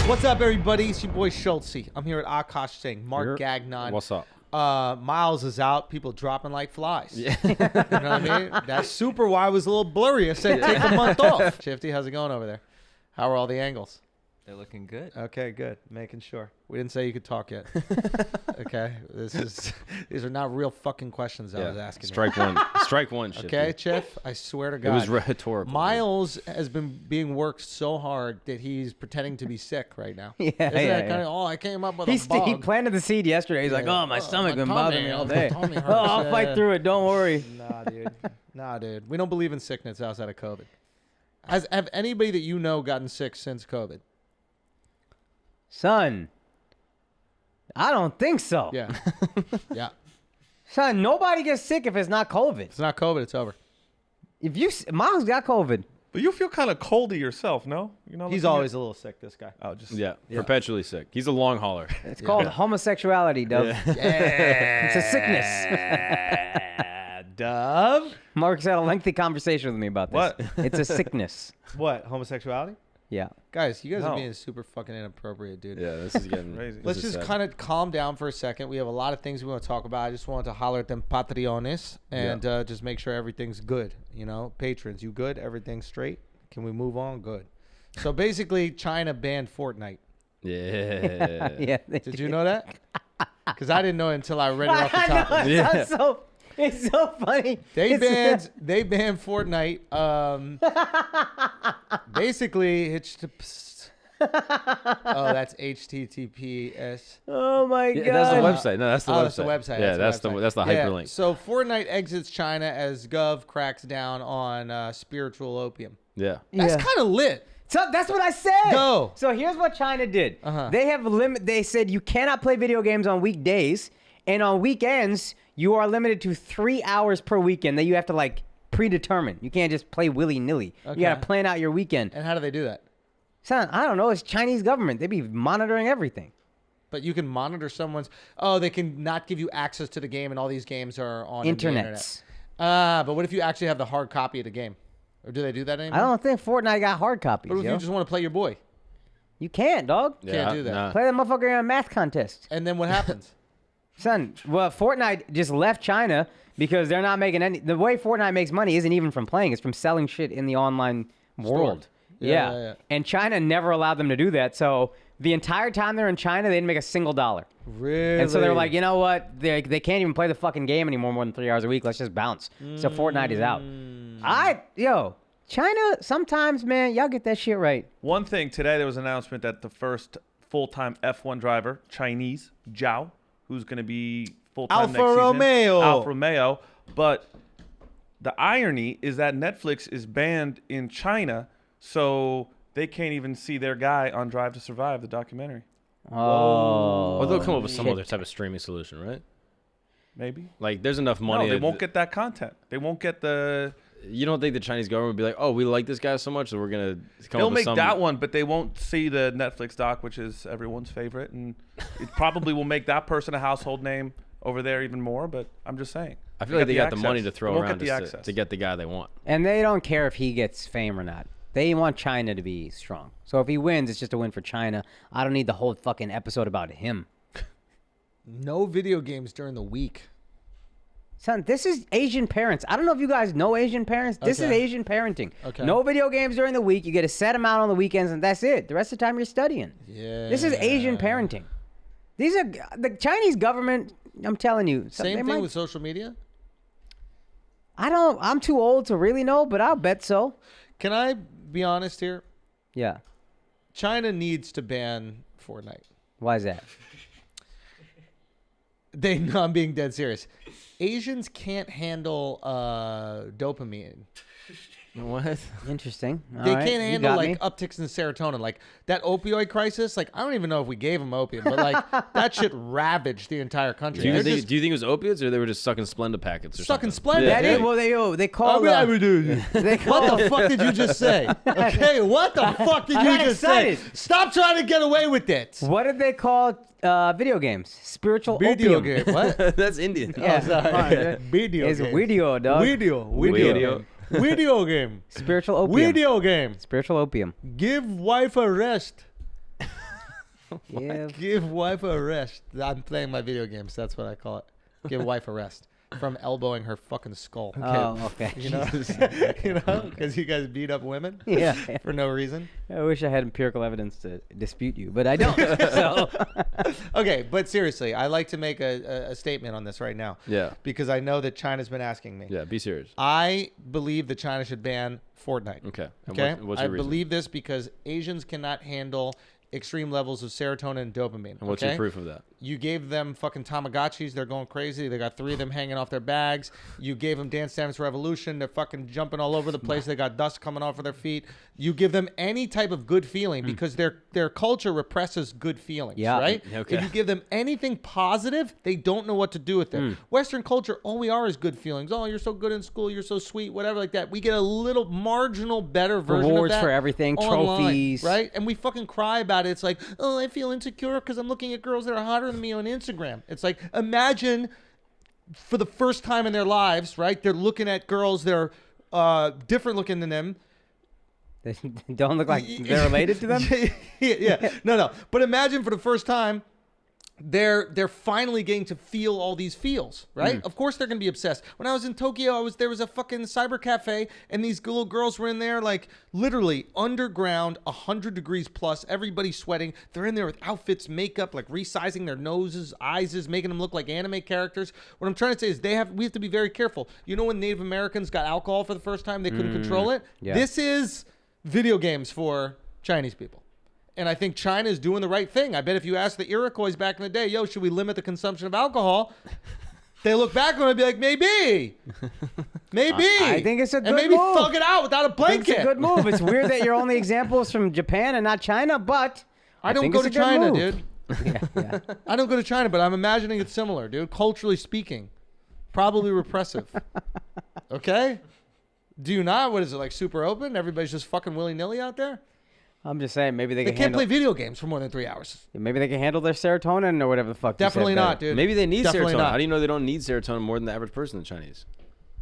What's up, everybody? It's your boy Schultze. I'm here at Akash Singh, Mark Gagnon. What's up? Miles is out. People dropping like flies. Yeah. You know what I mean? That Super Y was a little blurry. I said take a month off. Shifty, how's it going over there? How are all the angles? They're looking good. Okay, good. Making sure. We didn't say you could talk yet. Okay? These are not real fucking questions I was asking. Strike one. Strike one, Shifty. Okay, Chiff? I swear to God. It was rhetorical. Miles has been being worked so hard that he's pretending to be sick right now. Yeah, Isn't that kind of, oh, I came up with a bug. He planted the seed yesterday. He's like, oh, my stomach been bothering me all day. My tummy hurts. Oh, I'll fight through it. Don't worry. Nah, dude. We don't believe in sickness outside of COVID. Have anybody that you know gotten sick since COVID? Son, I don't think so. Yeah. Yeah. Son, nobody gets sick if it's not COVID. It's not COVID. It's over. Miles got COVID. But you feel kind of coldy yourself, no? You know, He's always a little sick, this guy. Oh, just Yeah, perpetually sick. He's a long hauler. It's called homosexuality, Dub. Yeah. It's a sickness. Dub? Mark's had a lengthy conversation with me about this. What? It's a sickness. What? Homosexuality? Yeah. Guys, you guys are No. being super fucking inappropriate, dude. Yeah, this is getting Crazy. Let's just kind of calm down for a second. We have a lot of things we want to talk about. I just wanted to holler at them Patreones and just make sure everything's good. You know, patrons, you good? Everything's straight? Can we move on? Good. So basically, China banned Fortnite. Yeah. Yeah. Did you know that? Because I didn't know it until I read it off the top. I know, it sounds it's so funny. They banned Fortnite. Basically, it's that's HTTPS. Oh my God. Yeah, that's the website. No, that's the website. That's the website. Yeah, that's the hyperlink. So Fortnite exits China as Gov cracks down on spiritual opium. Yeah. That's kind of lit. So that's what I said. Go. So here's what China did. They have They said you cannot play video games on weekdays, and on weekends you are limited to 3 hours per weekend that you have to like predetermine. You can't just play willy nilly. Okay. You gotta plan out your weekend. And how do they do that? Son, I don't know. It's Chinese government. They be monitoring everything. But you can monitor someone's. Oh, they can not give you access to the game, and all these games are on the internet. But what if you actually have the hard copy of the game? Or do they do that anymore? I don't think Fortnite got hard copies. What if yo? you just want to play your boy? You can't, dog. Can't do that. Nah. Play that motherfucker in a math contest. And then what happens? Son, well, Fortnite just left China because they're not making any. The way Fortnite makes money isn't even from playing; it's from selling shit in the online world. Yeah. And China never allowed them to do that. So the entire time they're in China, they didn't make a single dollar. Really? And so they're like, you know what? They can't even play the fucking game anymore more than 3 hours a week. Let's just bounce. So Fortnite is out. China, sometimes, man, y'all get that shit right. One thing, today there was an announcement that the first full-time F1 driver, Chinese, Zhao, who's going to be full-time next season. Alfa Romeo. But the irony is that Netflix is banned in China, so they can't even see their guy on Drive to Survive, the documentary. Oh. Well, they'll come up with some other type of streaming solution, right? Maybe. Like, there's enough money. No, they won't get that content. They won't get the... You don't think the Chinese government would be like, oh, we like this guy so much, so we're going to come They'll up with make that one, but they won't see the Netflix doc, which is everyone's favorite. And it probably will make that person a household name over there even more, but I'm just saying. I feel like they got the access. money to throw They won't around get the just access. to get the guy they want. And they don't care if he gets fame or not. They want China to be strong. So if he wins, it's just a win for China. I don't need the whole fucking episode about him. No video games during the week. Son, this is Asian parents. I don't know if you guys know Asian parents. This is Okay. Asian parenting. Okay. No video games during the week. You get a set amount on the weekends, and that's it. The rest of the time, you're studying. Yeah. This is Asian parenting. These are the Chinese government. I'm telling you. Same thing with social media? I'm too old to really know, but I'll bet so. Can I be honest here? Yeah. China needs to ban Fortnite. Why is that? No, I'm being dead serious. Asians can't handle dopamine. What? Interesting. All They right, can't you handle got like me. upticks in serotonin, like that opioid crisis. Like I don't even know if we gave them opium, but like that shit ravaged the entire country. Do you, They're think, just do you think it was opiates or they were just sucking Splenda packets or sucking something? Splenda. That dude. is, well, they call What the fuck did you just say? Okay, what the fuck did I you got just excited. say? Stop trying to get away with it. What did they call video games? Spiritual Video opium. game. What? That's Indian. Yeah. Sorry. Video It's game. video, dog. Video. Video game. Spiritual opium. Video game. Spiritual opium. Give wife a rest. Yeah. Give wife a rest. I'm playing my video games. That's what I call it. Give wife a rest. From elbowing her fucking skull. Oh, okay. You know? You know? Because you guys beat up women? Yeah. For no reason? I wish I had empirical evidence to dispute you, but I don't. So. Okay, but seriously, I like to make a statement on this right now. Yeah. Because I know that China's been asking me. Yeah, be serious. I believe that China should ban Fortnite. Okay. And Okay? what's I your reason? believe this because Asians cannot handle extreme levels of serotonin and dopamine. And what's okay? your proof of that? You gave them fucking Tamagotchis. They're going crazy. They got 3 of them hanging off their bags. You gave them Dance Dance Revolution. They're fucking jumping all over the place. They got dust coming off of their feet. You give them any type of good feeling because their culture represses good feelings, right? Okay. If you give them anything positive, they don't know what to do with it. Western culture, all we are is good feelings. Oh, you're so good in school. You're so sweet, whatever like that. We get a little marginal better version Rewards of that for everything, online, trophies. right? And we fucking cry about it. It's like, oh, I feel insecure because I'm looking at girls that are hotter than me on Instagram. It's like, imagine for the first time in their lives, right? They're looking at girls that are different looking than them. They don't look like they're related to them? Yeah. No. But imagine for the first time, they're finally getting to feel all these feels, right? Of course they're gonna be obsessed. When I was in Tokyo, there was a fucking cyber cafe, and these little girls were in there, like literally underground, 100 degrees plus, everybody sweating. They're in there with outfits, makeup, like resizing their noses, eyes, making them look like anime characters. What I'm trying to say is we have to be very careful. You know when Native Americans got alcohol for the first time, they couldn't control it. Yeah. This is video games for Chinese people. And I think China is doing the right thing. I bet if you asked the Iroquois back in the day, yo, should we limit the consumption of alcohol? They look back on it and be like, maybe. I think it's a good and maybe move. thug it out without a I think blanket. it's a good move. It's weird that your only example is from Japan and not China, but I don't think go it's to a good China, move. dude. Yeah. I don't go to China, but I'm imagining it's similar, dude. Culturally speaking. Probably repressive. Okay? Do you not? What is it, like super open? Everybody's just fucking willy-nilly out there? I'm just saying, maybe they They can can't handle. play video games for more than 3 hours. Maybe they can handle their serotonin or whatever the fuck. you said Definitely better. not, dude. Maybe they need Definitely serotonin. not. How do you know they don't need serotonin more than the average person in Chinese?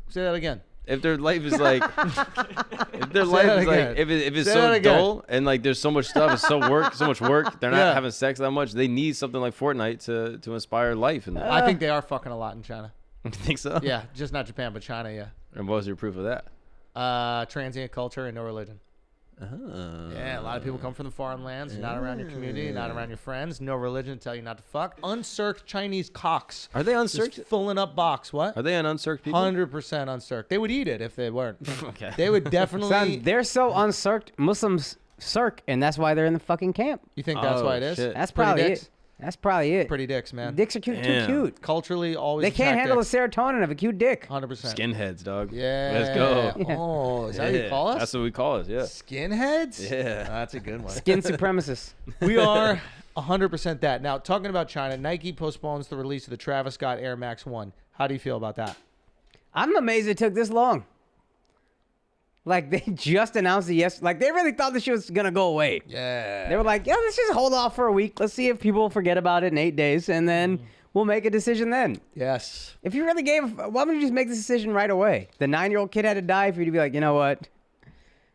Say that again. If their life is like, if their Say life that is like, again. if it's Say so that again. dull and like there's so much stuff, it's so much work. They're not Yeah. having sex that much. They need something like Fortnite to inspire life in them. I think they are fucking a lot in China. You think so? Yeah, just not Japan, but China, yeah. And what was your proof of that? Transient culture and no religion. Yeah, a lot of people come from the foreign lands, not around your community, not around your friends. No religion, tell you not to fuck. Uncirced Chinese cocks. Are they Just uncirced? filling up box. What? Are they an uncirced people? 100% uncirced. They would eat it if they weren't. Okay. They would definitely. Son, they're so uncirced. Muslims circ, and that's why they're in the fucking camp. You think that's Oh, why it is? shit. That's Pretty probably dicks? it. That's probably it. Pretty dicks, man. Dicks are cute, too Damn. cute. Culturally, always. They can't attack handle dicks. the serotonin of a cute dick. 100%. Skinheads, dog. Yeah. Let's go. Yeah. Oh, is that what you Yeah, call us? That's what we call it. Yeah. Skinheads? Yeah. That's a good one. Skin supremacists. We are 100% that. Now, talking about China, Nike postpones the release of the Travis Scott Air Max 1. How do you feel about that? I'm amazed it took this long. Like, they just announced it yesterday. Like, they really thought this shit was going to go away. Yeah. They were like, yeah, let's just hold off for a week. Let's see if people forget about it in 8 days, and then we'll make a decision then. Yes. If you really why wouldn't you just make the decision right away? The 9-year-old kid had to die for you to be like, you know what?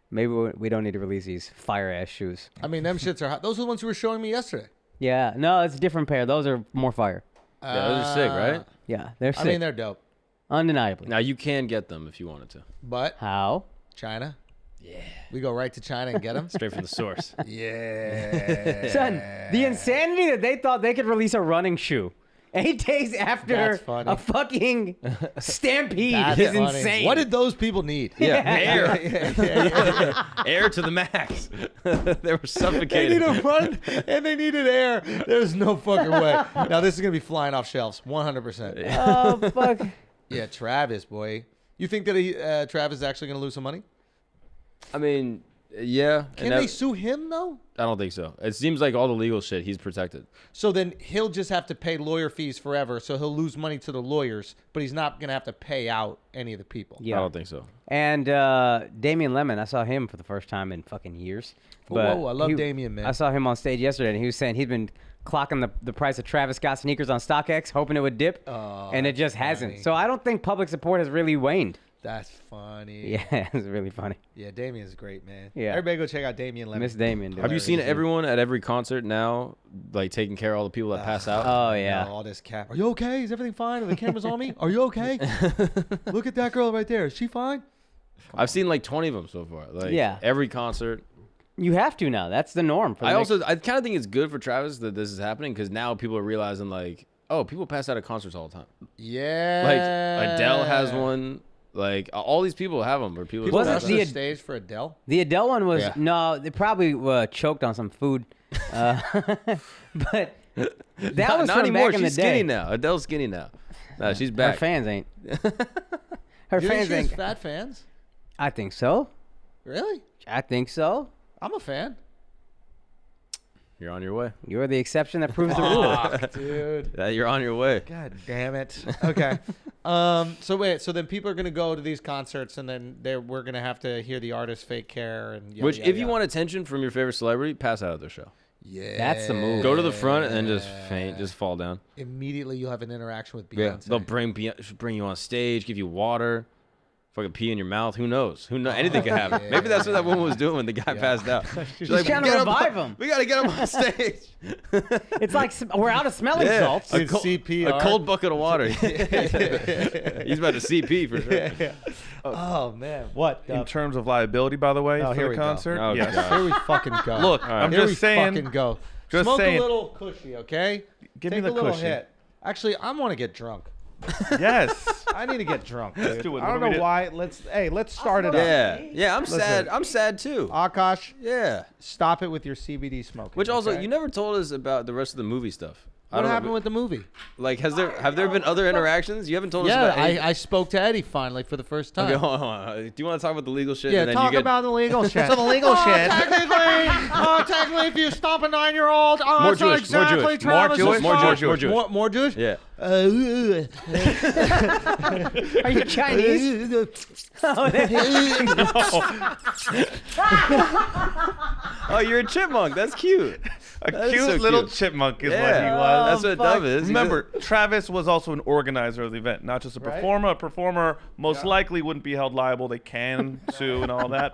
Maybe we don't need to release these fire-ass shoes. I mean, them shits are hot. Those are the ones you were showing me yesterday. Yeah, no, it's a different pair. Those are more fire. Yeah, those are sick, right? Yeah, they're sick. I mean, they're dope. Undeniably. Now you can get them if you wanted to, But How? China? Yeah. We go right to China and get them? straight from the source. Yeah. Son, the insanity that they thought they could release a running shoe 8 days after That's funny. a fucking stampede That's is funny. insane. What did those people need? Yeah, Yeah. air to the max. They were They suffocating. need a run and they needed air. There's no fucking way. Now, this is going to be flying off shelves. 100%. Oh, fuck. Yeah, Travis, boy. You think that Travis is actually going to lose some money? I mean, yeah. Can and they that- sue him, though? I don't think so. It seems like all the legal shit, he's protected. So then he'll just have to pay lawyer fees forever. So he'll lose money to the lawyers, but he's not going to have to pay out any of the people. Yeah. I don't think so. And Damian Lemon, I saw him for the first time in fucking years. But Whoa, I love Damian, man. I saw him on stage yesterday, and he was saying he'd been clocking the price of Travis Scott sneakers on StockX, hoping it would dip, and it just hasn't. funny. So I don't think public support has really waned. That's funny. Yeah, it's really funny. Yeah, Damien's great, man. Yeah. Everybody go check out Damien Lemon. Miss Damien, dude. Have you seen everyone at every concert now, like taking care of all the people that pass out? Oh, yeah. All this cap. Are you okay? Is everything fine? Are the cameras on me? Are you okay? Look at that girl right there. Is she fine? I've seen like 20 of them so far. Like Yeah. every concert. You have to now. That's the norm. For the I kind of think it's good for Travis that this is happening because now people are realizing like, oh, people pass out at concerts all the time. Yeah. Like Adele has one. Like all these people have them. Or people Wasn't pass the out. stage for Adele? The Adele one was Yeah. they probably choked on some food, but that was not from anymore. back in the She's skinny day. now. Adele's skinny now. No, she's Her back. fans ain't. Her You think fans she has ain't. fat fans? I think so. Really? I think so. I'm a fan. You're on your way. You're the exception that proves the rule. Fuck, dude. You're on your way. God damn it. Okay. So wait. So then people are gonna go to these concerts, and then we're gonna have to hear the artist fake care and. Yada, Which, yada, if you yada. want attention from your favorite celebrity, pass out at their show. Yeah. That's the move. Go to the front and then just faint, just fall down. Immediately, you'll have an interaction with Yeah, Beyonce. they'll bring you on stage, give you water, fucking pee in your mouth. Who knows? Who knows? Anything could happen. Yeah. Maybe that's what that woman was doing when the guy passed out. She's She's trying to "Get him revive on- him." We gotta get him on stage. It's like we're out of smelling Yeah. salts. Dude, CPR. A cold bucket of water. He's about to CP for sure. Oh man, what? In terms of liability, by the way, Oh, here for we the go. concert, Oh, yes. God. Here we fucking go. Look, right. I'm Here we just saying. fucking go. Just Smoke saying. a little cushy, okay? Give Take me the a little cushy. hit. Actually, I want to get drunk. Yes. I need to get drunk. Dude. do it. I don't What do we know do? why. Let's start it up. Yeah, I'm sad. I'm sad too. Akash, Yeah. stop it with your CBD smoking. Which also, okay? you never told us about the rest of the movie stuff. What happened with the movie? Like, have there been other interactions? You haven't told us Yeah, about. any- I spoke to Eddie finally for the first time. Okay, hold on. Do you want to talk about the legal shit? Yeah, and then talk you get about the legal shit. So the legal shit. Technically, if you stomp a 9-year-old, More that's not Jewish, more exactly Jewish, more Travis's Jewish, more fault. Jewish, more Jewish. More Jewish? Yeah. Are you Chinese? Oh, you're a chipmunk. That's cute. A That is cute so little cute. chipmunk is Yeah, what he was. that's what Dove is. He's Remember, Travis was also an organizer of the event, not just a Right. performer. A performer most likely wouldn't be held liable. They can sue and all that.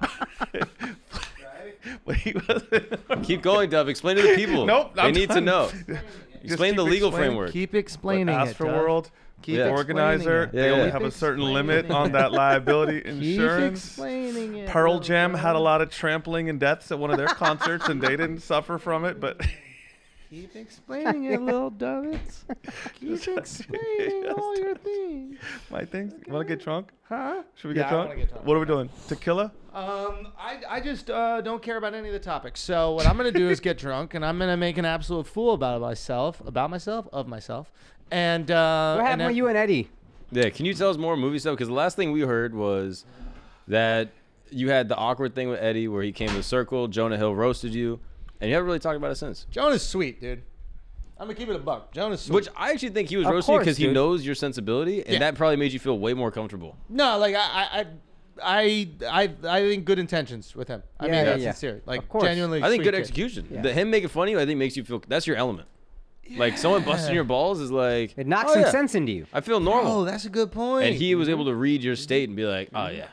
But he was. Keep going, Dove. Explain to the people. Nope, They I'm need to done. know. Explain the keep legal explaining. framework. Keep explaining it. Dove. Astroworld, Keep Yeah. organizer, explaining it. they Yeah. only Keep have a certain explaining limit it. on that liability Keep insurance. explaining it. Pearl Dove. Jam had a lot of trampling and deaths at one of their concerts, and they didn't suffer from it. But Keep explaining it, little Donuts. Keep explaining all your things. my things. Want to get drunk? Huh? Should we Yeah, get I drunk? wanna get drunk. What are we doing? Tequila? I just don't care about any of the topics. So what I'm gonna do is get drunk, and I'm gonna make an absolute fool of myself, and What happened with you and Eddie? Yeah, can you tell us more movie stuff? Because the last thing we heard was that you had the awkward thing with Eddie where he came to the circle, Jonah Hill roasted you, and you haven't really talked about it since. Jonah's sweet, dude. I'm gonna keep it a buck. Jonah's sweet. Which I actually think he was Of roasting you course, because he dude. knows your sensibility, and Yeah. that probably made you feel way more comfortable. No, like I think good intentions with him. I Yeah, mean, yeah, that's yeah. sincere. Like Of course. genuinely. I think sweet good kid. execution. Yeah. Him making fun of you, I think makes you feel that's your element. Like someone busting your balls is like It knocks oh, some yeah. sense into you. I feel normal. Oh, that's a good point. And he was able to read your state and be like, oh yeah,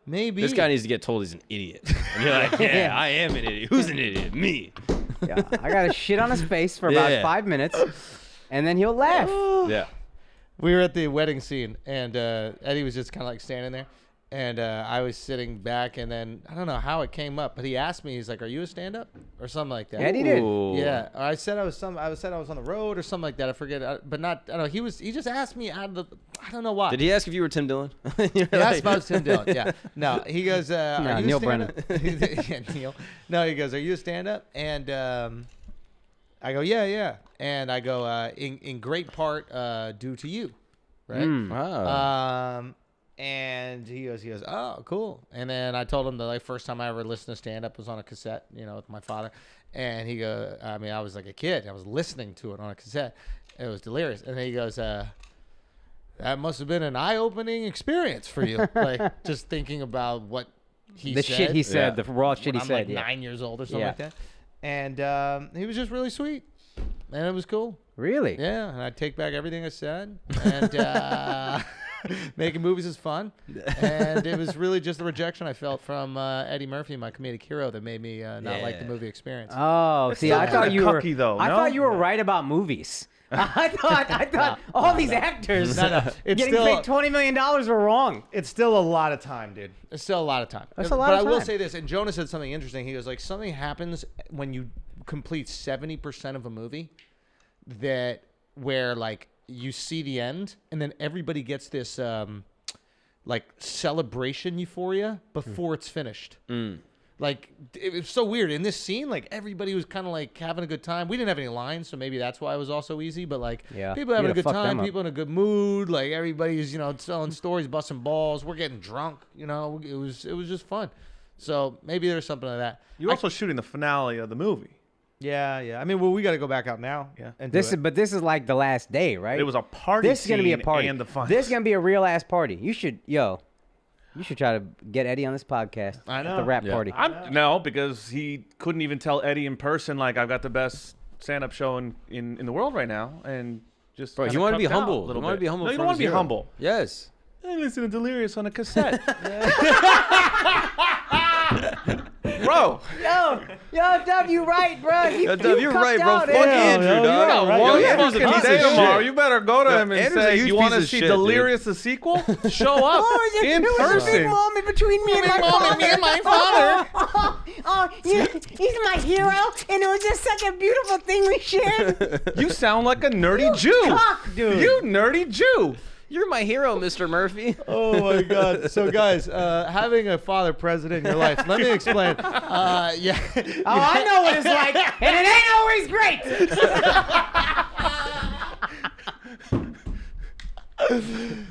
maybe this guy needs to get told he's an idiot. And you're like, yeah, I am an idiot. Who's an idiot? Me. Yeah, I got to shit on his face for about Yeah. 5 minutes, and then he'll laugh. Yeah. We were at the wedding scene, and Eddie was just kind of like standing there, and I was sitting back, and then I don't know how it came up, but he asked me, he's like, "Are you a stand-up?" or something like that. Eddie did. Ooh. Yeah, or I said I was on the road or something like that. I forget, but not. I don't know. He just asked me out of the. I don't know why. Did he ask if you were Tim Dillon? He asked about Tim Dillon. Yeah. No, he goes. Are you Neil a stand-up? Yeah, Neil. No, he goes. Are you a stand-up? And I go, yeah. And I go, in great part due to you, right? Wow. And he goes, oh, cool. And then I told him the first time I ever listened to stand up was on a cassette, with my father. And he goes, I mean, I was like a kid. I was listening to it on a cassette. It was delirious. And then he goes, that must have been an eye-opening experience for you. Like just thinking about what he The said. shit he said, Yeah. the raw shit when he I'm said. like Yeah. 9 years old or something Yeah. like that. And he was just really sweet. And it was cool. Really? Yeah, and I take back everything I said. And Making movies is fun, and it was really just the rejection I felt from Eddie Murphy, my comedic hero, that made me not like the movie experience. Oh, see, I thought you were. Though, I thought you were right about movies. I thought all these actors getting paid $20 million were wrong. It's still a lot of time, dude. It's still a lot of time. That's a lot of time. But I will say this, and Jonah said something interesting. He goes, like, something happens when you complete 70% of a movie where, like, you see the end, and then everybody gets this, like, celebration euphoria before it's finished. Like, it was so weird. In this scene, like, everybody was kind of, like, having a good time. We didn't have any lines, so maybe that's why it was also easy. But, like, people having a good time, people in a good mood. Like, everybody's, telling stories, busting balls. We're getting drunk, It was just fun. So maybe there's something like that. You're also shooting the finale of the movie. Yeah. I mean, well, we got to go back out now. Yeah. And this is like the last day, right? It was a party. This is gonna be a party. And the fun. This is gonna be a real ass party. You should try to get Eddie on this podcast. I know. At the rap party. No, because he couldn't even tell Eddie in person, like, I've got the best stand-up show in the world right now, and just. Bro, you want to be humble. You want to be humble. No, you don't want to be humble. Yes. I listen to Delirious on a cassette. Bro. Yo, Dub, you right, bro. You're right, bro. Fuck Andrew, dog. Andrew's a piece of shit. You better go to him and Andrew's say, a huge you want to piece of see shit, Delirious the sequel? Show up in It was a big person. moment between me and my father. He's my hero, and it was just such a beautiful thing we shared. You sound like a nerdy Jew. Cock, dude. You nerdy Jew. You're my hero, Mr. Murphy. Oh my God! So guys, having a father president in your life, let me explain. Yeah. Oh, I know what it's like, and it ain't always great.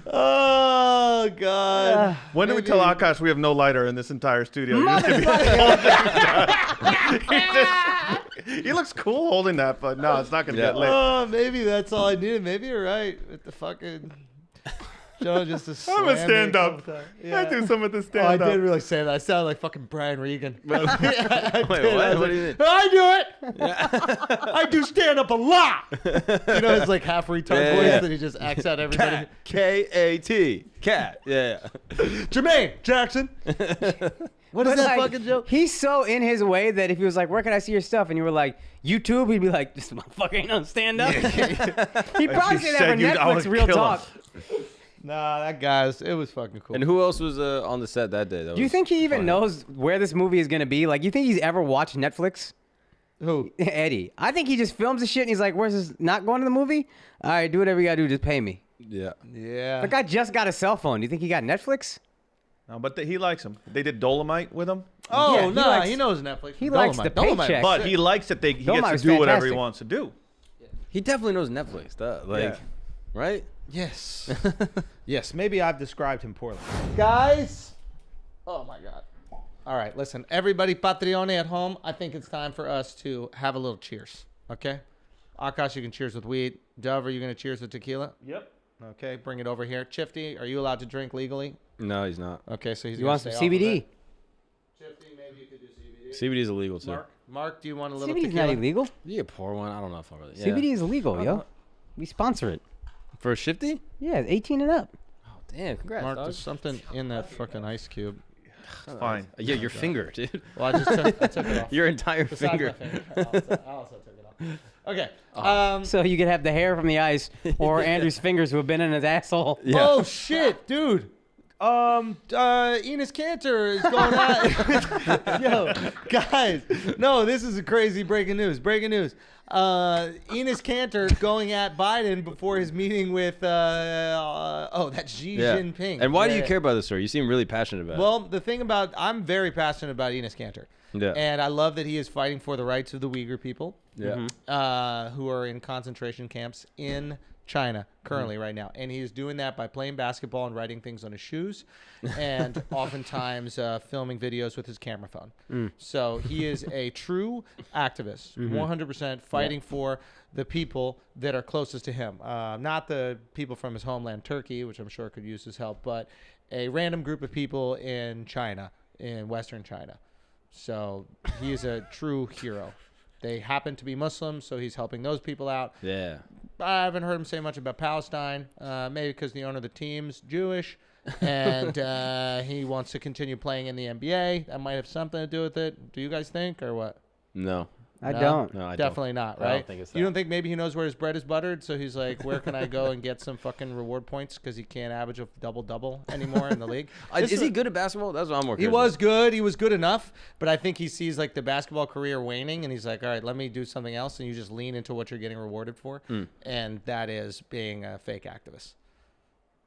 Oh God! When do we tell Akash we have no lighter in this entire studio? He looks cool holding that, but no, it's not gonna get lit. Oh, maybe that's all I needed. Maybe you're right. With the fucking Joe just to I'm a stand-up. Yeah. I do some of the Oh, I stand-up. did really say that. I sounded like fucking Brian Regan. Wait, what? What do you mean? I do it. I do stand-up a lot. It's like half retard voice that he just acts out everybody. Cat. K-A-T. Cat. Yeah. Jermaine Jackson. What is that fucking joke? He's so in his way that if he was like, "Where can I see your stuff?" and you were like, "YouTube," he'd be like, "This motherfucker ain't on stand-up." He'd probably say that for Netflix. Real talk. Nah, that guy's. It was fucking cool. And who else was on the set that day? Do you think he even knows where this movie is gonna be? Like, you think he's ever watched Netflix? Who? Eddie. I think he just films the shit and he's like, "Where's this? Not going to the movie? All right, do whatever you gotta do. Just pay me." Yeah. Yeah. The guy just got a cell phone. Do you think he got Netflix? No, but he likes him. They did Dolomite with him. Oh, Yeah, no, he knows Netflix. He likes the paycheck. But he likes that he Dolomite gets was to do whatever he fantastic. wants to do. He definitely knows Netflix. Right? Yes. Yes, maybe I've described him poorly. Guys. Oh, my God. All right, listen. Everybody, Patreon at home, I think it's time for us to have a little cheers. Okay? Akash, you can cheers with weed. Dove, are you going to cheers with tequila? Yep. Okay, bring it over here. Chifty, are you allowed to drink legally? No, he's not. Okay, so he's You going want to some stay off of CBD? it. Chifty, maybe you could do CBD. CBD is illegal too. Mark, do you want a little CBD is tequila? not illegal. You pour one. I don't know if I really. Yeah. CBD is illegal, yo. We sponsor it. For a shifty? Yeah, 18 and up. Oh damn! Congrats, Mark, dog. there's something in that fucking ice cube. It's fine. Yeah, your finger, dude. Well, I took it off. Your entire Besides finger. my finger. I also took it off. Okay. So you could have the hair from the ice or Andrew's fingers who have been in his asshole. Yeah. Oh shit, dude. Enos Cantor is going on. Yo, guys. No, this is a crazy breaking news. Breaking news. Enos Cantor going at Biden before his meeting with that's Xi Jinping. And why do you Yeah. care about this story? You seem really passionate about it. Well, the thing about I'm very passionate about Enos Cantor. Yeah. And I love that he is fighting for the rights of the Uyghur people. Yeah. Who are in concentration camps in China currently right now. And he is doing that by playing basketball and writing things on his shoes and oftentimes filming videos with his camera phone. So he is a true activist, 100% fighting for the people that are closest to him. Not the people from his homeland, Turkey, which I'm sure could use his help, but a random group of people in China, in Western China. So he is a true hero. They happen to be Muslims, so he's helping those people out. Yeah. I haven't heard him say much about Palestine. Maybe because the owner of the team's Jewish, and he wants to continue playing in the NBA. That might have something to do with it. Do you guys think, or what? No. I don't. No, I Definitely don't. not, right? I don't think it's that. You don't think maybe he knows where his bread is buttered, so he's like, where can I go and get some fucking reward points because he can't average a double-double anymore in the league? Is he good at basketball? That's what I'm more He curious was about. good. He was good enough, but I think he sees like the basketball career waning, and he's like, all right, let me do something else, and you just lean into what you're getting rewarded for, and that is being a fake activist.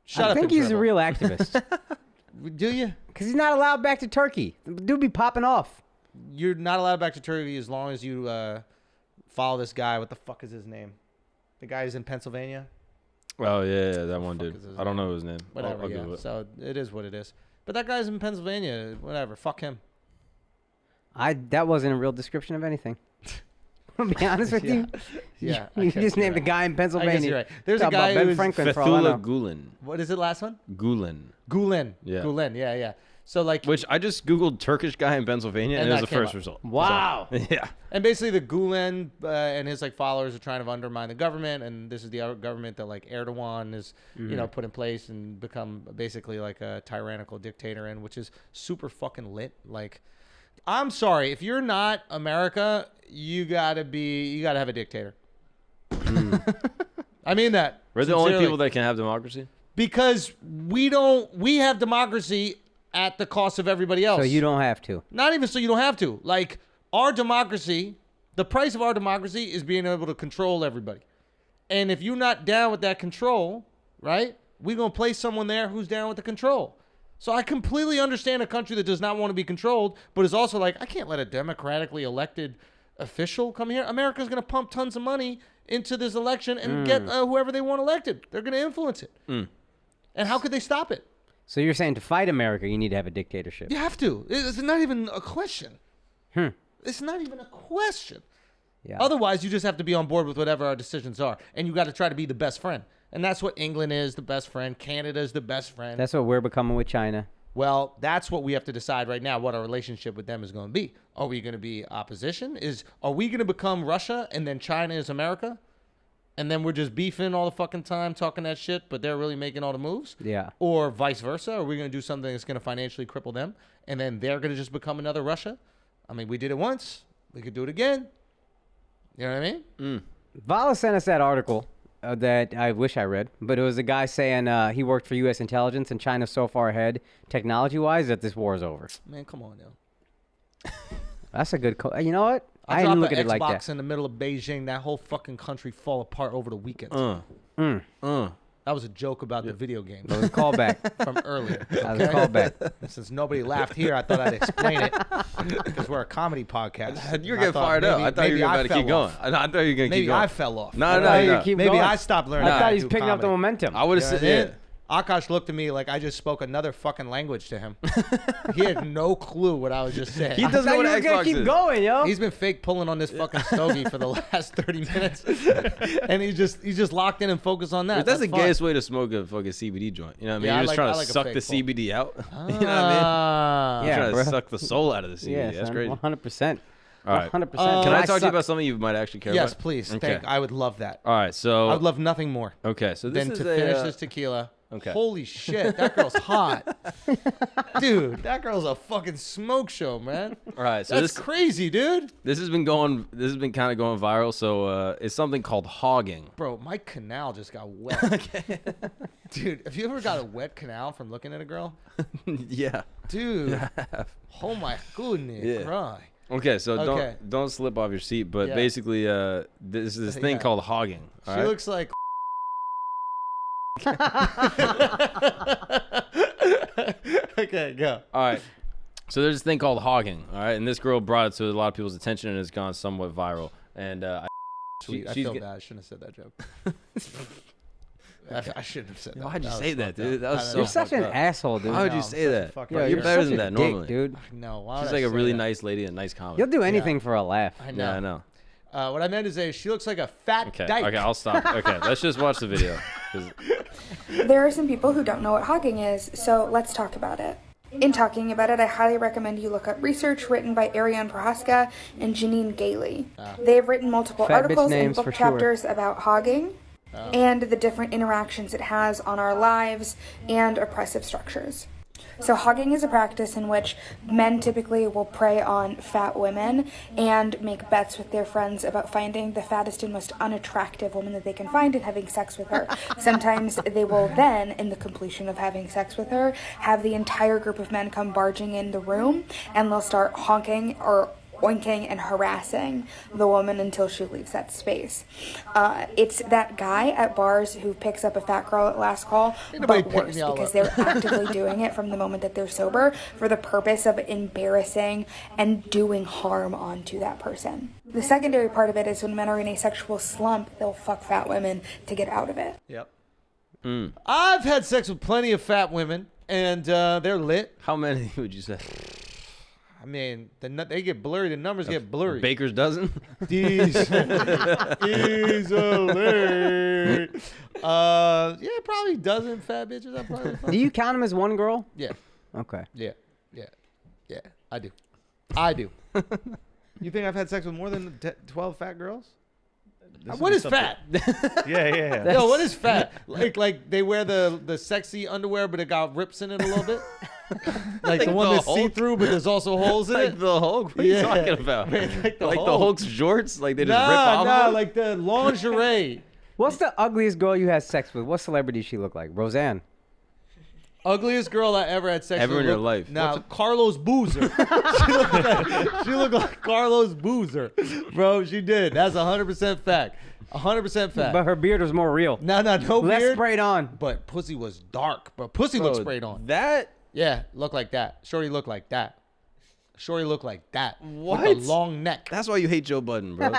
Shut up. I think he's dribble. a real activist. Do you? Because he's not allowed back to Turkey. The dude be popping off. You're not allowed back to Turkey as long as you follow this guy. What the fuck is his name? The guy who's in Pennsylvania? Oh, yeah, that one dude. is his I don't know his name. Whatever, I'll yeah. Google it. So it is what it is. But that guy's in Pennsylvania. Whatever. Fuck him. That wasn't a real description of anything. I'll be honest with you. Yeah. You just named a guy in Pennsylvania. I guess you're right. There's a Talk about guy Ben who's Franklin for all I Fethullah know. Gulen. What is it? Last one? Gulen. Gulen. Yeah. Gulen. Yeah. So like, Which I just Googled Turkish guy in Pennsylvania, and And it was that the came first up. result. Wow. So, yeah. and basically the Gulen and his like followers are trying to undermine the government, and this is the government that like Erdogan is, put in place and become basically like a tyrannical dictator in, which is super fucking lit. Like, I'm sorry, if you're not America, you gotta have a dictator. I mean that. We're the only sincerely. people that can have democracy? Because we have democracy at the cost of everybody else. So you don't have to. Not even so you don't have to. Like, our democracy, the price of our democracy is being able to control everybody. And if you're not down with that control, right, we're going to place someone there who's down with the control. So I completely understand a country that does not want to be controlled, but is also like, I can't let a democratically elected official come here. America's going to pump tons of money into this election and get whoever they want elected. They're going to influence it. And how could they stop it? So you're saying to fight America, you need to have a dictatorship. You have to. It's not even a question. It's not even a question. Yeah. Otherwise, you just have to be on board with whatever our decisions are. And you got to try to be the best friend. And that's what England is, the best friend. Canada is the best friend. That's what we're becoming with China. Well, that's what we have to decide right now, what our relationship with them is going to be. Are we going to be opposition? Are we going to become Russia and then China is America? And then we're just beefing all the fucking time, talking that shit, but they're really making all the moves? Yeah. Or vice versa? Are we going to do something that's going to financially cripple them? And then they're going to just become another Russia? I mean, we did it once. We could do it again. You know what I mean? Vala sent us that article that I wish I read, but it was a guy saying he worked for U.S. intelligence and China's so far ahead technology-wise that this war is over. Man, come on now. That's a good you know what? I drop didn't look an at it like Xbox that. in the middle of Beijing, that whole fucking country fall apart over the weekend. That was a joke about the video game That was a callback. from earlier. That was a callback. Since nobody laughed here, I thought I'd explain it because we're a comedy podcast. You're And getting fired up. I thought you were about to keep going. I thought you were going to keep Maybe going. I fell off. No, I no, thought you no. keep Maybe going. I stopped learning. I how thought to he was do picking up the comedy. momentum. I would have You know said, what I mean? yeah. Akash looked at me like I just spoke another fucking language to him. He had no clue what I was just saying. He doesn't I know thought what you were Xbox gonna keep is. going, yo. He's been fake pulling on this fucking stogie for the last 30 minutes. And he's just locked in and focused on that. But that's the fun. gayest way to smoke a fucking CBD joint. You know what I mean? Yeah, You're just trying I to like a suck fake the pull. CBD out. You know what I mean? Yeah, You're trying bro. to suck the soul out of the CBD. Yeah, That's son, crazy. 100%. All right. 100%. Can I talk to you suck? about something you might actually care Yes, about? please. Okay. I would love that. All right. So. I would love nothing more Okay. So this than is to finish a, this tequila. Okay. Holy shit, that girl's hot. Dude, that girl's a fucking smoke show, man. All right. So That's crazy, dude. this has been going. This has been kind of going viral. So it's something called hogging. Bro, my canal just got wet. Dude, have you ever got a wet canal from looking at a girl? Yeah. Dude. Oh my goodness. Yeah. Cry. Okay. So Okay. don't slip off your seat. But Yeah. basically, this is this thing Yeah. called hogging. All She right? looks like Okay, go. All right. So there's this thing called hogging. All right. And this girl brought it to a lot of people's attention, and it's gone somewhat viral. And Sweet. I she's feel get- bad. I shouldn't have said that joke. I shouldn't have said that. Why'd you That say was that, fucked dude? up. That was I so know. You're such an fucked up. asshole, dude. Why would No, you I'm say such a that? fucking- Yo, You're You're better such than a that dick, normally. dude. No, why She's would I like a say really that? nice lady and nice comedy. You'll do anything Yeah. for a laugh. I know. Yeah, I know. What I meant to say is she looks like a fat Okay. dyke. Okay. I'll stop. Okay. Let's just watch the video. 'Cause- There are some people who don't know what hogging is, so let's talk about it. In talking about it, I highly recommend you look up research written by Ariane Prohaska and Janine Gailey. They have written multiple Fat bitch articles and names book for sure. chapters about hogging. and the different interactions it has on our lives and oppressive structures. So hogging is a practice in which men typically will prey on fat women and make bets with their friends about finding the fattest and most unattractive woman that they can find and having sex with her. Sometimes they will then, in the completion of having sex with her, have the entire group of men come barging in the room, and they'll start honking or oinking and harassing the woman until she leaves that space. It's that guy at bars who picks up a fat girl at last call, but worse, because they're actively doing it from the moment that they're sober for the purpose of embarrassing and doing harm onto that person. The secondary part of it is when men are in a sexual slump, they'll fuck fat women to get out of it. Yep. I've had sex with plenty of fat women, and they're lit. How many would you say? I mean, they get blurry. The numbers get blurry. Baker's dozen? Easily. Yeah, probably a dozen fat bitches. I probably Do you count them as one girl? Yeah. Okay. Yeah. I do. You think I've had sex with more than 12 fat girls? What is fat? Yeah. Yo, what is fat? Like they wear the sexy underwear, but it got rips in it a little bit. Like the one that's see through, but there's also holes in Like it. the Hulk? What are you talking about? Man, like the the Hulk. Hulk's jorts? Like they just rip off? Nah, of it? like the lingerie. What's the ugliest girl you had sex with? What celebrity does she look like? Roseanne. Ugliest girl I ever had sex with. Ever in your life. Nah, Carlos Boozer. she looked like Carlos Boozer. Bro, she did. That's 100% fact. 100% fact. But her beard was more real. No Less beard. sprayed on. But pussy was dark. But pussy looked sprayed on. That? Yeah, looked like that. Shorty looked like that. Shorty looked like that. What? With a long neck. That's why you hate Joe Budden, bro.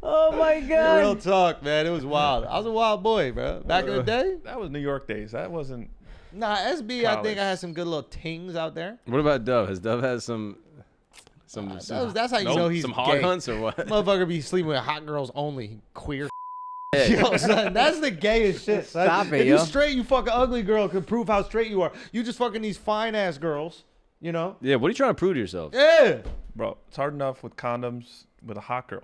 Oh my God. Real talk, man. It was wild. I was a wild boy, bro. Back in the day. That was New York days. That wasn't. Nah, SB, I think College. I had some good little tings out there. What about Dove? Has Dove had some That's how you know he's some hog gay. hunts or what? Motherfucker be sleeping with hot girls only. Queer. Hey. Yo, son, that's the gayest shit, son. Stop it, if yo. you straight, you fuck an ugly girl could prove how straight you are. You just fucking these fine ass girls, you know? Yeah, what are you trying to prove to yourself? Yeah. Bro, it's hard enough with condoms with a hot girl.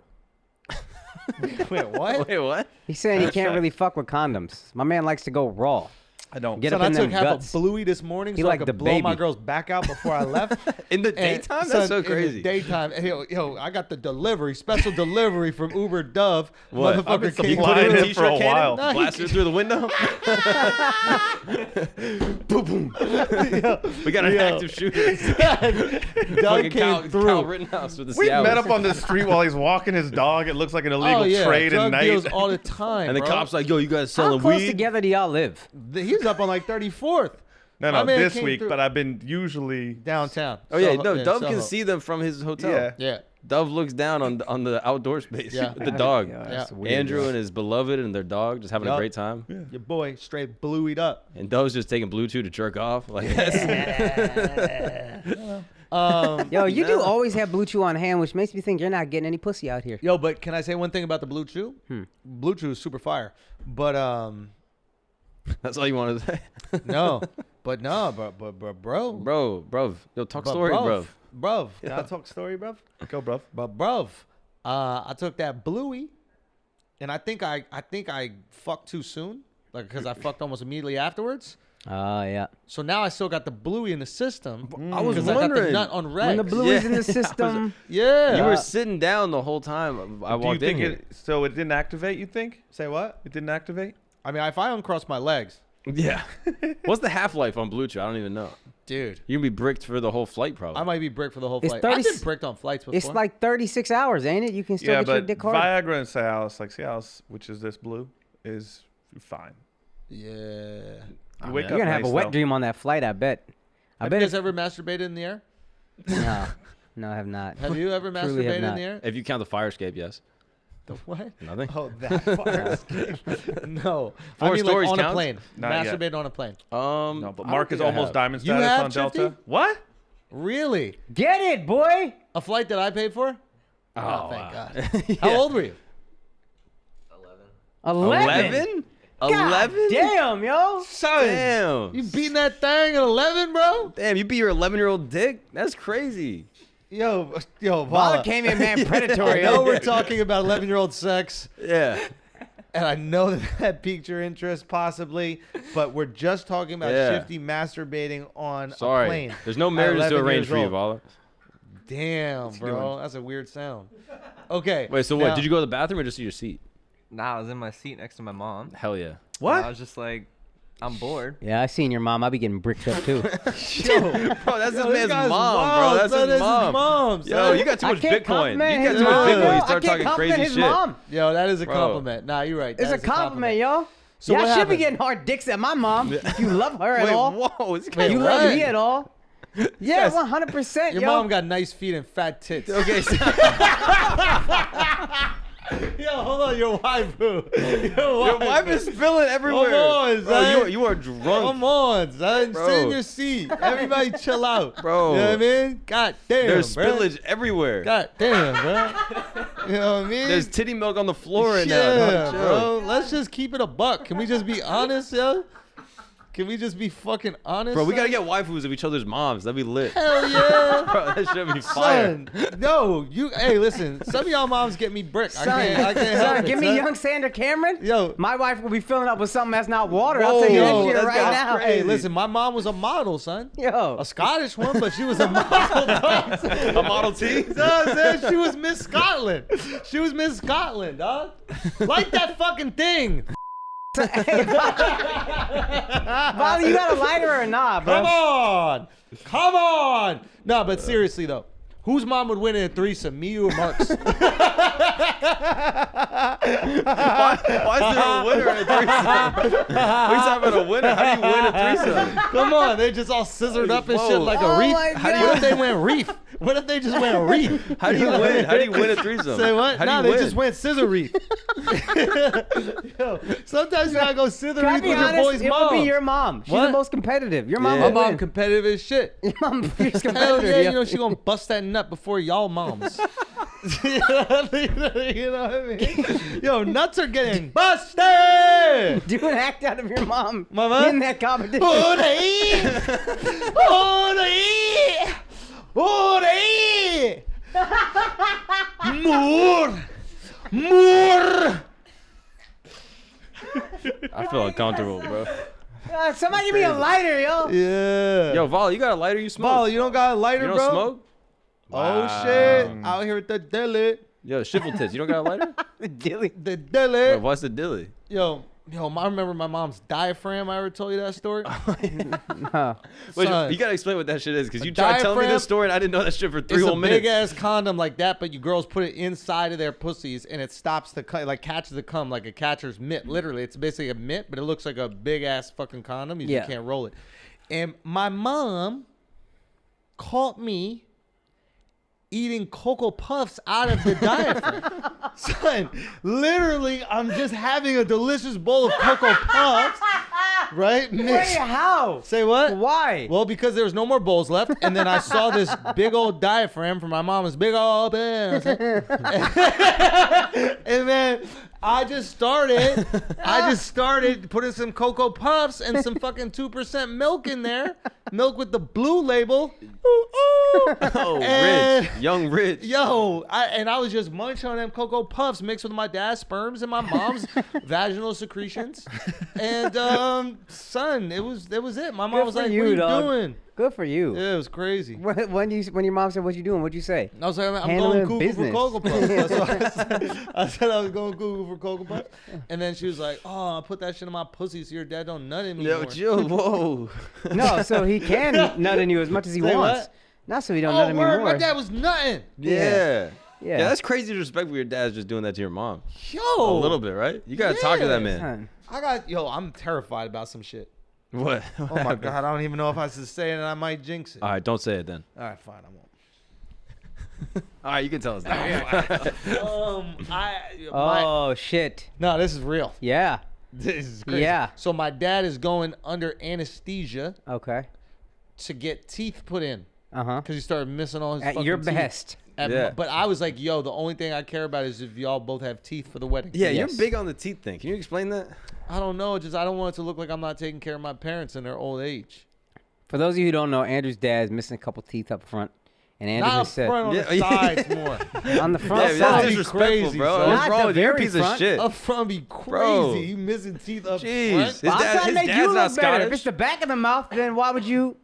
Wait, what? Wait, what? He's saying he can't really fuck with condoms. My man likes to go raw. I don't. Get Son, up I in took them half guts. a Bluey this morning He so I like could the blow my baby. girl's back out before I left. In the And, daytime? son, That's so in the crazy. daytime. Yo, I got the delivery, special delivery from Uber Dove. What? I've been Motherfucker came supplying through. it for a while. Nah, Blast it through the window? Boom, boom. We got an active shooter. Doug Fucking came Kyle through. Rittenhouse with the We Cialis. met up on the street while he's walking his dog. It looks like an illegal trade drug at night. deals all the time. And the bro. cops like, yo, you guys How selling close weed? together do y'all live? He was up on like 34th. No, My man this came week, through. but I've been usually. Downtown. Oh yeah, Soho- no, Dove can Soho. see them from his hotel. Yeah. Yeah. Dove looks down on the outdoor space Yeah. with the dog. Yeah, that's Yeah. weird, Andrew yo. and his beloved and their dog just having a Yup. great time. Your boy straight blueyed up. And Dove's just taking Bluetooth to jerk off. Like that's Yo, you do always have Blue Chew on hand, which makes me think you're not getting any pussy out here. Yo, but can I say one thing about the Blue Chew? Blue Chew is super fire. But that's all you want to say. no. But bro. Bro. Yo, talk But story, bro. Bruv. Can I talk story, bruv? Go, bruv. But bruv, I took that Bluey, and I think I fucked too soon, like because I fucked almost immediately afterwards. Yeah. So now I still got the Bluey in the system. I was 'cause I got the wondering. nut on When the regs. blue is in the system, Yeah. You were sitting down the whole time. I Do you walked in think here. so it didn't activate, you think? Say what? It didn't activate? I mean, if I uncross my legs, Yeah. What's the half-life on Blue Chew? I don't even know. dude, You can be bricked for the whole flight, probably. I might be bricked for the whole It's flight. 30 I've been bricked on flights before. it's like 36 hours, ain't it? You can still Yeah, get your but dick hard. Viagra and Cialis, like Cialis, which is this blue, is fine. Yeah. You wake You're up gonna have nice, a wet though. dream on that flight, I bet. I Have bet you if, guys ever masturbated in the air? no, I have not. Have you ever Truly have masturbated in not. the air? If you count the fire escape, yes. The what? Nothing. Oh, that fire escape. No. I Four mean, like stories on a counts? plane. Not yet. Masturbated on a plane. No, but I Mark don't is think I almost have. diamond You status have, on Delta. Shifty? What? Really? Get it, boy. A flight that I paid for? Oh, thank wow. God. Yeah. How old were you? 11. 11? Damn, yo. Son, Damn. you beating that thing at 11, bro? Damn, you beat your 11-year-old dick? That's crazy. Yo, Vala Vala. came in, man, predatory. I know we're talking about 11-year-old sex, Yeah. and I know that piqued your interest possibly, but we're just talking about Shifty masturbating on a Sorry. plane. There's no marriage to arrange for you, old. Vala. Damn, bro. That's a weird sound. Okay. Wait, so now- what? Did you go to the bathroom or just to your seat? Nah, I was in my seat next to my mom. Hell yeah. What? I was just like, I'm bored. Yeah, I seen your mom. I be getting bricked up too. Bro, that's Yo, this this man's guy's mom, bro. That's son. his This is mom. mom, Yo, son. you got too I much can't Bitcoin. compliment You got his too much mom, Bitcoin. yo. You I start can't talking compliment crazy his shit. mom. Yo, that is a Bro. compliment. Nah, you're right. It's That a is compliment, y'all. So Y'all what should be happened? getting hard dicks at my mom. If you love her at Wait, all. whoa. This Wait, guy, You what? love me at all. Yeah, Yes. 100%, Your yo. mom got nice feet and fat tits. Okay, so, Yo, hold on, your wife, boo. your wife is spilling everywhere. Come on, bro, son. you are drunk. Come on, son. Bro. Sit in your seat. Everybody chill out. Bro. You know what I mean? God damn, There's bro. spillage everywhere. God damn, bro. You know what I mean? There's titty milk on the floor right now. Yeah, Dog, chill. bro. Let's just keep it a buck. Can we just be honest, yo? Can we just be fucking honest? Bro, we gotta son? get waifus of each other's moms. That'd be lit. Hell yeah. Bro, that should be fire. Son, no, you. Hey, listen. Some of y'all moms get me brick. I can't help Son, it, give me son. young Sandra Cameron. Yo. My wife will be filling up with something that's not water. Whoa, I'll tell you that Yo, shit that's right got now. crazy. Hey, listen. My mom was a model, son. Yo. A Scottish one, but she was a model. dog. A Model T? Son, she was Miss Scotland. She was Miss Scotland, dog. Like that fucking thing. Molly, you got a lighter or not, bro? Come on. Come on. No, but seriously, though. Whose mom would win in a threesome, me or Mark's? Why is there a winner in a threesome? We talking about a winner. How do you win a threesome? Come on, they just all scissored up and shit Whoa. like Oh a reef. my What if they went reef? What if they just went reef? How do you win? How do you win a threesome? Say what? How do No, you they win? just went scissor reef. Yo, sometimes you gotta go scissor Can I reef be with your honest? boy's It mom. would be your mom. She's What? the most competitive. Your mom Yeah. My would mom win. competitive as shit. Your mom fierce Hell competitive. yeah, yo. you know she gonna bust that nut before y'all moms. You know what I mean? Yo, nuts are getting busted. Do an act out of your mom Mama? in that competition. Ore! Ore! More! More! I feel uncomfortable, bro. Somebody give me a lighter, yo. Yeah. Yo, Val, you got a lighter? You smoke? Paul, you don't got a lighter, you don't bro? smoke? Oh, shit. Out here with the dilly. Yo, shivel tits. You don't got a lighter? Dilly. The dilly. Wait, what's the dilly? Yo, I remember my mom's diaphragm. I ever told you that story? No. Wait, Son. you gotta explain what that shit is, because A you tried telling me diaphragm? this story and I didn't know that shit for 3 It's whole a minutes. big ass condom like that, but you girls put it inside of their pussies and it stops the like catches the cum like a catcher's mitt. Literally, it's basically a mitt, but it looks like a big ass fucking condom. You Yeah. just can't roll it. And my mom caught me eating Cocoa Puffs out of the diaphragm. Son, literally, I'm just having a delicious bowl of Cocoa Puffs, right? Wait, how? Say what? Why? Well, because there was no more bowls left, and then I saw this big old diaphragm from my mom's big old ass. And then I just started putting some Cocoa Puffs and some fucking 2% milk in there. Milk with the blue label. Ooh, ooh. Oh, And- rich. Young rich. Yo, I was just munching on them Cocoa Puffs mixed with my dad's sperms and my mom's vaginal secretions. And son, it was it. My mom Good was for like, you, "What are you dog. doing?" Good for you. Yeah, it was crazy. When your mom said, "What you doing?" What'd you say? I was like, I'm Handling going cuckoo for business. Cocoa Puffs. That's what I said. I said I was going cuckoo for Cocoa Puffs. And then she was like, "Oh, I put that shit in my pussy so your dad don't nut in me Yo, anymore." chill. Whoa. No, so he can nut in you as much as he Say wants. what? Not so he don't nut Oh, in me word, more. my dad was nutting. Yeah. Yeah. Yeah, that's crazy disrespectful. Your dad's just doing that to your mom. Yo. A little bit, right? You gotta talk to that man. Son. I'm terrified about some shit. What? Oh my God, I don't even know if I should say it and I might jinx it. All right, don't say it then. All right, fine, I won't. All right, you can tell us now. Oh shit. No, this is real. Yeah. This is crazy. Yeah. So my dad is going under anesthesia Okay. to get teeth put in Uh huh. because he started missing all his At fucking your teeth. behest. Yeah. But I was like, yo, the only thing I care about is if y'all both have teeth for the wedding. Yeah, Yes. you're big on the teeth thing. Can you explain that? I don't know. Just I don't want it to look like I'm not taking care of my parents in their old age. For those of you who don't know, Andrew's dad is missing a couple teeth up front, And Andy Not up just said, front, on the sides more. on the front Yeah, side. that's be disrespectful, crazy, bro. son. What's Not wrong the with you? You're a very piece of front. shit. Up front be crazy. Bro. You missing teeth up Jeez. front. His I'm trying to make dad's you not look better. If Scottish. it's the back of the mouth, then why would you?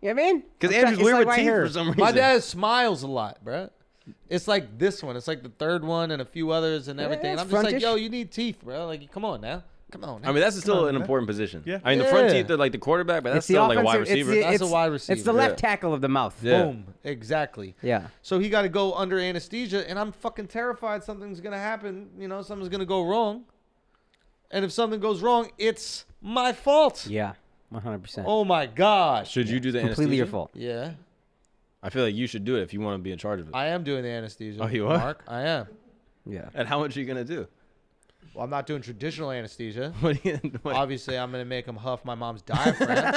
You know what I mean? Because I'm Andrew's trying- weird it's with like teeth right here. for some reason. My dad smiles a lot, bruh. It's like this one. It's like the third one and a few others and everything. And it's I'm just like, frontish. yo, you need teeth, bro. Like, come on now. Come on. Now. I mean, that's still Come an on, important position. Yeah. I mean, the front Yeah. teeth are like the quarterback, but that's It's the still like a wide offensive- it's receiver. That's a wide It's the receiver. left Yeah. tackle of the mouth. Yeah. Boom. Exactly. Yeah. So he got to go under anesthesia, and I'm fucking terrified something's gonna happen. You know, something's gonna go wrong. And if something goes wrong, it's my fault. Yeah. 100%. Oh my gosh. Should you do the Completely your anesthesia? fault. Yeah, I feel like you should do it if you want to be in charge of it. I am doing the anesthesia. Oh, you are? Mark? I am. Yeah. And how much are you going to do? Well, I'm not doing traditional anesthesia. What are you what- Obviously, I'm gonna make him huff my mom's diaphragm.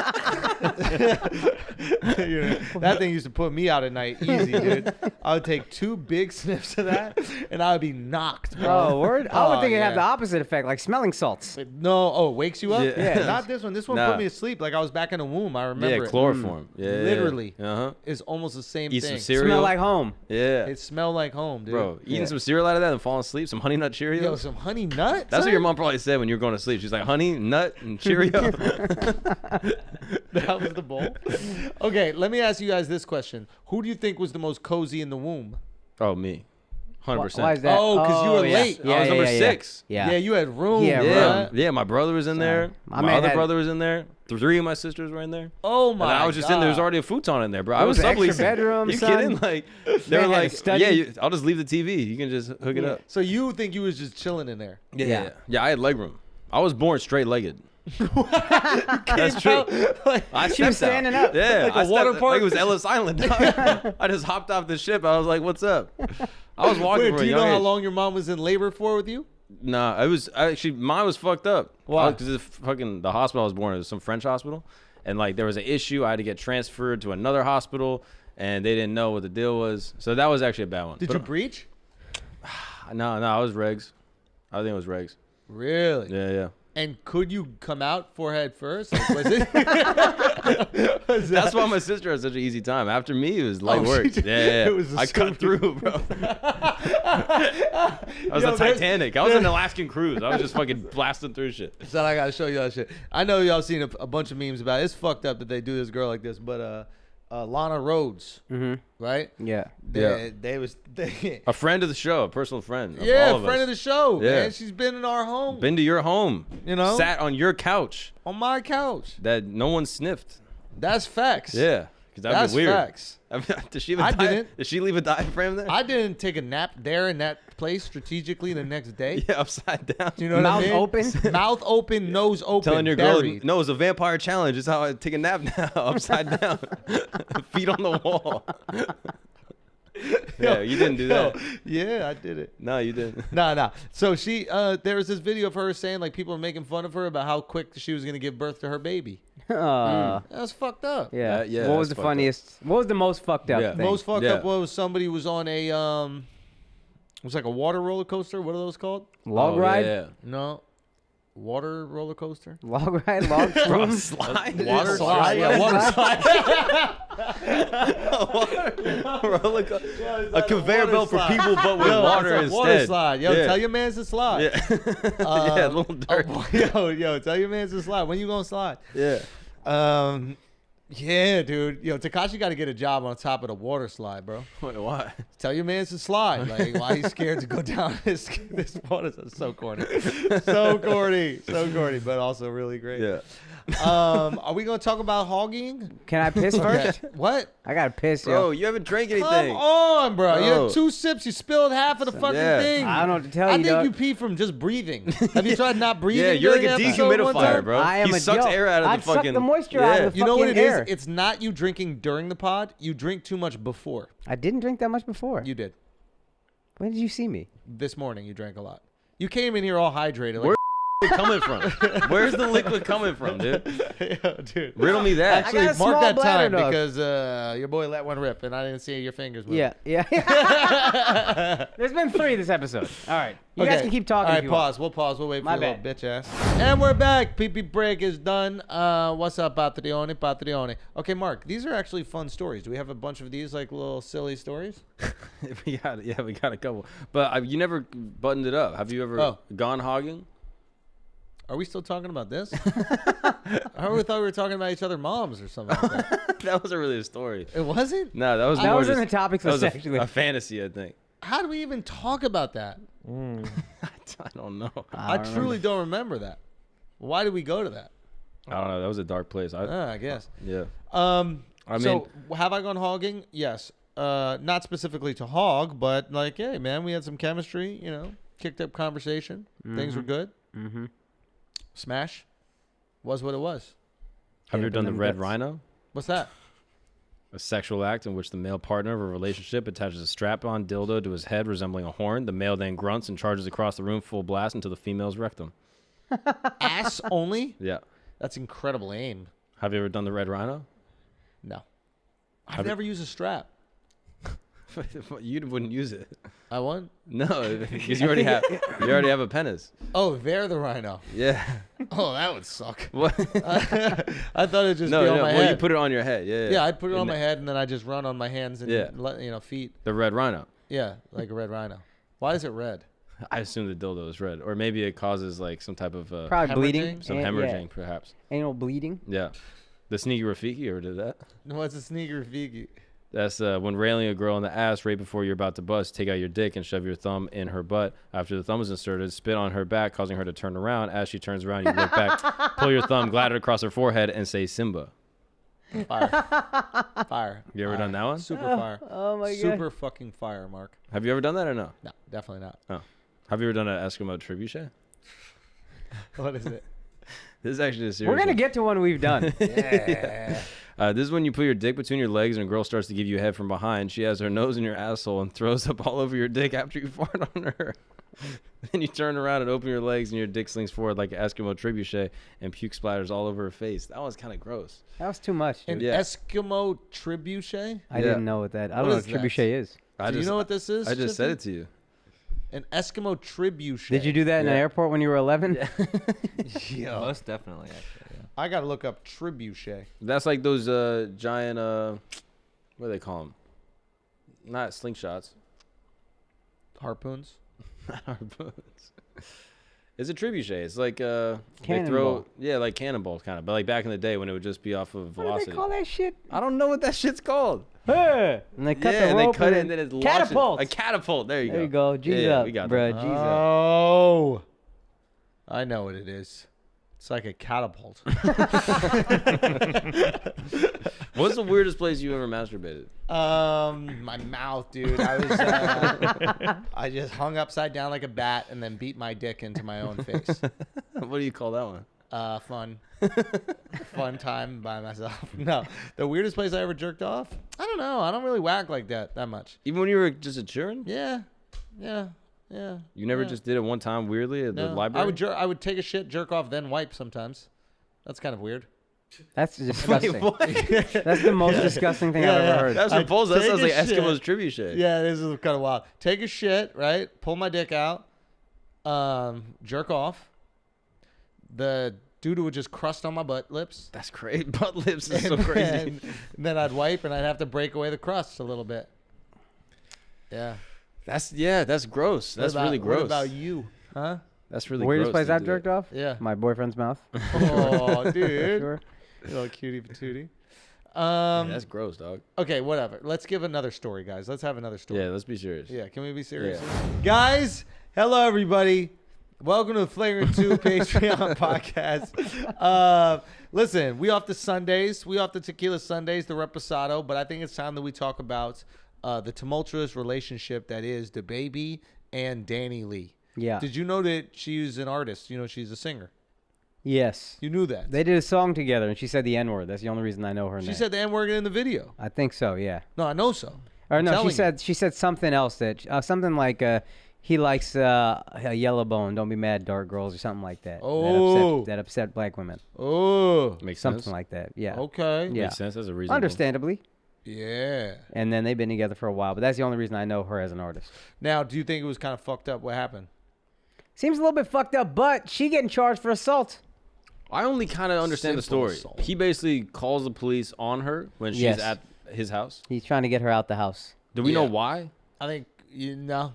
You know, that thing used to put me out at night, easy, dude. I would take 2 big sniffs of that, and I would be knocked, bro. Oh, word? I would think it'd have the yeah. opposite effect, like smelling salts. No, oh, wakes you up? Yeah. Yeah, not this one. This one Nah. put me to sleep like I was back in the womb. I remember Yeah, it. chloroform. Yeah. Literally. Uh-huh. It's almost the same Eat thing. some cereal. Smell like home. Yeah. It smelled like home, dude. Bro, eating Yeah. some cereal out of that and falling asleep, some Honey Nut Cheerios. Yo, some honey nut? That's what son? your mom probably said when you were going to sleep. She's like, honey, nut, and Cheerio. That was the bowl. Okay, let me ask you guys this question. Who do you think was the most cozy in the womb? Oh, me. 100%. Why is that? Oh, 'cause you were yeah. late. Yeah, I was number yeah. 6. Yeah. Yeah, you had room. Yeah, Yeah, bruh. yeah, my brother was in there. My My man other had- brother was in there. 3 of my sisters were in there. Oh And my I was just in there. There was already a futon in there, bro. I It was was an extra subleasing. bedroom, You son. kidding? Like they Man were had a like, study. yeah, I'll just leave the TV. You can just hook it up. So you think you was just chilling in there? Yeah. Yeah, I had leg room. I was born straight-legged. That's true. Like, I She was stepped out. standing up. Yeah, Like a I stepped- water park? Like it was Ellis Island. dog. I just hopped off the ship. I was like, "What's up?" I was walking wait, for do a you young know how age. long your mom was in labor for with you? Nah, it was actually mine was fucked up. Why? Because fucking the hospital I was born in was some French hospital, and like there was an issue. I had to get transferred to another hospital, and they didn't know what the deal was. So that was actually a bad one. Did But- you breach? No, I was regs. I think it was regs. Really? Yeah. And could you come out forehead first? Like, was it? Was That's that- why my sister had such an easy time. After me, it was light Oh, work. she did- Yeah. it was a I cut super- through, bro. I was Yo, a Titanic. I was an Alaskan cruise. I was just fucking blasting through shit. Son, I gotta show you that shit. I know y'all seen a bunch of memes about it. It's fucked up that they do this girl like this, but Lana Rhodes, right? Yeah. They A friend of the show, a personal friend. Of yeah, all of friend us. of the show, Yeah. man. She's been in our home, Been to your home. You know? Sat on your couch on my couch. that no one sniffed. That's facts. Yeah. Because that'd That's be weird. facts. I mean, did she even I didn't. Did she leave a diaphragm there? I didn't take a nap there in that place strategically the next day. Yeah, upside down. You know what Mouth I mean? open? Mouth open, nose open. Telling your girl, buried. no, it's a vampire challenge. It's how I take a nap now, upside down, feet on the wall. Yeah, you didn't do that. Yeah, I did it. No, you didn't. Nah. So she, there was this video of her saying like people were making fun of her about how quick she was gonna give birth to her baby. That was fucked up. Yeah. Yeah, What was that's the fucked up. funniest? What was the most fucked up Yeah. thing? Most fucked Yeah. up was somebody was on a it was like a water roller coaster. What are those called? Log Oh, ride? Yeah. No, water roller coaster. Log ride? Log Bro, flume? slide. Water slide. Yeah, water slide. Roller co- it's a like conveyor water belt for slide. people, but with Yo, water it's a instead. water slide. Yo, Yeah. tell your mans to slide. Yeah. Yeah, a little dirt. Yo, tell your mans to slide. When you gonna slide? Yeah. Yeah, dude. Yo, Tekashi got to get a job on top of the water slide, bro. Wait, why? Tell your man to slide. Like, why he's scared to go down this water? So corny. So corny, but also really great. Yeah. Are we going to talk about hogging? Can I piss first? What? I gotta piss, Bro, yo. you haven't drank anything. Come on, bro. You Bro. had 2 sips. You spilled half of the fucking Yeah. thing. I don't know what to tell I you, think dog. you pee from just breathing. Have you tried not breathing? Yeah, you're like a during the episode one dehumidifier, time? bro. I am He a sucks yo, air out of I'd the suck fucking. the moisture out of the You know what it fucking air. is? It's not you drinking during the pod. You drink too much before. I didn't drink that much before. You did. When did you see me? This morning you drank a lot. You came in here all hydrated. Like, Where- coming from? Where's the liquid coming from, dude? Yo, dude. Riddle me that. I got a Mark small that bladder, time dog. because your boy let one rip and I didn't see your fingers move. Yeah. There's been 3 this episode. All right. You guys can keep talking. All if right, you pause. Want. We'll pause. We'll wait for My your little bad. bitch ass. And we're back. Pee-pee break is done. What's up, Patreon? Okay, Mark, these are actually fun stories. Do we have a bunch of these, like, little silly stories? we got a couple. But you never buttoned it up. Have you ever gone hogging? Are we still talking about this? I thought we were talking about each other moms or something like that. That wasn't really a story. It wasn't? No, that was That more was in just, the topics that of was sexually. a fantasy, I think. How do we even talk about that? I don't know. I truly don't remember that. Why did we go to that? I don't know. That was a dark place. I guess. Yeah. I mean, have I gone hogging? Yes. Not specifically to hog, but like, hey, man, we had some chemistry. You know, kicked up conversation. Things were good. Mm-hmm. Smash was what it was. Have you ever done the red guts. rhino? What's that? A sexual act in which the male partner of a relationship attaches a strap-on dildo to his head resembling a horn. The male then grunts and charges across the room full blast into the female's rectum. Ass only? Yeah. That's incredible aim. Have you ever done the red rhino? No. I've never used a strap. You wouldn't use it. I won? No, because you already have a penis. Oh, they're the rhino. Yeah. Oh, that would suck. What? I thought it'd just be on my well, head. you put it on your head. Yeah. Yeah, I'd put it on my head and then I just run on my hands and Yeah. feet. The red rhino. Yeah, like a red rhino. Why is it red? I assume the dildo is red, or maybe it causes like some type of Probably bleeding. hemorrhaging? some hemorrhaging, perhaps. Anal bleeding. Yeah. The sneaky Rafiki ever did that? What's a sneaker figgy? That's when railing a girl in the ass right before you're about to bust, take out your dick and shove your thumb in her butt. After the thumb is inserted, spit on her back, causing her to turn around. As she turns around, you look back, pull your thumb, glide it across her forehead, and say Simba. Fire. Fire. You ever done that one? Super fire. Oh my god. Super fucking fire, Mark. Have you ever done that or no? No, definitely not. Oh. Have you ever done an Eskimo trebuchet? What is it? This is actually a serious We're gonna one. get to one we've done. Yeah. This is when you put your dick between your legs and a girl starts to give you a head from behind. She has her nose in your asshole and throws up all over your dick after you fart on her. Then you turn around and open your legs and your dick slings forward like an Eskimo trebuchet and puke splatters all over her face. That was kind of gross. That was too much. An Dude. Yeah. Eskimo trebuchet? I didn't know what that. I don't What know is what that? trebuchet is. Do you know what this is? I just said Chippy? it to you. An Eskimo trebuchet. Did you do that in an Yeah. airport when you were 11? Yo, Most definitely, actually. Yeah. I gotta look up trebuchet. That's like those giant, what do they call them? Not slingshots. Harpoons. Harpoons. It's a trebuchet. It's like they Cannonball. throw, like cannonballs kind of, but like back in the day when it would just be off of What do velocity. they call that shit? I don't know what that shit's called. Hey! And they cut the and rope. they cut it and then it launches- catapult. A catapult. There you go. There you go. G's Yeah, up, we got bruh. that. G's up. Oh, I know what it is. It's like a catapult. What's the weirdest place you ever masturbated? My mouth, dude. I was, I just hung upside down like a bat and then beat my dick into my own face. What do you call that one? Fun time by myself. No, the weirdest place I ever jerked off? I don't know. I don't really whack like that much. Even when you were just a children? Yeah. You never Yeah. just did it one time weirdly at the No. library? I would take a shit, jerk off, then wipe sometimes. That's kind of weird. That's disgusting. What? That's the most disgusting thing I've ever heard. That's I repulsive. That take sounds a like shit. Eskimo's trebuchet. Yeah, this is kind of wild. Take a shit, right? Pull my dick out. Jerk off. The dude would just crust on my butt lips. That's great. Butt lips is so crazy. And then I'd wipe and I'd have to break away the crust a little bit. Yeah. That's gross. That's What about- really gross. What about you? Huh? That's really Weirdest gross. place I've jerked off? Yeah. My boyfriend's mouth. Oh, dude. Sure. You little cutie patootie. That's gross, dog. Okay, whatever. Let's give another story, guys. Let's have another story. Yeah, let's be serious. Yeah, can we be serious? Yeah. Guys, hello everybody. Welcome to the Flagrant 2 Patreon podcast. Listen, we off the Sundays. We off the Tequila Sundays, the Reposado, but I think it's time that we talk about the tumultuous relationship that is the baby and Danny Lee. Yeah. Did you know that she's an artist? You know, she's a singer. Yes. You knew that. They did a song together, and she said the N-word. That's the only reason I know her name. She said the N-word in the video. I think so, yeah. No, I know so. Or I'm no, telling she said something else that something like he likes a yellow bone. Don't be mad, dark girls, or something like that. Oh. That upset black women. Oh. Makes Something sense. like that. Yeah. Okay. Yeah. Makes sense. That's a reason. Understandably. Yeah. And then they've been together for a while, but that's the only reason I know her as an artist. Now, do you think it was kind of fucked up? What happened? Seems a little bit fucked up, but she getting charged for assault. I only kind of understand the Simple story. assault. He basically calls the police on her when she's Yes. at his house. He's trying to get her out the house. Do we know Yeah. why? I think you know.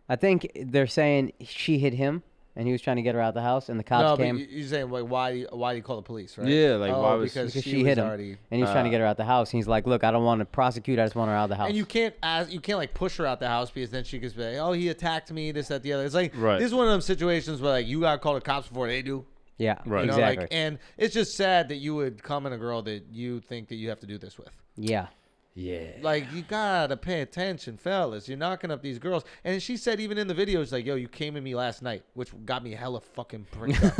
I think they're saying she hit him, and he was trying to get her out the house, and the cops No, came. but you're saying like why do you call the police, right? Yeah, like, oh, why was- because Because she she was hit him, already. and he was trying to get her out the house. And he's like, "Look, I don't want to prosecute. I just want her out of the house." And you can't like push her out the house because then she could say, "Oh, he attacked me, this, that, the other." It's like Right. this is one of them situations where like you got to call the cops before they do. yeah, Right. You know, exactly. like, and it's just sad that you would come in a girl that you think that you have to do this with. yeah, Yeah. Like, you gotta pay attention, fellas. You're knocking up these girls. And she said, even in the video, it's like, yo, you came at me last night, which got me hella fucking pricked up.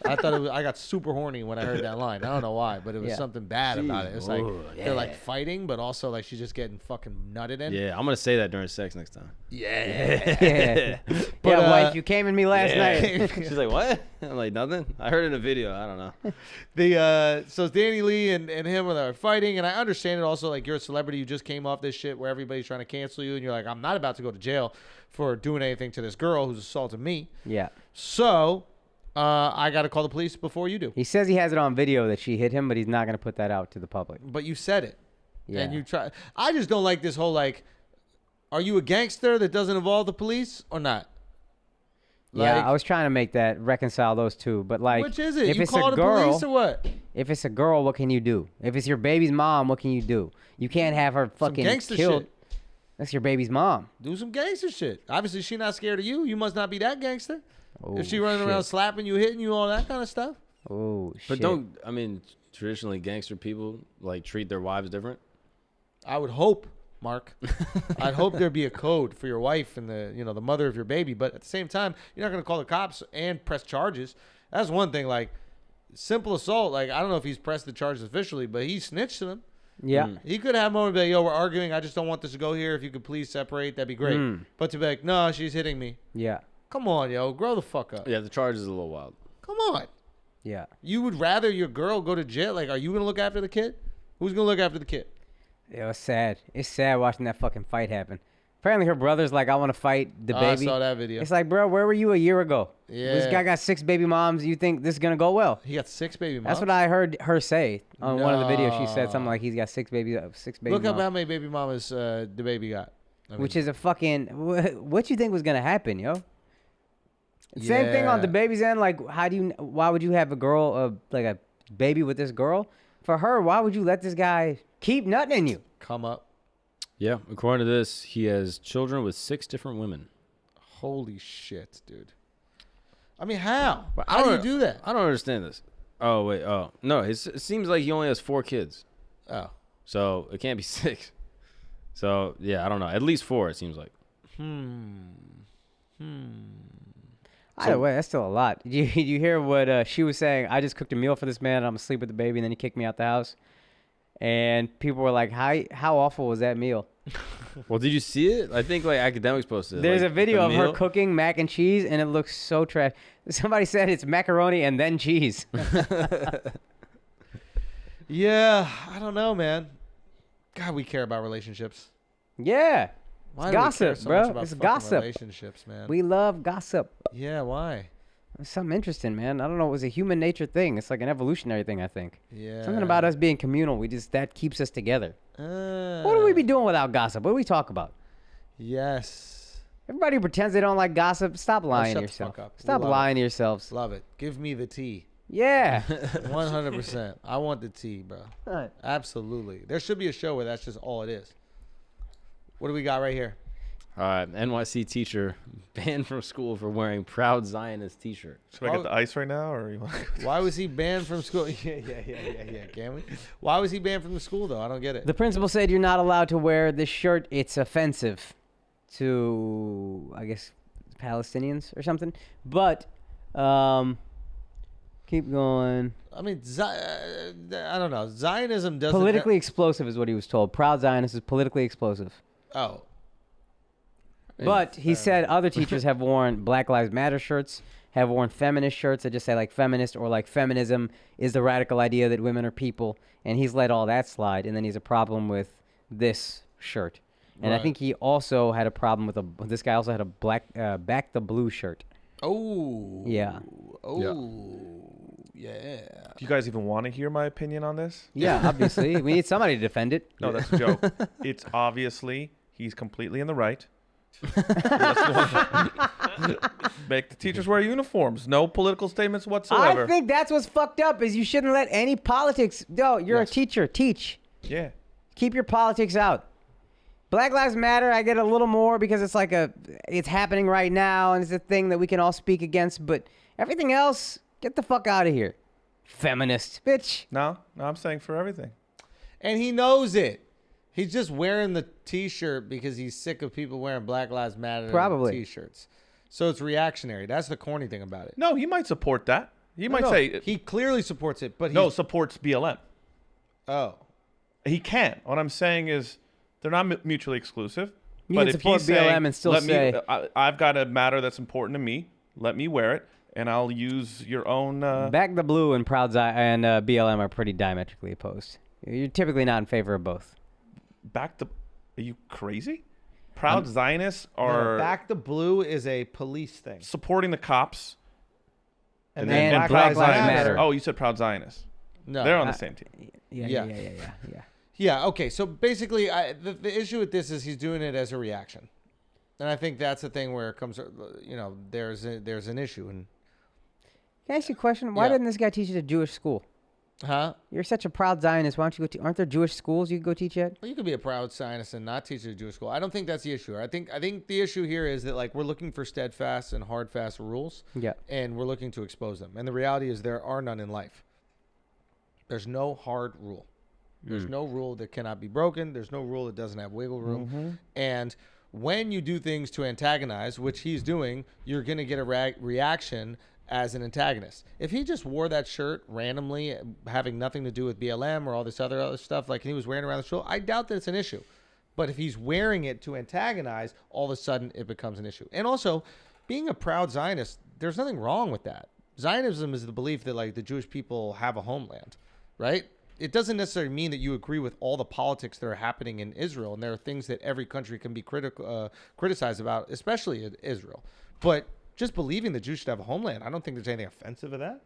I thought I got super horny when I heard that line. I don't know why, but it was Yeah. something bad about it. It's like, Ooh, they're like fighting, but also like she's just getting fucking nutted in. Yeah, I'm gonna say that during sex next time. Yeah. yeah. But, Yeah, wife, you came at me last night. She's like, what? I'm like, nothing. I heard it in a video. I don't know. So Danny Lee and him are fighting, and I understand it also. Like, you're a celebrity, you just came off this shit where everybody's trying to cancel you, and you're like, I'm not about to go to jail for doing anything to this girl who's assaulted me. Yeah. So I got to call the police before you do. He says he has it on video that she hit him, but he's not going to put that out to the public. But you said it, Yeah. and you try. I just don't like this whole like, are you a gangster that doesn't involve the police or not? Yeah, Like, I was trying to make that reconcile those two, but like, which is it? if You it's call a the girl, police or what? if it's a girl, what can you do? If it's your baby's mom, what can you do? You can't have her fucking gangster killed. shit. That's your baby's mom. Do some gangster shit. Obviously, she not scared of you. You must not be that gangster. Oh, If she running around shit. slapping you, hitting you, all that kind of stuff. Oh But shit. I mean, traditionally gangster people like treat their wives different. I would hope, Mark. I'd hope there'd be a code for your wife and the mother of your baby. But at the same time, you're not gonna call the cops and press charges. That's one thing. Like simple assault. Like I don't know if he's pressed the charges officially, but he snitched to them. Yeah. He could have moment be like, yo, we're arguing. I just don't want this to go here. If you could please separate, that'd be great. But to be like, no, she's hitting me. Yeah. Come on, yo, grow the fuck up. Yeah, the charge is a little wild. Come on. Yeah. You would rather your girl go to jail? Like, are you gonna look after the kid? Who's gonna look after the kid? It was sad. It's sad watching that fucking fight happen. Apparently her brother's like, I want to fight the baby. I saw that video. It's like, bro, where were you a year ago? Yeah. This guy got 6 baby moms. You think this is going to go well? He got 6 baby moms. That's what I heard her say on one of the videos. She said something like he's got 6 baby Look up moms. how many baby mamas the baby got. I mean, Which is a fucking... What you think was going to happen, yo? Same thing on Yeah. the baby's end. Like, why would you have a girl, like a baby with this girl? For her, why would you let this guy keep nutting in you? come up. Yeah, according to this, he has children with 6 different women. Holy shit, dude. I mean, how? But How do you do that? I don't understand this. Oh wait, no, it seems like he only has 4 kids, Oh. so it can't be 6. So yeah, I don't know. At least 4, it seems like. Either way, that's still a lot. Did you hear what she was saying? I just cooked a meal for this man. And I'm asleep with the baby, and then he kicked me out the house. And people were like, "How awful was that meal?" Well, did you see it? I think like academics posted. There's like, a video the of her meal. cooking mac and cheese, and it looks so trash. Somebody said it's macaroni and then cheese. Yeah, I don't know, man. God, we care about relationships. Yeah, Why it's do we care gossip, so bro. much about It's fucking gossip. relationships, man. We love gossip. Yeah, why? It's something interesting, man. I don't know. It was a human nature thing. It's like an evolutionary thing, I think. Yeah. Something about us being communal. That keeps us together. What would we be doing without gossip? What do we talk about? Yes. Everybody pretends they don't like gossip. Stop lying shut to the fuck yourself. up. Stop Love lying to yourselves. Love it. Give me the tea. Yeah. 100%. I want the tea, bro. Right. Absolutely. There should be a show where that's just all it is. What do we got right here? All right, NYC teacher banned from school for wearing Proud Zionist T-shirt. Should I get the ice right now, or you want? Why was he banned from school? Yeah. Can we? Why was he banned from the school, though? I don't get it. The principal said you're not allowed to wear this shirt. It's offensive to, I guess, Palestinians or something. But keep going. I mean, I don't know. Zionism doesn't... Politically explosive is what he was told. Proud Zionist is politically explosive. Oh. But he said other teachers have worn Black Lives Matter shirts, have worn feminist shirts that just say like feminist or like feminism is the radical idea that women are people, and he's let all that slide. And then he's a problem with this shirt, and I think he also had a problem with this guy also had a black back the blue shirt. Oh yeah. Yeah. Do you guys even want to hear my opinion on this? Yeah, obviously we need somebody to defend it. No, that's a joke. It's obviously he's completely in the right. Make the teachers wear uniforms. No political statements whatsoever. I think that's what's fucked up is you shouldn't let any politics. No, you're a teacher. Teach. Yeah. Keep your politics out. Black Lives Matter, I get a little more because it's like it's happening right now and it's a thing that we can all speak against. But everything else, get the fuck out of here. Feminist, bitch. No, I'm saying for everything. And he knows it. He's just wearing the T-shirt because he's sick of people wearing Black Lives Matter T-shirts. So it's reactionary. That's the corny thing about it. No, he might support that. He might say he clearly supports it, but supports BLM. Oh, he can. What I'm saying is they're not mutually exclusive. You but can if support he's BLM saying, and still say I've got a matter that's important to me. Let me wear it, and I'll use your own. Back the Blue and and BLM are pretty diametrically opposed. You're typically not in favor of both. Are you crazy? Proud Zionists are Back the Blue is a police thing. supporting the cops, And then then Black Lives Matter. Oh, you said Proud Zionists. No, They're on the same team. Yeah. Yeah, okay. So basically, the issue with this is he's doing it as a reaction. And I think that's the thing where it comes, there's an issue. And Can I ask you a question? Why didn't this guy teach at a Jewish school? Huh? You're such a proud Zionist. Why don't you go aren't there Jewish schools you can go teach at? Well, you could be a proud Zionist and not teach at a Jewish school. I don't think that's the issue. I think the issue here is that like we're looking for steadfast and hard, fast rules. Yeah. And we're looking to expose them. And the reality is there are none in life. There's no hard rule. There's no rule that cannot be broken. There's no rule that doesn't have wiggle room. Mm-hmm. And when you do things to antagonize, which he's doing, you're going to get a reaction as an antagonist. If he just wore that shirt randomly, having nothing to do with BLM or all this other stuff, like he was wearing around the show, I doubt that it's an issue. But if he's wearing it to antagonize, all of a sudden it becomes an issue. And also, being a proud Zionist, there's nothing wrong with that. Zionism is the belief that like the Jewish people have a homeland, right? It doesn't necessarily mean that you agree with all the politics that are happening in Israel, and there are things that every country can be criticized about, especially in Israel. But just believing the Jews should have a homeland, I don't think there's anything offensive with that.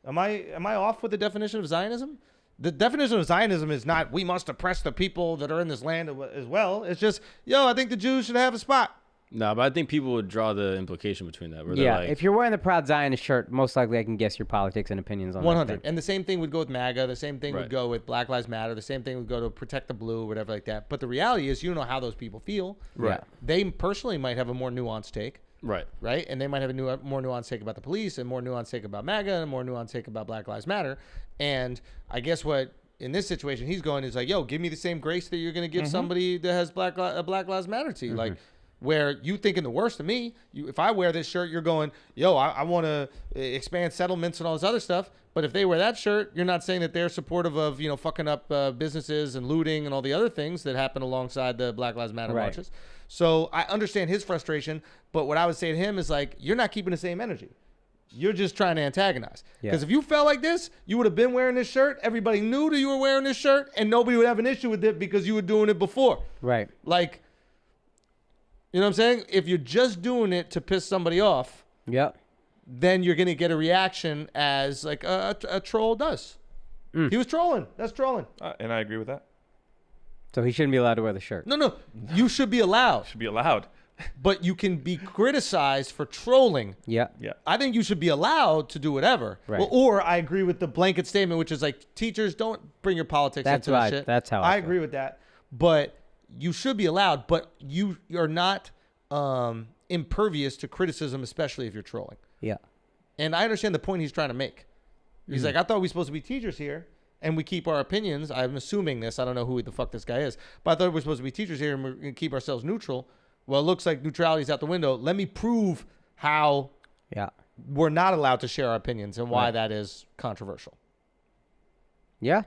Am I off with the definition of Zionism? The definition of Zionism is not we must oppress the people that are in this land as well. It's just, I think the Jews should have a spot. No, but I think people would draw the implication between that. Where Yeah, like, if you're wearing the Proud Zionist shirt, most likely I can guess your politics and opinions on 100. that. And the same thing would go with MAGA. The same thing would Right. go with Black Lives Matter. The same thing would go to Protect the Blue, whatever like that. But the reality is you don't know how those people feel. Right. They personally might have a more nuanced take. Right. Right? And they might have a more nuanced take about the police and more nuanced take about MAGA and more nuanced take about Black Lives Matter. And I guess what in this situation he's going is like, give me the same grace that you're going to give somebody that has Black Lives Matter to you. Like, where you thinking the worst of me, if I wear this shirt, you're going, I want to expand settlements and all this other stuff. But if they wear that shirt, you're not saying that they're supportive of, fucking up businesses and looting and all the other things that happen alongside the Black Lives Matter marches. So I understand his frustration, but what I would say to him is like, you're not keeping the same energy. You're just trying to antagonize. Because if you felt like this, you would have been wearing this shirt. Everybody knew that you were wearing this shirt, and nobody would have an issue with it because you were doing it before. Right. Like, you know what I'm saying? If you're just doing it to piss somebody off, then you're going to get a reaction as like a troll does. He was trolling. That's trolling. And I agree with that. So he shouldn't be allowed to wear the shirt. No. You should be allowed. Should be allowed. But you can be criticized for trolling. Yeah. I think you should be allowed to do whatever. Right. Well, or I agree with the blanket statement, which is like, teachers, don't bring your politics into this shit. That's how I feel. agree with that. But you should be allowed, but you are not impervious to criticism, especially if you're trolling. Yeah. And I understand the point he's trying to make. He's like, I thought we were supposed to be teachers here, and we keep our opinions. I'm assuming this. I don't know who the fuck this guy is. But I thought we're supposed to be teachers here, and we're going to keep ourselves neutral. Well, it looks like neutrality's out the window. Let me prove how we're not allowed to share our opinions and why that is controversial. Yeah.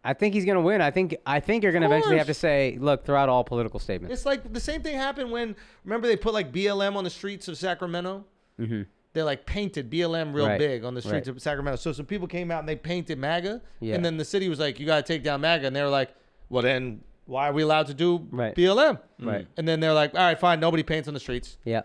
I think he's gonna win. I think you're gonna eventually have to say, look, throw out all political statements. It's like the same thing happened when, remember they put like BLM on the streets of Sacramento? Mm-hmm. They like painted BLM real big on the streets of Sacramento. So some people came out and they painted MAGA. Yeah. And then the city was like, you got to take down MAGA. And they were like, well, then why are we allowed to do BLM? Right. And then they're like, all right, fine. Nobody paints on the streets. Yeah.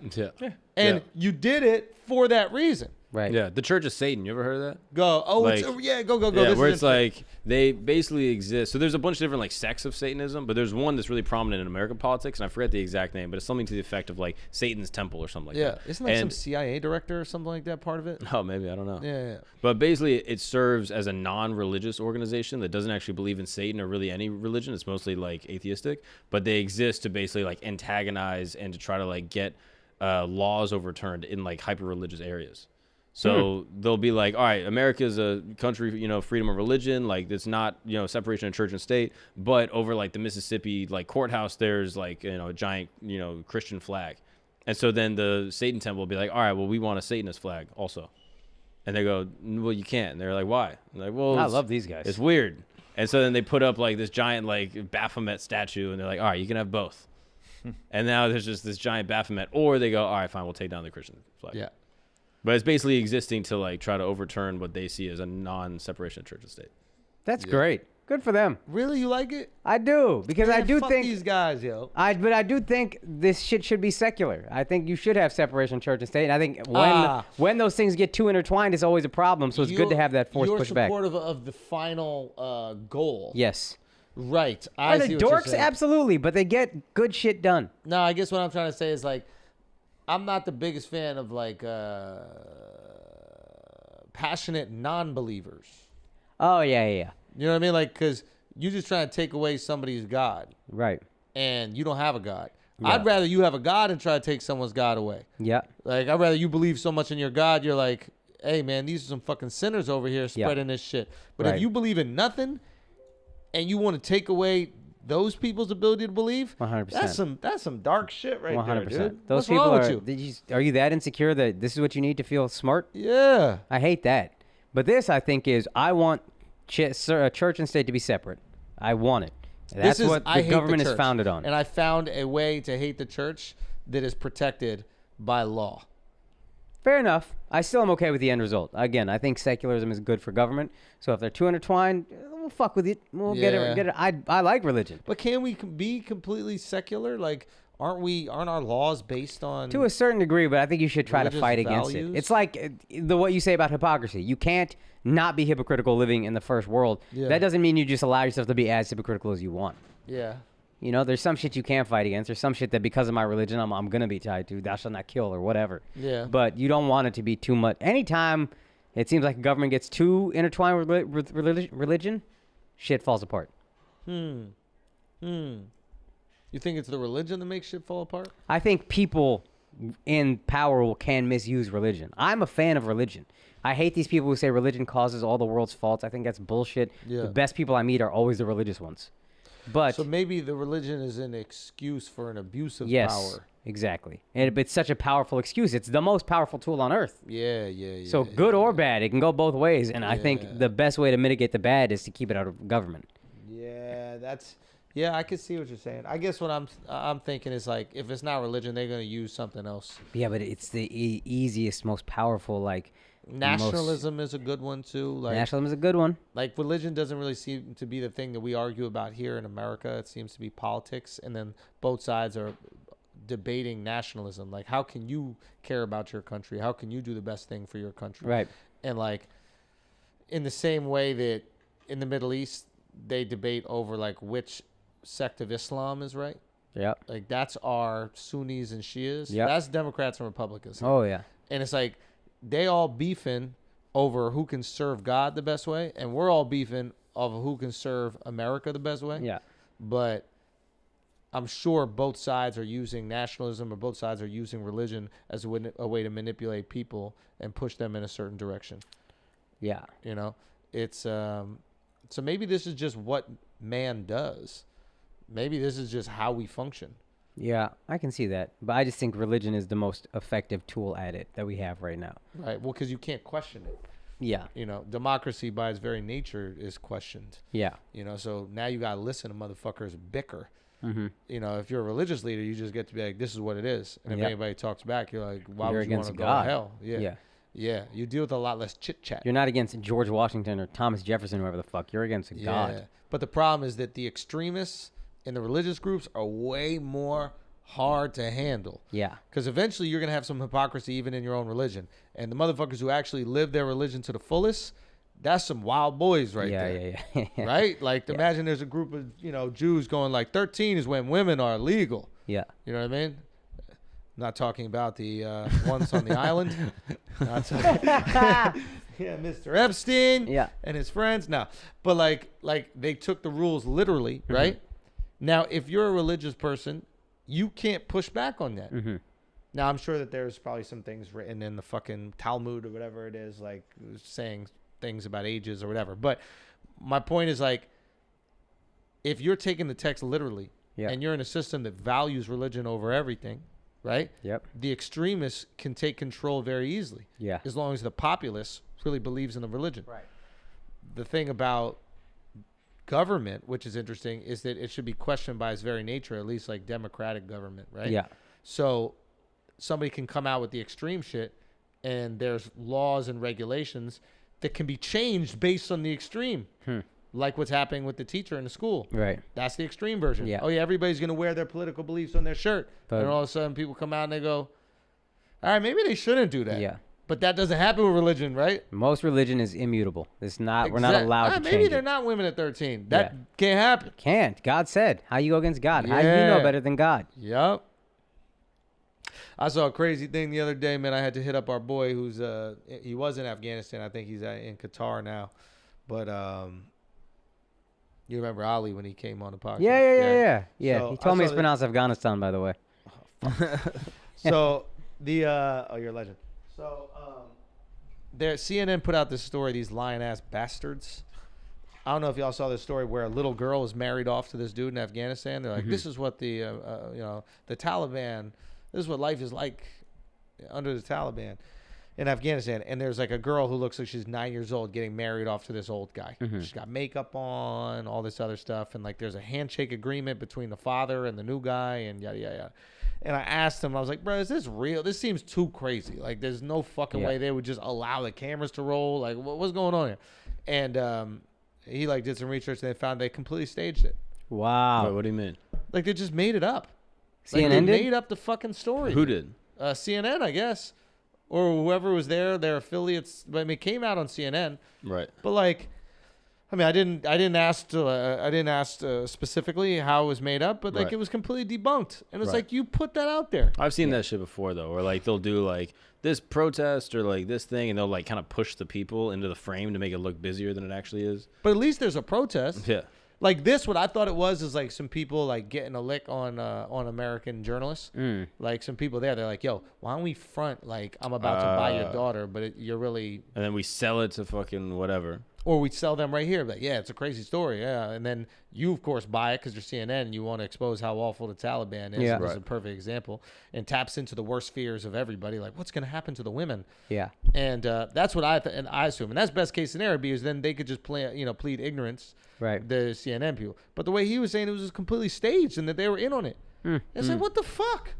And you did it for that reason. Right. Yeah. The Church of Satan. You ever heard of that? Go. Oh, like, go. Yeah, This where it's like they basically exist. So there's a bunch of different like sects of Satanism, but there's one that's really prominent in American politics, and I forget the exact name, but it's something to the effect of like Satan's Temple or something like that. Yeah. Isn't like some CIA director or something like that part of it? Oh, maybe. I don't know. Yeah. But basically, it serves as a non-religious organization that doesn't actually believe in Satan or really any religion. It's mostly like atheistic, but they exist to basically like antagonize and to try to like get laws overturned in like hyper-religious areas. So they'll be like, all right, America is a country, freedom of religion. Like, it's not, separation of church and state. But over, like, the Mississippi, like, courthouse, there's, like, a giant, Christian flag. And so then the Satan temple will be like, all right, well, we want a Satanist flag also. And they go, well, you can't. And they're like, why? And they're like, well, I love these guys. It's weird. And so then they put up, like, this giant, like, Baphomet statue. And they're like, all right, you can have both. And now there's just this giant Baphomet. Or they go, all right, fine, we'll take down the Christian flag. Yeah. But it's basically existing to like try to overturn what they see as a non-separation of church and state. That's great. Good for them. Really, you like it? I do, because I do fuck think these guys, yo. But I do think this shit should be secular. I think you should have separation of church and state. And I think when those things get too intertwined, it's always a problem. So it's good to have that forced pushback. You're supportive of the final goal. Yes. Right. And the dorks, absolutely, but they get good shit done. No, I guess what I'm trying to say is like, I'm not the biggest fan of like passionate non-believers. Oh yeah. You know what I mean? Like, because you just trying to take away somebody's God, right? And you don't have a God. Yeah. I'd rather you have a God and try to take someone's God away. Yeah. Like, I'd rather you believe so much in your God, you're like, hey man, these are some fucking sinners over here spreading this shit. But if you believe in nothing and you want to take away those people's ability to believe, 100%. That's some dark shit right 100%. There, dude. Those What's people wrong with you? Are you that insecure that this is what you need to feel smart? Yeah. I hate that. But this, I think, is I want church and state to be separate. I want it. That's what the government is founded on. And I found a way to hate the church that is protected by law. Fair enough. I still am okay with the end result. Again, I think secularism is good for government. So if they're too intertwined, we'll fuck with it. We'll get it. I like religion. But can we be completely secular? Like, aren't our laws based on... To a certain degree, but I think you should try to fight against it. It's like what you say about hypocrisy. You can't not be hypocritical living in the first world. Yeah. That doesn't mean you just allow yourself to be as hypocritical as you want. Yeah. There's some shit you can't fight against. There's some shit that because of my religion, I'm going to be tied to. Thou shalt not kill or whatever. Yeah. But you don't want it to be too much. Anytime it seems like a government gets too intertwined with religion, shit falls apart. You think it's the religion that makes shit fall apart? I think people in power can misuse religion. I'm a fan of religion. I hate these people who say religion causes all the world's faults. I think that's bullshit. Yeah. The best people I meet are always the religious ones. But so maybe the religion is an excuse for an abuse of power. Yes, exactly. And it's such a powerful excuse. It's the most powerful tool on earth. Yeah. So good or bad, it can go both ways. And I think the best way to mitigate the bad is to keep it out of government. Yeah, I can see what you're saying. I guess what I'm thinking is like, if it's not religion, they're gonna use something else. Yeah, but it's the easiest, most powerful, like. Nationalism is a good one too. Like, nationalism is a good one. Like, religion doesn't really seem to be the thing that we argue about here in America. It seems to be politics, and then both sides are debating nationalism. Like, how can you care about your country? How can you do the best thing for your country? Right. And like, in the same way that in the Middle East they debate over like which sect of Islam is right. Yeah. Like, that's our Sunnis and Shias. Yeah. That's Democrats and Republicans. Oh yeah. And it's like, they all beefing over who can serve God the best way, and we're all beefing over who can serve America the best way. Yeah. But I'm sure both sides are using nationalism, or both sides are using religion as a way to manipulate people and push them in a certain direction. Yeah. It's so maybe this is just what man does. Maybe this is just how we function. Yeah, I can see that. But I just think religion is the most effective tool at it that we have right now. Right. Well, because you can't question it. Yeah. You know, democracy by its very nature is questioned. Yeah. You know, so now you got to listen to motherfuckers bicker. Mm-hmm. You know, if you're a religious leader, you just get to be like, this is what it is. And if anybody talks back, you're like, why You're would you want to against go God. to hell? Yeah. Yeah. Yeah. You deal with a lot less chit chat. You're not against George Washington or Thomas Jefferson, whoever the fuck. You're against God. But the problem is that the extremists in the religious groups are way more hard to handle. Yeah. Because eventually you're going to have some hypocrisy even in your own religion. And the motherfuckers who actually live their religion to the fullest, that's some wild boys right there. Yeah. Right? Like, imagine there's a group of, you know, Jews going like 13 is when women are legal. Yeah. You know what I mean? Not talking about the ones on the island. Not yeah, Mr. Epstein and his friends. No. But like they took the rules literally, right? Now, if you're a religious person, you can't push back on that. Now, I'm sure that there's probably some things written in the fucking Talmud or whatever it is, like saying things about ages or whatever. But my point is, like, if you're taking the text literally and you're in a system that values religion over everything, right? Yep. The extremists can take control very easily. Yeah. As long as the populace really believes in the religion. Right. The thing about government, which is interesting, is that it should be questioned by its very nature, at least like democratic government, right? Yeah. So somebody can come out with the extreme shit, and there's laws and regulations that can be changed based on the extreme. Like what's happening with the teacher in the school. Right. That's the extreme version. Yeah. Oh, yeah, everybody's going to wear their political beliefs on their shirt. But, and all of a sudden people come out and they go, all right, maybe they shouldn't do that. Yeah. But that doesn't happen with religion, right? Most religion is immutable. It's not. We're not allowed to change maybe they're it. not women at 13. That can't happen. Can't. God said. How you go against God? How you know better than God? Yep. I saw a crazy thing the other day, man. I had to hit up our boy who's he was in Afghanistan. I think he's in Qatar now. But you remember Ali when he came on the podcast? Yeah. So He told me it's the- pronounced Afghanistan, by the way. So the you're a legend. So there CNN put out this story, these lying ass bastards. I don't know if y'all saw this story where a little girl was married off to this dude in Afghanistan. They're like, this is what the the Taliban, this is what life is like under the Taliban in Afghanistan. And there's like a girl who looks like she's 9 years old getting married off to this old guy. She's got makeup on, all this other stuff, and like there's a handshake agreement between the father and the new guy, and yada yada yada. And I asked him, I was like, bro, is this real? This seems too crazy. Like, there's no fucking way they would just allow the cameras to roll. Like, what's going on here? And he like did some research and they found they completely staged it. Wow. Wait, what do you mean? Like, they just made it up. CNN Like, they did? made up the fucking story. Who did? CNN, I guess, or whoever was there, their affiliates. But I mean, it came out on CNN. Right. But like, I mean, I didn't ask specifically how it was made up, but like Right. it was completely debunked, and it's Right. like you put that out there. I've seen that shit before though, where like they'll do like this protest or like this thing, and they'll like kind of push the people into the frame to make it look busier than it actually is. But at least there's a protest. Yeah. Like this, what I thought it was is like some people like getting a lick on American journalists. Like some people there, they're like, "Yo, why don't we front like I'm about to buy your daughter, but you're really," And then we sell it to fucking whatever. or we sell them right here. Like, yeah, it's a crazy story, yeah. And then you, of course, buy it because you're CNN and you want to expose how awful the Taliban is. Yeah. This is a perfect example, and taps into the worst fears of everybody. Like, what's going to happen to the women? Yeah. And that's what I assume, and that's best case scenario because then they could just plead ignorance. Right. The CNN people. But the way he was saying it was just completely staged and that they were in on it. It's like, what the fuck?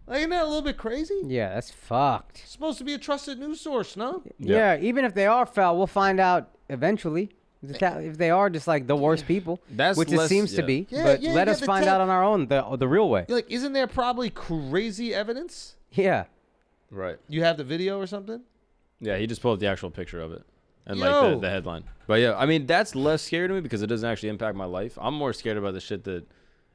Like, isn't that a little bit crazy? Yeah, that's fucked. It's supposed to be a trusted news source, no? Yeah, even if they are foul, we'll find out eventually. If they are just like the worst people, That's which it less- seems to yeah. be. Yeah, But yeah, let yeah, us the find out on our own the real way. Like, isn't there probably crazy evidence? Yeah. Right. You have the video or something? Yeah, he just pulled up the actual picture of it and Yo. like the headline. But yeah, I mean that's less scary to me because it doesn't actually impact my life. I'm more scared about the shit that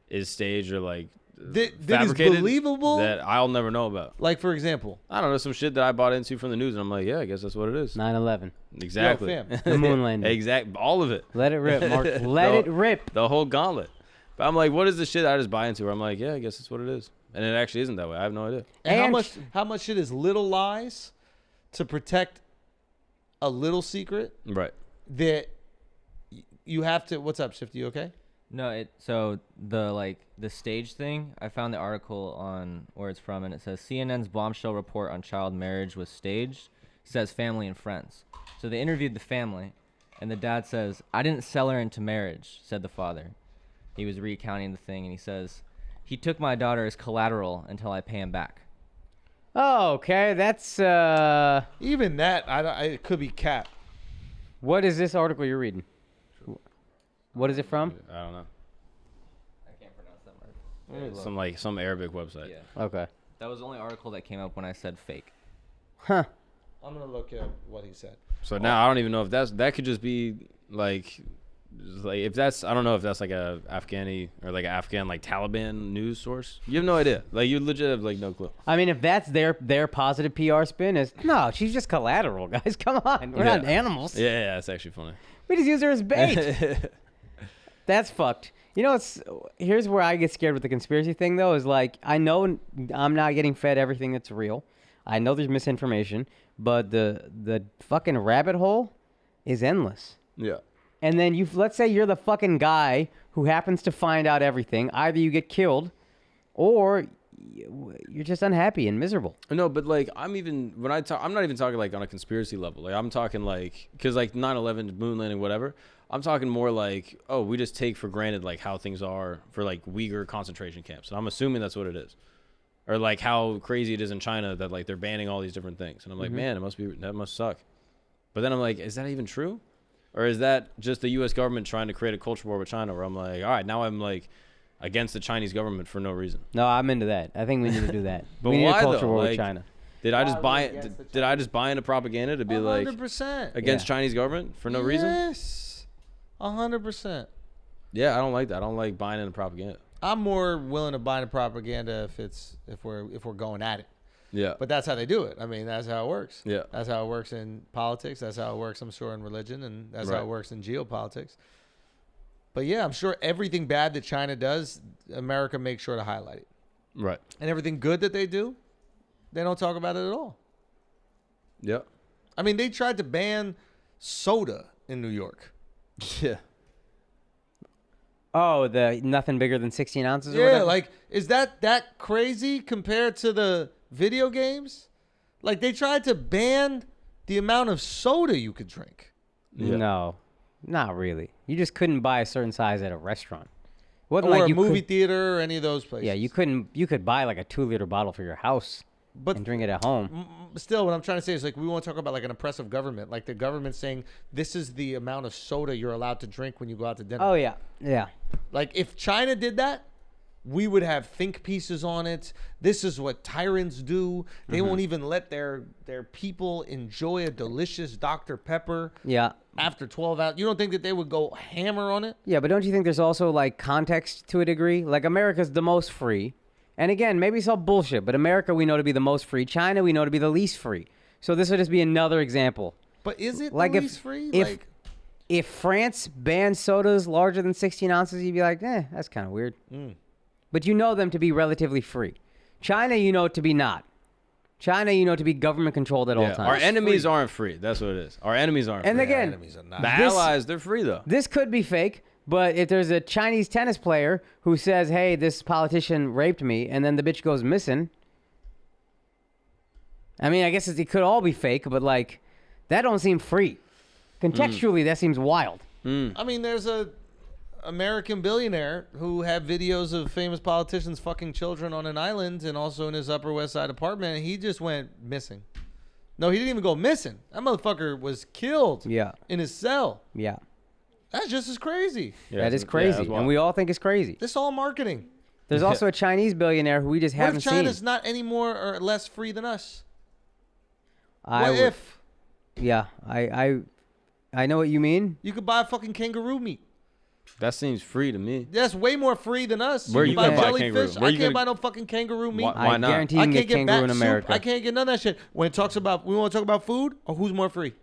is staged or like That is fabricated believable? that I'll never know about. Like, for example. I don't know, some shit that I bought into from the news and I'm like, yeah, I guess that's what it is. 9/11. Exactly. Yo, fam. The moon landing. Exact. All of it. Let it rip, Mark. Let it rip. The whole gauntlet. But I'm like, what is the shit I just buy into? Where I'm like, yeah, I guess that's what it is. And it actually isn't that way. I have no idea. And And- how much shit is little lies to protect a little secret Right. that you have to. What's up, Shifty? You okay? No, so the stage thing, I found the article on where it's from, and it says CNN's bombshell report on child marriage was staged. He says family and friends. So they interviewed the family, and the dad says, I didn't sell her into marriage, said the father. He was recounting the thing, and he says, he took my daughter as collateral until I pay him back. Oh, okay. That's even that. It could be cap. What is this article you're reading? What is it from? I don't know. I can't pronounce that word. Some Arabic website. Yeah. Okay. That was the only article that came up when I said fake. Huh. I'm gonna look at what he said. So now I don't even know if that could just be like if that's, I don't know if that's like a Afghani or like an Afghan like Taliban news source. You have no idea. Like you legit have like no clue. I mean, if that's their positive PR spin is, no, she's just collateral, guys. Come on. We're not animals. Yeah, that's actually funny. We just use her as bait. That's fucked. You know, here's where I get scared with the conspiracy thing, though, is like, I know I'm not getting fed everything that's real. I know there's misinformation, but the fucking rabbit hole is endless. Yeah. And then let's say you're the fucking guy who happens to find out everything. Either you get killed or you're just unhappy and miserable. No, but like I'm not even talking like on a conspiracy level. Like I'm talking like, because like 9/11, moon landing, whatever. I'm talking more like, oh, we just take for granted like how things are for like Uyghur concentration camps. And I'm assuming that's what it is. Or like how crazy it is in China that like they're banning all these different things. And I'm like, man, that must suck. But then I'm like, is that even true? Or is that just the U.S. government trying to create a culture war with China where I'm like, all right, now I'm like against the Chinese government for no reason. No, I'm into that. I think we need to do that. But we need why a culture though? war Like, with China. Did I just buy Did I just buy into propaganda to be 100%. like against Chinese government for no reason? Yes, 100%. Yeah, I don't like that. I don't like buying into propaganda. I'm more willing to buy into propaganda if we're going at it. Yeah. But that's how they do it. I mean, that's how it works. Yeah. That's how it works in politics. That's how it works, I'm sure, in religion, and that's how it works in geopolitics. But yeah, I'm sure everything bad that China does, America makes sure to highlight it. Right. And everything good that they do, they don't talk about it at all. Yep. I mean, they tried to ban soda in New York. Yeah. Oh, the nothing bigger than 16 ounces or Yeah, whatever? like, is that crazy compared to the video games? Like, they tried to ban the amount of soda you could drink. Yeah. No, not really. You just couldn't buy a certain size at a restaurant. Wasn't Or like a you movie could, theater or any of those places. Yeah, you could buy like a 2-liter bottle for your house and drink it at home. Still, what I'm trying to say is, like, we want to talk about like an oppressive government, like the government saying this is the amount of soda you're allowed to drink when you go out to dinner. Oh yeah, yeah. Like, if China did that, we would have think pieces on it. This is what tyrants do. They won't even let their people enjoy a delicious Dr. Pepper. Yeah. After 12 hours, you don't think that they would go hammer on it? Yeah, but don't you think there's also like context to a degree? Like America's the most free. And again, maybe it's all bullshit, but America we know to be the most free. China we know to be the least free. So this would just be another example. But is it like the least free? If France banned sodas larger than 16 ounces, you'd be like, that's kind of weird. But you know them to be relatively free. China, you know to be not. China, you know to be government controlled at all times. Our enemies aren't free. That's what it is. Our enemies aren't free. And again, enemies are not. The allies, they're free though. This could be fake, but if there's a Chinese tennis player who says, hey, this politician raped me, and then the bitch goes missing, I mean, I guess it could all be fake, but like, that don't seem free. Contextually, that seems wild. I mean, there's a American billionaire who had videos of famous politicians fucking children on an island and also in his Upper West Side apartment, and he just went missing. No, he didn't even go missing. That motherfucker was killed in his cell. Yeah. That's just as crazy. Yeah, that is crazy, and we all think it's crazy. This all marketing. There's also a Chinese billionaire who we just haven't seen. What if China's not any more or less free than us? If? Yeah, I know what you mean. You could buy fucking kangaroo meat. That seems free to me. That's way more free than us. Where you buy gonna buy jellyfish. kangaroo? I can't buy no fucking kangaroo meat. Why not? I guarantee you can get kangaroo in America. Soup. I can't get none of that shit. When it talks about, we want to talk about food, or who's more free?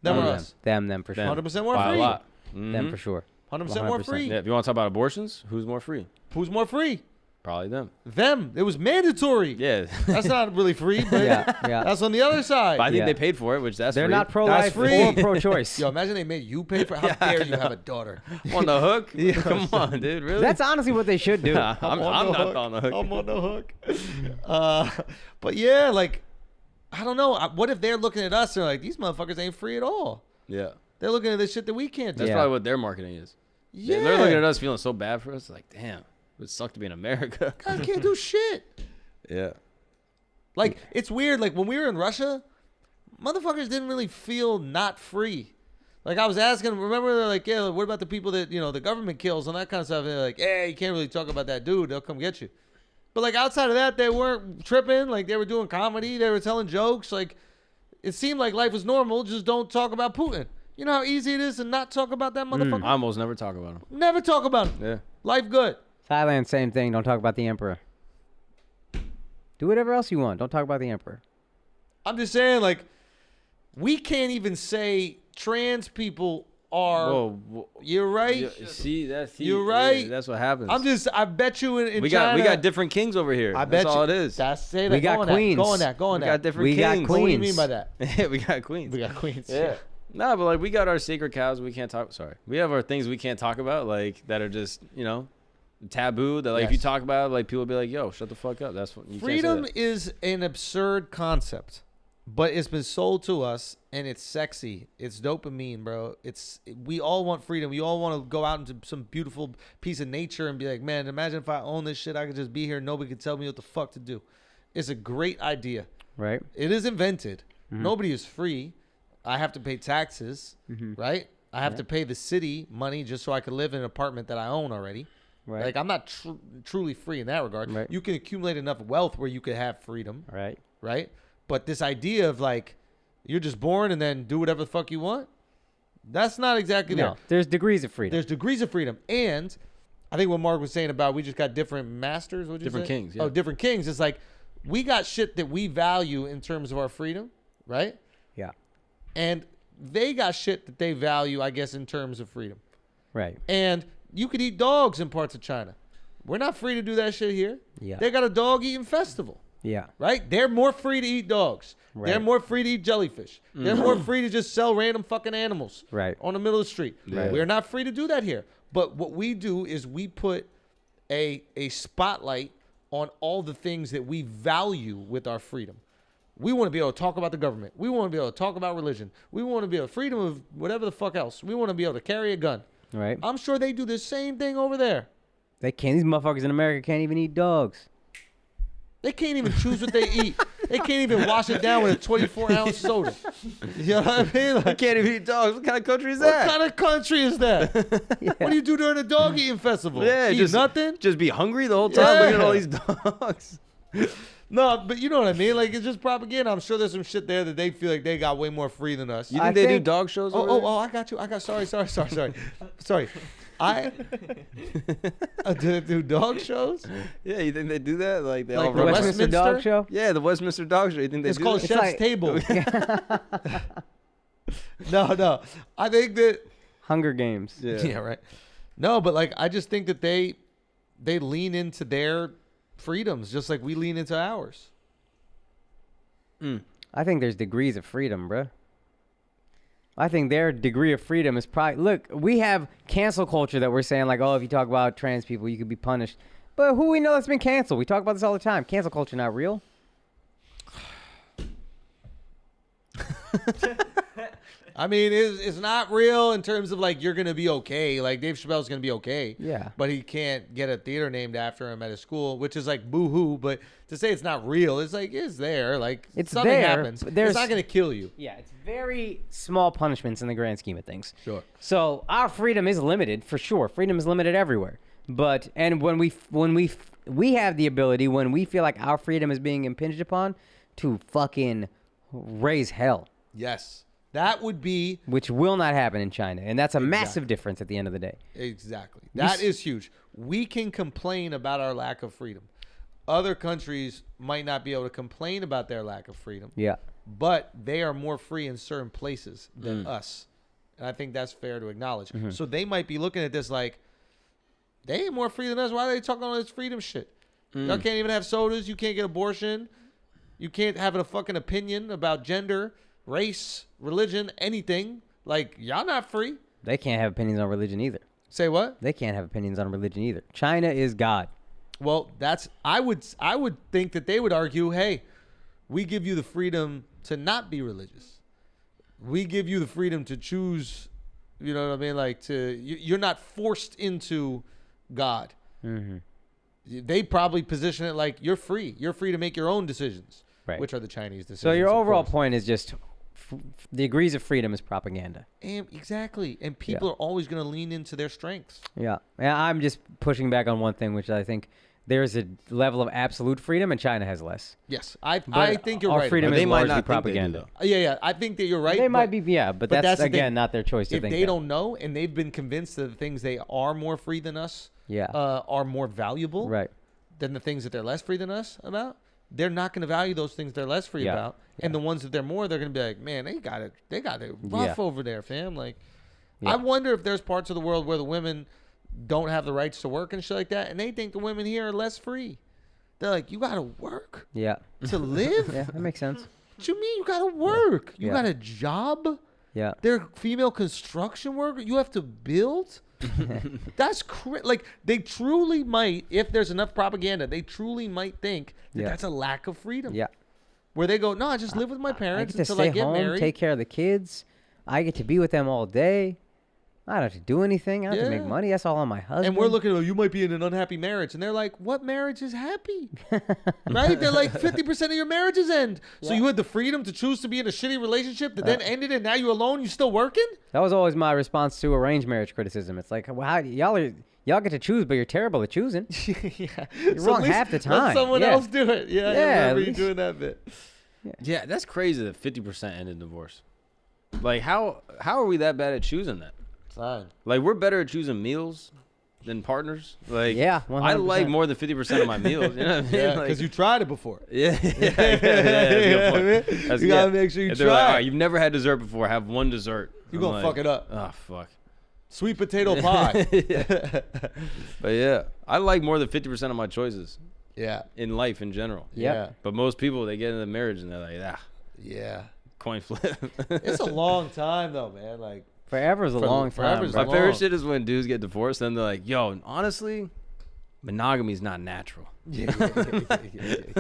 Them or us? Them for sure. 100% more By free. a lot. Them for sure. 100% more free. Yeah, if you want to talk about abortions, who's more free? Who's more free? Probably them. Them. It was mandatory. Yeah. That's not really free, but yeah. that's on the other side. But I think they paid for it, which They're free. not pro-life or pro-choice. Yo, imagine they made you pay for it. How dare you have a daughter? On the hook? Come on, dude. Really? That's honestly what they should do. I'm not on the hook. I'm on the hook. But yeah, like, I don't know. What if they're looking at us and they're like, these motherfuckers ain't free at all? Yeah. They're looking at the shit that we can't do. That's probably what their marketing is. Yeah. They're looking at us feeling so bad for us. Like, damn, it would suck to be in America. I can't do shit. Yeah. Like, it's weird. Like, when we were in Russia, motherfuckers didn't really feel not free. Like, I was asking, remember, they're like, yeah, what about the people that, the government kills and that kind of stuff? And they're like, hey, you can't really talk about that dude. They'll come get you. But, like, outside of that, they weren't tripping. Like, they were doing comedy. They were telling jokes. Like, it seemed like life was normal. Just don't talk about Putin. You know how easy it is to not talk about that motherfucker? I almost never talk about him. Never talk about him. Yeah. Life good. Thailand, same thing. Don't talk about the emperor. Do whatever else you want. Don't talk about the emperor. I'm just saying, like, we can't even say trans people are. Whoa. You're right. You're right. That's what happens. I bet you in we China. We got different kings over here. I bet that's all it is. Say that. We got queens. Go on that. We got different We got kings. queens. What do you mean by that? Yeah, we got queens. We got queens. Yeah. No, but like we got our sacred cows we can't talk. Sorry, we have our things we can't talk about, like that are just taboo. That like if you talk about it, like people will be like, "Yo, shut the fuck up." That's what you freedom can't say that. is an absurd concept, but it's been sold to us, and it's sexy. It's dopamine, bro. We all want freedom. We all want to go out into some beautiful piece of nature and be like, man, imagine if I own this shit. I could just be here. Nobody could tell me what the fuck to do. It's a great idea. Right. It is invented. Nobody is free. I have to pay taxes, right? I have to pay the city money just so I can live in an apartment that I own already. Right. Like, I'm not truly free in that regard. Right. You can accumulate enough wealth where you could have freedom. Right. Right? But this idea of, like, you're just born and then do whatever the fuck you want, that's not exactly there. There's degrees of freedom. There's degrees of freedom. And I think what Mark was saying about we just got different masters. What'd you Different say? kings, yeah. Oh, different kings. It's like we got shit that we value in terms of our freedom, right? Yeah. And they got shit that they value, I guess, in terms of freedom. Right. And you could eat dogs in parts of China. We're not free to do that shit here. Yeah. They got a dog eating festival. Yeah. Right? They're more free to eat dogs. Right. They're more free to eat jellyfish. They're more free to just sell random fucking animals Right. on the middle of the street. Right. We're not free to do that here. But what we do is we put a spotlight on all the things that we value with our freedom. We want to be able to talk about the government. We want to be able to talk about religion. We want to be able to freedom of whatever the fuck else. We want to be able to carry a gun. Right. I'm sure they do the same thing over there. They can't. These motherfuckers in America can't even eat dogs. They can't even choose what they eat. They can't even wash it down with a 24-ounce soda. You know what I mean? Like, I can't even eat dogs. What kind of country is what that? kind of country is that? What do you do during a dog eating festival? Yeah, Eat just nothing? Just be hungry the whole time looking at all these dogs. No, but you know what I mean? Like, it's just propaganda. I'm sure there's some shit there that they feel like they got way more free than us. You think they do dog shows over there? I got you. Sorry. Do they do dog shows? Yeah, you think they do that? Like they Like all the run Westminster Dog Show? Yeah, the Westminster Dog Show. You think they It's do called that? Chef's like- Table. No. I think that... Hunger Games. Yeah, right. No, but like I just think that they lean into their freedoms just like we lean into ours. I think there's degrees of freedom, bruh. I think their degree of freedom is probably... Look, we have cancel culture that we're saying, like, oh, if you talk about trans people, you could be punished. But who we know that's been canceled? We talk about this all the time. Cancel culture not real. I mean, it's not real in terms of like you're gonna be okay. Like Dave Chappelle's gonna be okay. Yeah. But he can't get a theater named after him at his school, which is like boo-hoo. But to say it's not real, it's like it's there. Like It's something there, happens. but there's- It's not gonna kill you. Yeah, it's very small punishments in the grand scheme of things. Sure. So our freedom is limited for sure. Freedom is limited everywhere. But and when we have the ability when we feel like our freedom is being impinged upon to fucking raise hell, Yes. That would be which will not happen in China, and that's a massive difference at the end of the day. exactly. That is huge. We can complain about our lack of freedom. Other countries might not be able to complain about their lack of freedom. Yeah. But they are more free in certain places than us. And I think that's fair to acknowledge. So they might be looking at this like, they ain't more free than us. Why are they talking all this freedom shit? Y'all can't even have sodas. You can't get abortion. You can't have a fucking opinion about gender, race, religion, anything. Like, y'all not free. They can't have opinions on religion either. Say what? They can't have opinions on religion either. China is God. Well, I would think that they would argue, hey, we give you the freedom to not be religious. We give you the freedom to choose, you know what I mean? Like you're not forced into God. Mm-hmm. They probably position it like you're free. You're free to make your own decisions, Right. which are the Chinese decisions. So your of overall course. point is just the degrees of freedom is propaganda. And exactly. And people are always going to lean into their strengths. Yeah. I'm just pushing back on one thing, which I think there's a level of absolute freedom, and China has less. Yes. I think you're our right. freedom But is they might largely not think they do, propaganda. though. Yeah. I think that you're right. They might be, but that's the again thing. not their choice to If think they that. don't know and they've been convinced that the things they are more free than us are more valuable Right. than the things that they're less free than us about, they're not going to value those things they're less free about. And the ones that they're more, they're going to be like, man, they got it rough over there, fam. Like, I wonder if there's parts of the world where the women don't have the rights to work and shit like that, and they think the women here are less free. They're like, you got to work to live? Yeah, that makes sense. What you mean you got to work? You Yeah. got a job? Yeah. They're female construction worker. You have to build? That's like they truly might, if there's enough propaganda, they truly might think that that's a lack of freedom. Yeah. Where they go, no, I just live with my I parents get to until stay I get home, married. take care of the kids. I get to be with them all day. I don't have to do anything. I don't have to make Yeah. money. That's all on my husband. And we're looking at, you might be in an unhappy marriage. And they're like, what marriage is happy? Right? They're like, 50% of your marriages end. So you had the freedom to choose to be in a shitty relationship that then ended and now you're alone, you still working? That was always my response to arranged marriage criticism. It's like, well, y'all get to choose, but you're terrible at choosing. Yeah. You're wrong half the time. Let someone Yeah. else do it. Yeah, I Yeah, remember at you least- doing that bit. Yeah, that's crazy that 50% end in divorce. Like, how are we that bad at choosing that? Fine. Like, we're better at choosing meals than partners. Like, Yeah, I 100%. like more than 50% of my meals. You know what I mean? Yeah, Like, because you tried it before. yeah, that's a good Yeah, point. man. That's- You gotta make sure you If they're like, try. all right, you've never had dessert before. Have one dessert. You I'm gonna like, fuck it up. Oh, fuck. Sweet potato pie. But yeah, I like more than 50% of my choices Yeah. in life in general. Yeah. But most people, they get into marriage and they're like, Yeah. coin flip. It's a long time though, man. Like Forever's a long time. forever's bro. My favorite long. shit is when dudes get divorced and they're like, yo, honestly, monogamy is not natural. yeah.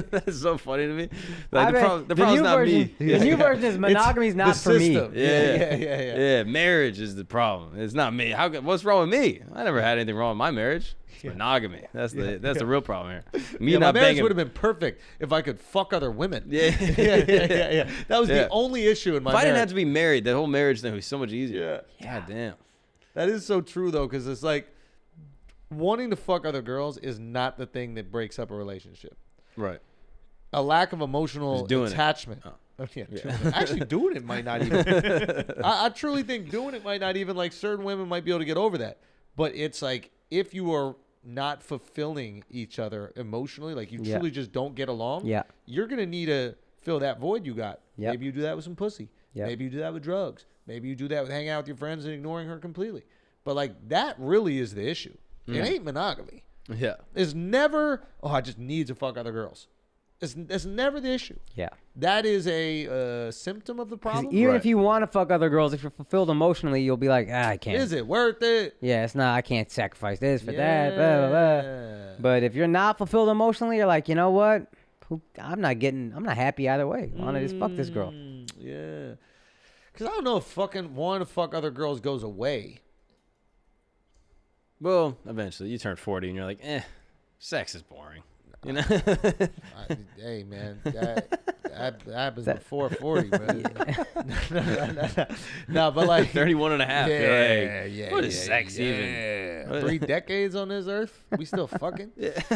That's so funny to me. I Like, bet the problem's new not version, me. The new version is monogamy's not for me. Yeah. Yeah, marriage is the problem. It's not me. What's wrong with me? I never had anything wrong with my marriage. It's monogamy. That's the real problem here. Me Yeah, my not marriage banging. would have been perfect if I could fuck other women. Yeah. yeah. That was Yeah. the only issue in my If I marriage. didn't have to be married, that whole marriage thing would be so much easier. Yeah. God damn. That is so true though, because it's like wanting to fuck other girls is not the thing that breaks up a relationship. Right. A lack of emotional Just doing it. attachment. Oh. Yeah, actually doing it might not even. I truly think doing it might not even, like, certain women might be able to get over that. But it's like, if you are not fulfilling each other emotionally, like you truly just don't get along, you're going to need to fill that void you got. Yep. Maybe you do that with some pussy. Yep. Maybe you do that with drugs. Maybe you do that with hanging out with your friends and ignoring her completely. But, like, that really is the issue. It ain't monogamy. Yeah. It's never, oh, I just need to fuck other girls. It's never the issue. Yeah. That is a symptom of the 'Cause problem. even if you want to fuck other girls, if you're fulfilled emotionally, you'll be like, I can't. Is it worth it? Yeah, it's not. I can't sacrifice this for that. Blah, blah, blah. But if you're not fulfilled emotionally, you're like, you know what? I'm not happy either way. I want to just fuck this girl. Yeah. Because I don't know if wanting to fuck other girls goes away. Well, eventually you turn 40 and you're like, sex is boring. You know? Hey, man, that happens before 40, man. No, but like 31 and a half. Yeah, Like, yeah. what is sex even? Yeah. 3 decades on this earth, we still fucking.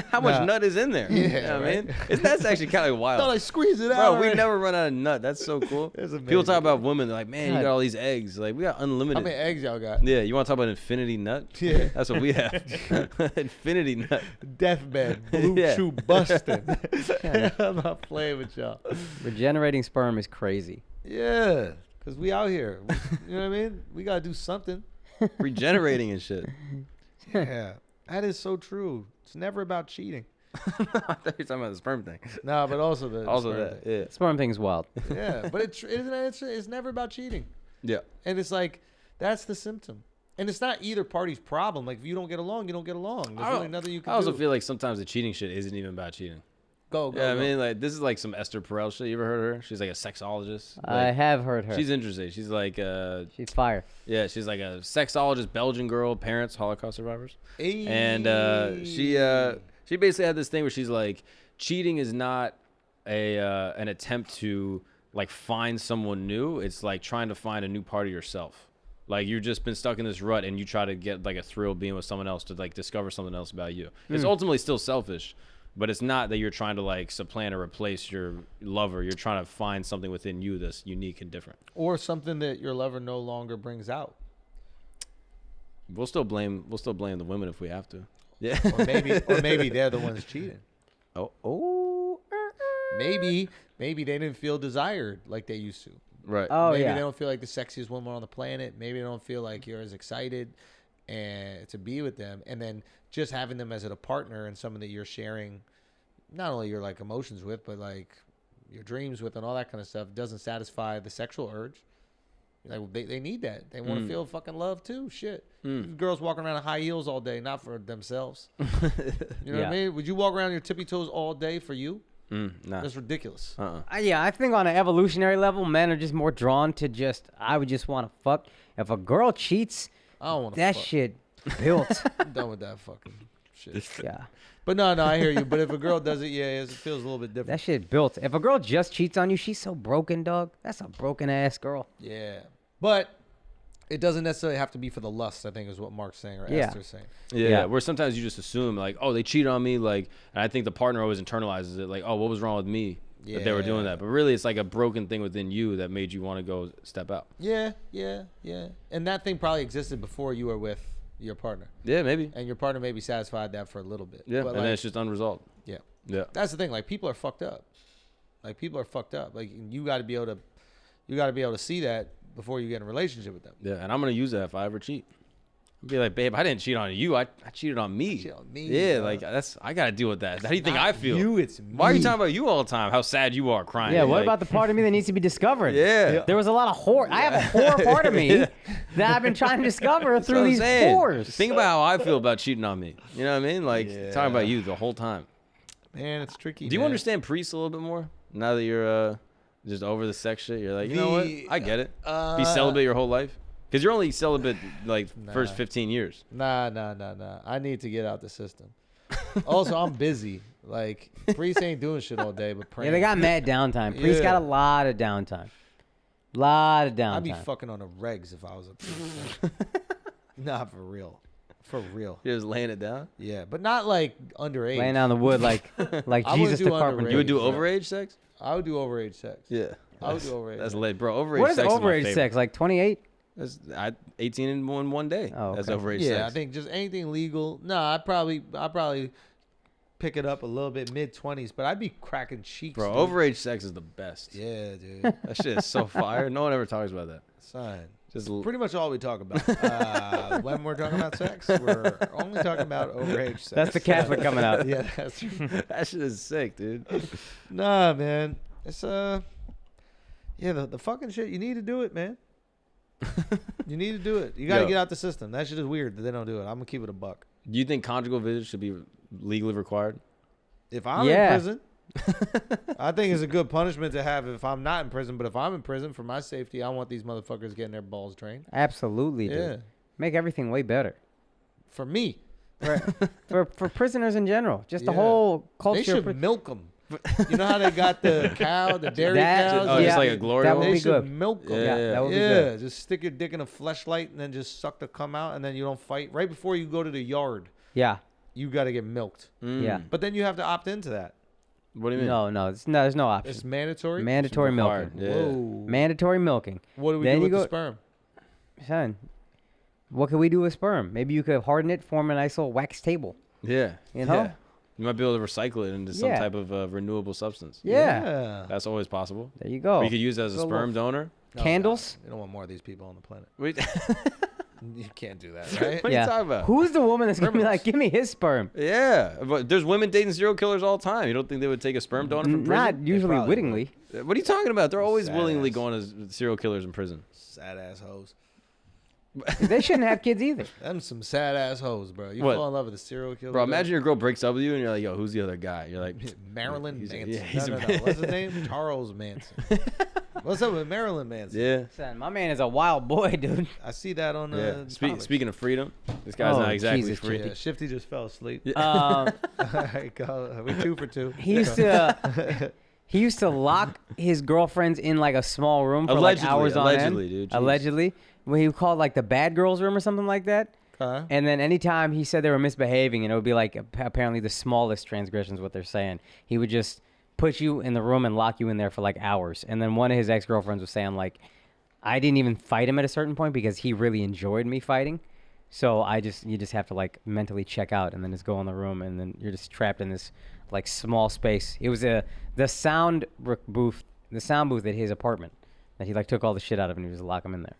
How much nut is in there? Yeah, You know what I mean? That's actually kind of wild. Thought I squeeze it Bro, out. we right? never run out of nut. That's so cool. It's People amazing. talk about women. They're like, man, you got all these eggs. Like, we got unlimited. How many eggs y'all got? Yeah, you want to talk about infinity nut? Yeah. That's what we have. Infinity nut. Deathbed, blue Yeah. chew busting. I'm not playing with y'all. Regenerating sperm is crazy. Yeah, because we out here. You know what I mean? We got to do something. Regenerating and shit. Yeah, that is so true. It's never about cheating. I thought you were talking about the sperm thing. No, but also the Also sperm that, thing. yeah. Sperm thing's wild. Yeah, but it's never about cheating. Yeah. And it's like, that's the symptom. And it's not either party's problem. Like, if you don't get along, you don't get along. There's really nothing you can I also do. feel like sometimes the cheating shit isn't even about cheating. Go. Yeah, I go. mean, like, this is like some Esther Perel shit. You ever heard of her? She's like a sexologist. I Like, have heard her. she's interesting. She's like, She's fire. yeah, she's like a sexologist, Belgian girl, parents, Holocaust survivors. Hey. And she basically had this thing where she's like, cheating is not an attempt to like find someone new. It's like trying to find a new part of yourself. Like you've just been stuck in this rut and you try to get like a thrill being with someone else to like discover something else about you. It's ultimately still selfish, but it's not that you're trying to like supplant or replace your lover. You're trying to find something within you that's unique and different. Or something that your lover no longer brings out. We'll still blame the women if we have to. Yeah. Or maybe they're the ones cheating. Oh. Maybe they didn't feel desired like they used to. Right. Oh, Maybe yeah. they don't feel like the sexiest woman on the planet. Maybe they don't feel like you're as excited and to be with them. And then just having them as a partner and someone that you're sharing not only your like emotions with, but like your dreams with and all that kind of stuff doesn't satisfy the sexual urge. Like they need that. They want to feel fucking love too. Shit. Girls walking around in high heels all day, not for themselves. You know what I mean? Would you walk around your tippy toes all day for you? Nah. That's ridiculous. Yeah, I think on an evolutionary level, men are just more drawn to I would just want to fuck. If a girl cheats, I don't want to that fuck. shit built. I'm done with that fucking shit. Yeah. But no, I hear you. But if a girl does it, it feels a little bit different. That shit built. If a girl just cheats on you, she's so broken, dog. That's a broken ass girl. Yeah. But it doesn't necessarily have to be for the lust, I think is what Mark's saying or Yeah. Esther's saying. Yeah, where sometimes you just assume like, oh, they cheated on me, like, and I think the partner always internalizes it, like, oh, what was wrong with me that they were doing that? But really, it's like a broken thing within you that made you want to go step out. Yeah. And that thing probably existed before you were with your partner. Yeah, maybe. And your partner maybe satisfied that for a little bit. Yeah, But and like, then it's just unresolved. yeah. Yeah. That's the thing. Like people are fucked up. Like you got to be able to see that before you get in a relationship with them. Yeah, and I'm gonna use that if I ever cheat. I'll be like, babe, I didn't cheat on you. I cheated on me. Cheat on me, Yeah, bro. like I gotta deal with that. How do you think Not I feel? you, it's me. Why are you talking about you all the time? How sad you are crying. Yeah, what Like, about the part of me that needs to be discovered? Yeah. There was a lot of horror. I have a horror part of me that I've been trying to discover That's what through I'm these saying. horrors. Think about how I feel about cheating on me. You know what I mean? Like talking about you the whole time. Man, it's tricky. Do you man. understand priests a little bit more now that you're just over the sex shit? You're like, you know what? I get it. Be celibate your whole life because you're only celibate like first 15 years. Nah. I need to get out the system. Also, I'm busy. Like, priests ain't doing shit all day, but praying. Yeah, they got mad downtime. Priests got a lot of downtime. I'd be fucking on the regs if I was a priest. Nah, for real. For real. You're just laying it down. Yeah, but not like underage. Laying down the wood like I Jesus would the do carpenter. You would do bro. overage sex? I would do overage sex. Yeah. I would do overage. That's sex. lit, bro. Overage What is sex is my overage favorite. sex? Like 28? That's 18 in one day. Oh, That's okay. overage Yeah, sex. I think just anything legal. No, I'd probably pick it up a little bit mid-20s, but I'd be cracking cheeks. Bro, dude. overage sex is the best. Yeah, dude. That shit is so fire. No one ever talks about that. Son. Just Pretty much all we talk about. When we're talking about sex, we're only talking about overage sex. That's the Catholic coming out. Yeah, that's that shit is sick, dude. Nah, man. It's yeah, the fucking shit. You need to do it, man. You need to do it. You got to Yo. get out the system. That shit is weird that they don't do it. I'm gonna keep it a buck. Do you think conjugal visits should be legally required? If I'm in prison, I think it's a good punishment to have if I'm not in prison. But if I'm in prison for my safety, I want these motherfuckers getting their balls drained. Absolutely, dude. Yeah, Make everything way better. for me, For prisoners in general. Just the Yeah. whole culture. they should milk them. You know how they got the cow, the dairy That- cows? Oh, yeah, just like a glory that hole? would They be should good. milk them. Yeah, that would be Yeah, good. just stick your dick in a fleshlight and then just suck the cum out, and then you don't fight. Right before you go to the yard, Yeah. you got to get milked. Yeah. But then you have to opt into that. What do you mean? No, there's no option. It's mandatory. Mandatory required, milking. yeah. Whoa. Mandatory milking. What do we Then do you with the go- sperm? Son, what could we do with sperm? Maybe you could harden it, form a nice little wax table. Yeah. You know? Yeah. You might be able to recycle it into some Yeah. type of renewable substance. Yeah. That's always possible. There you go. Or you could use it as a Little- sperm donor. No, Candles? God. You don't want more of these people on the planet. Wait, You can't do that, right? What are you talking about? Who's the woman that's gonna be Criminals. like, give me his sperm? Yeah, but there's women dating serial killers all the time. You don't think they would take a sperm donor from Not prison? usually probably wittingly. What are you talking about? They're always Sad willingly ass. going as serial killers in prison. Sad ass hoes. They shouldn't have kids either. Them some sad ass hoes, bro. You What? fall in love with a serial killer. Bro, imagine your girl breaks up with you and you're like, yo, who's the other guy? You're like, Marilyn Manson. yeah, he's no. What's his name? Charles Manson. What's up with Marilyn Manson? yeah. Son, my man is a wild boy, dude. I see that on Yeah. comics. Speaking of freedom, this guy's Oh, not exactly Jesus, free. Yeah, Shifty just fell asleep. Um, All right, go. We're 2 for 2. he used to. He used to lock his girlfriends in like a small room for like hours on end. Allegedly, dude. Jeez. Allegedly, when he called like the bad girls room or something like that. Huh? And then anytime he said they were misbehaving, and it would be like apparently the smallest transgressions, what they're saying, he would just put you in the room and lock you in there for like hours. And then one of his ex-girlfriends was saying like, I didn't even fight him at a certain point because he really enjoyed me fighting. So you just have to like mentally check out and then just go in the room and then you're just trapped in this like small space. It was the sound booth at his apartment that he like took all the shit out of and he just lock him in there.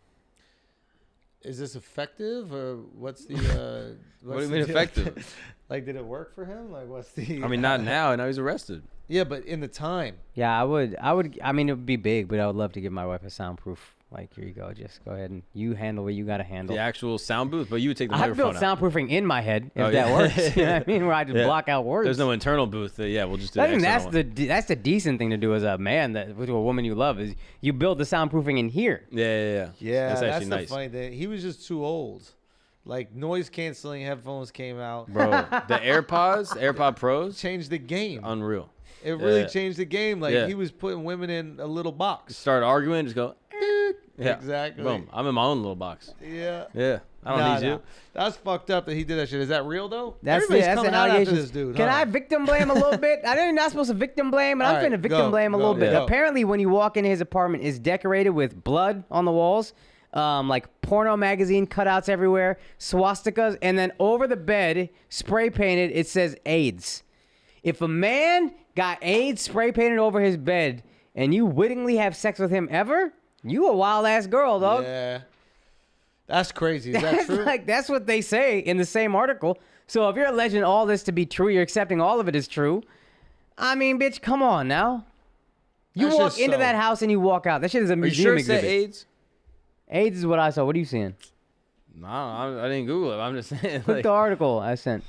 Is this effective or what's the? What do you mean effective? Like, did it work for him? Like, what's the? I mean, not now. Now he's arrested. Yeah, but in the time. Yeah, I would. I mean, it would be big, but I would love to give my wife a soundproof. Like, here you go. Just go ahead and you handle what you got to handle. The actual sound booth, but you would take the I've built microphone out. soundproofing in my head if Oh, that yeah. works. You know what I mean? Where I just Yeah. block out words. There's no internal booth. Yeah, we'll just do I the think that's external one. that's the decent thing to do as a man that with a woman you love is you build the soundproofing in here. Yeah, That's that's actually the nice. funny thing. He was just too old. Like, noise canceling headphones came out. Bro, the AirPod Pros, Changed the game. unreal. It really Yeah. changed the game. Like, Yeah. he was putting women in a little box. Start arguing, just go. Yeah, Exactly. Boom. I'm in my own little box. Yeah. Yeah, I don't Nah, need you. nah. That's fucked up that he did that shit. Is that real though? That's Everybody's the coming out after allegations. this dude. Can huh? I victim blame a little bit? I know you're not supposed to victim blame, but I'm All right, finna victim go, blame a go, little bit. go. Apparently, when you walk into his apartment, it's decorated with blood on the walls, like porno magazine cutouts everywhere, swastikas, and then over the bed, spray painted, it says AIDS. If a man got AIDS spray painted over his bed and you wittingly have sex with him ever, you a wild ass girl, dog. Yeah. That's crazy. Is that That's true? like that's what they say in the same article. So if you're alleging all this to be true, you're accepting all of it as true. I mean, bitch, come on now. You That's walk just into so- that house and you walk out. That shit is a Are you museum sure it said exhibit. AIDS? AIDS is what I saw. What are you seeing? No, I didn't Google it. I'm just saying. Click Like, the article I sent.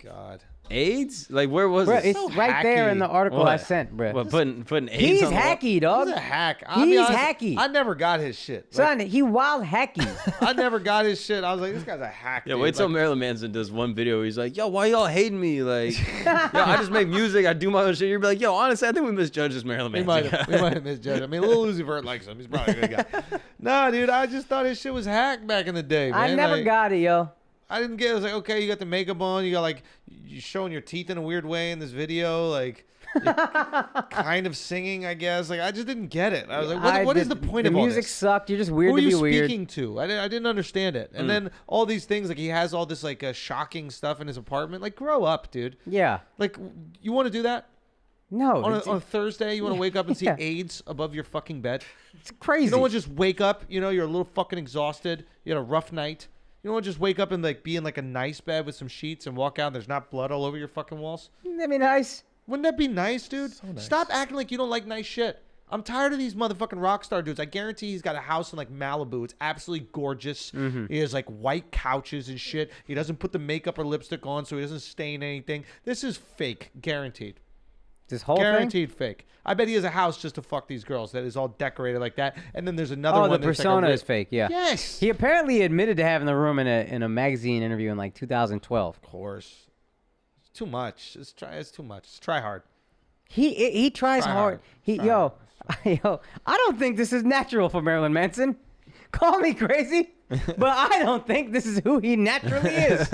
God. AIDS? Like, where was Bro, it? it's so right there in the hacky. article I What? sent, bro. What, putting AIDS He's on the wall? hacky, dog. He's a hack. I'll be He's honest, hacky. I never got his shit. Son, he wild hacky. I never got his shit. I was like, this guy's a hack. Yeah, dude. wait till Like, Marilyn Manson does one video where he's like, yo, why y'all hating me? Like, yo, I just make music. I do my own shit. You're like, yo, honestly, I think we misjudged this Marilyn we Manson. might have misjudged. I mean, Lil Uzi Vert likes him. He's probably a good guy. Nah, dude, I just thought his shit was hack back in the day, man. I never Like, got it, yo. I didn't get it. I was like, okay, you got the makeup on. You got like, you showing your teeth in a weird way in this video. Like, you're kind of singing, I guess. Like, I just didn't get it. I was like, what is the point the of all music this? sucked. You're just weird Who are to be you weird. speaking to? I didn't understand it. And then all these things, like he has all this like shocking stuff in his apartment. Like, grow up, dude. Yeah. Like, you want to do that No. on it's a Thursday? You want to wake up and see Yeah. AIDS above your fucking bed? it's crazy. You don't want to just wake up. You know, you're a little fucking exhausted. You had a rough night. You don't want to just wake up and like be in like a nice bed with some sheets and walk out and there's not blood all over your fucking walls. That'd be nice. Wouldn't that be nice, dude? nice. Stop acting like you don't like nice shit. I'm tired of these motherfucking rock star dudes. I guarantee he's got a house in like Malibu. It's absolutely gorgeous. He has like white couches and shit. He doesn't put the makeup or lipstick on so he doesn't stain anything. This is fake, guaranteed. This whole thing. Guaranteed fake. I bet he has a house just to fuck these girls that is all decorated like that. And then there's another Oh, one the that's like a persona ri- is fake. Yeah. Yes. He apparently admitted to having the room in a magazine interview in like 2012. Of course. It's too much. It's too much. It's try hard. He tries Try hard. hard. Yo, I don't think this is natural for Marilyn Manson. Call me crazy, but I don't think this is who he naturally is.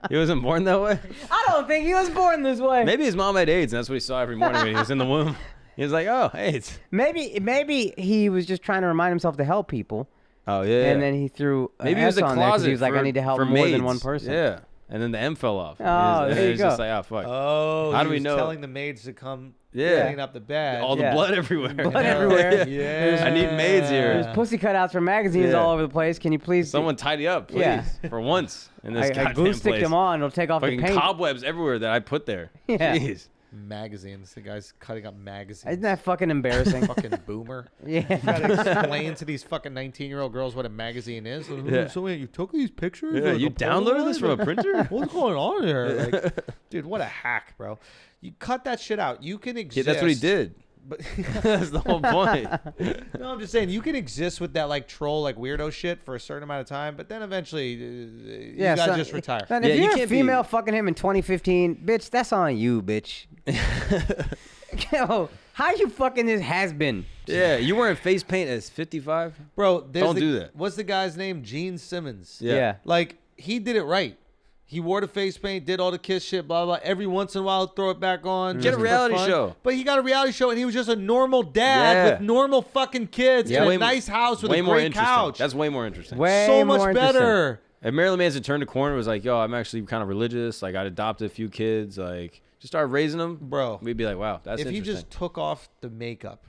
He wasn't born that way? I don't think he was born this way. Maybe his mom had AIDS, and that's what he saw every morning when he was in the womb. He was like, oh, AIDS. Maybe he was just trying to remind himself to help people, Oh, yeah. and then he threw Maybe he was S a on there 'cause closet he was like, I need to help for more maids. than one person. Yeah. And then the M fell off. Oh, there you He's just go. like, oh, fuck. Oh, How he do we was know? telling the maids to come Yeah. clean up the bed. All the Yeah. blood everywhere. Blood everywhere. Yeah. I need maids here. There's pussy cutouts from magazines Yeah. all over the place. Can you please? Someone tidy up, please. Yeah. For once in this I goddamn glue stick place. them on. It'll take off Fucking the paint. cobwebs everywhere that I put there. Yeah. Jeez. magazines. The guy's cutting up magazines. Isn't that fucking embarrassing? Fucking boomer. Yeah. You gotta explain to these fucking 19-year-old girls what a magazine is. Yeah. So wait, you took these pictures? Yeah, Like you a downloaded this from a Polaroid? printer? What's going on here? Like, dude, what a hack, bro. You cut that shit out. You can Yeah, exist. that's what he did. But That's the whole point. no, I'm just saying you can exist with that like troll, like weirdo shit for a certain amount of time, but then eventually you gotta son, just retire. Son, Yeah, if you you're a can't be- female fucking him in 2015, bitch, that's on you, bitch. Yo, how you fucking this has been? Yeah, you wearing face paint as 55? Bro, Don't do that. What's the guy's name? Gene Simmons. Yeah. Like, he did it right. He wore the face paint, did all the kiss shit, blah, blah. Every once in a while, throw it back on. Get just a for reality fun. show. But he got a reality show, and he was just a normal dad Yeah. with normal fucking kids Yeah, in way a nice house with way a more great interesting. couch. That's way more interesting. Way so more much interesting. better. If Marilyn Manson turned a corner and was like, yo, I'm actually kind of religious. Like, I'd adopted a few kids. Like, just start raising them. Bro. We'd be like, wow, that's If he interesting. just took off the makeup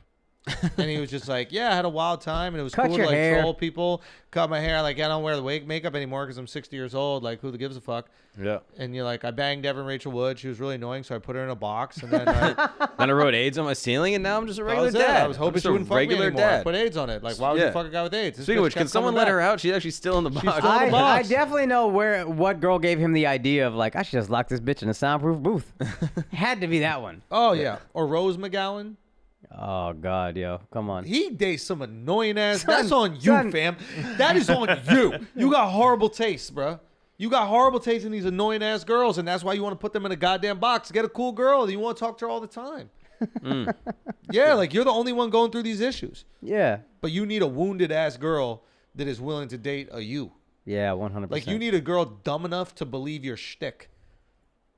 and he was just like, yeah, I had a wild time and it was Cut cool your to like hair. troll people, cut my hair. Like, I don't wear the wig makeup anymore because I'm 60 years old. Like, who gives a fuck? Yeah. And you're like, I banged Evan Rachel Wood. She was really annoying, so I put her in a box. And then I, Then I wrote AIDS on my ceiling, and now I'm just a that regular was it. dad. I was I'm hoping just she a wouldn't fuck me regular anymore. I dad. put AIDS on it. Like, why would Yeah. you fuck a guy with AIDS? This Speaking of bitch which, can kept someone coming let her back. out? She's actually still in the box. still in the I box. definitely know what girl gave him the idea of like I should just lock this bitch in a soundproof booth. Had to be that one. Oh, yeah. Or Rose McGowan. Oh God, yo, come on. He dates some annoying ass. Son, That's on you, son. fam. That is on you. You got horrible taste, bro. You got horrible taste in these annoying ass girls, and that's why you want to put them in a goddamn box. Get a cool girl. You want to talk to her all the time. Yeah, like you're the only one going through these issues. Yeah, But you need a wounded ass girl that is willing to date a you. yeah, 100%. Like you need a girl dumb enough to believe your shtick.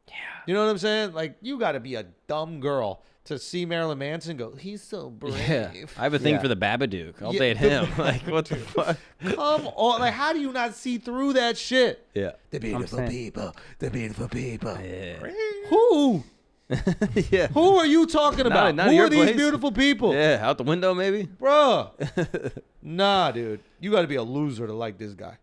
Yeah. You know what I'm saying? Like you got to be a dumb girl to see Marilyn Manson and go, he's so brave. Yeah. I have a thing Yeah. for the Babadook. I'll Yeah, date him. Like, what the fuck? Come on. Like, how do you not see through that shit? Yeah. The beautiful saying. people. The beautiful people. Yeah. Who? Yeah. Who are you talking about? not at Who your are these place. beautiful people? Yeah. Out the window, maybe? Bruh. Nah, dude. You got to be a loser to like this guy.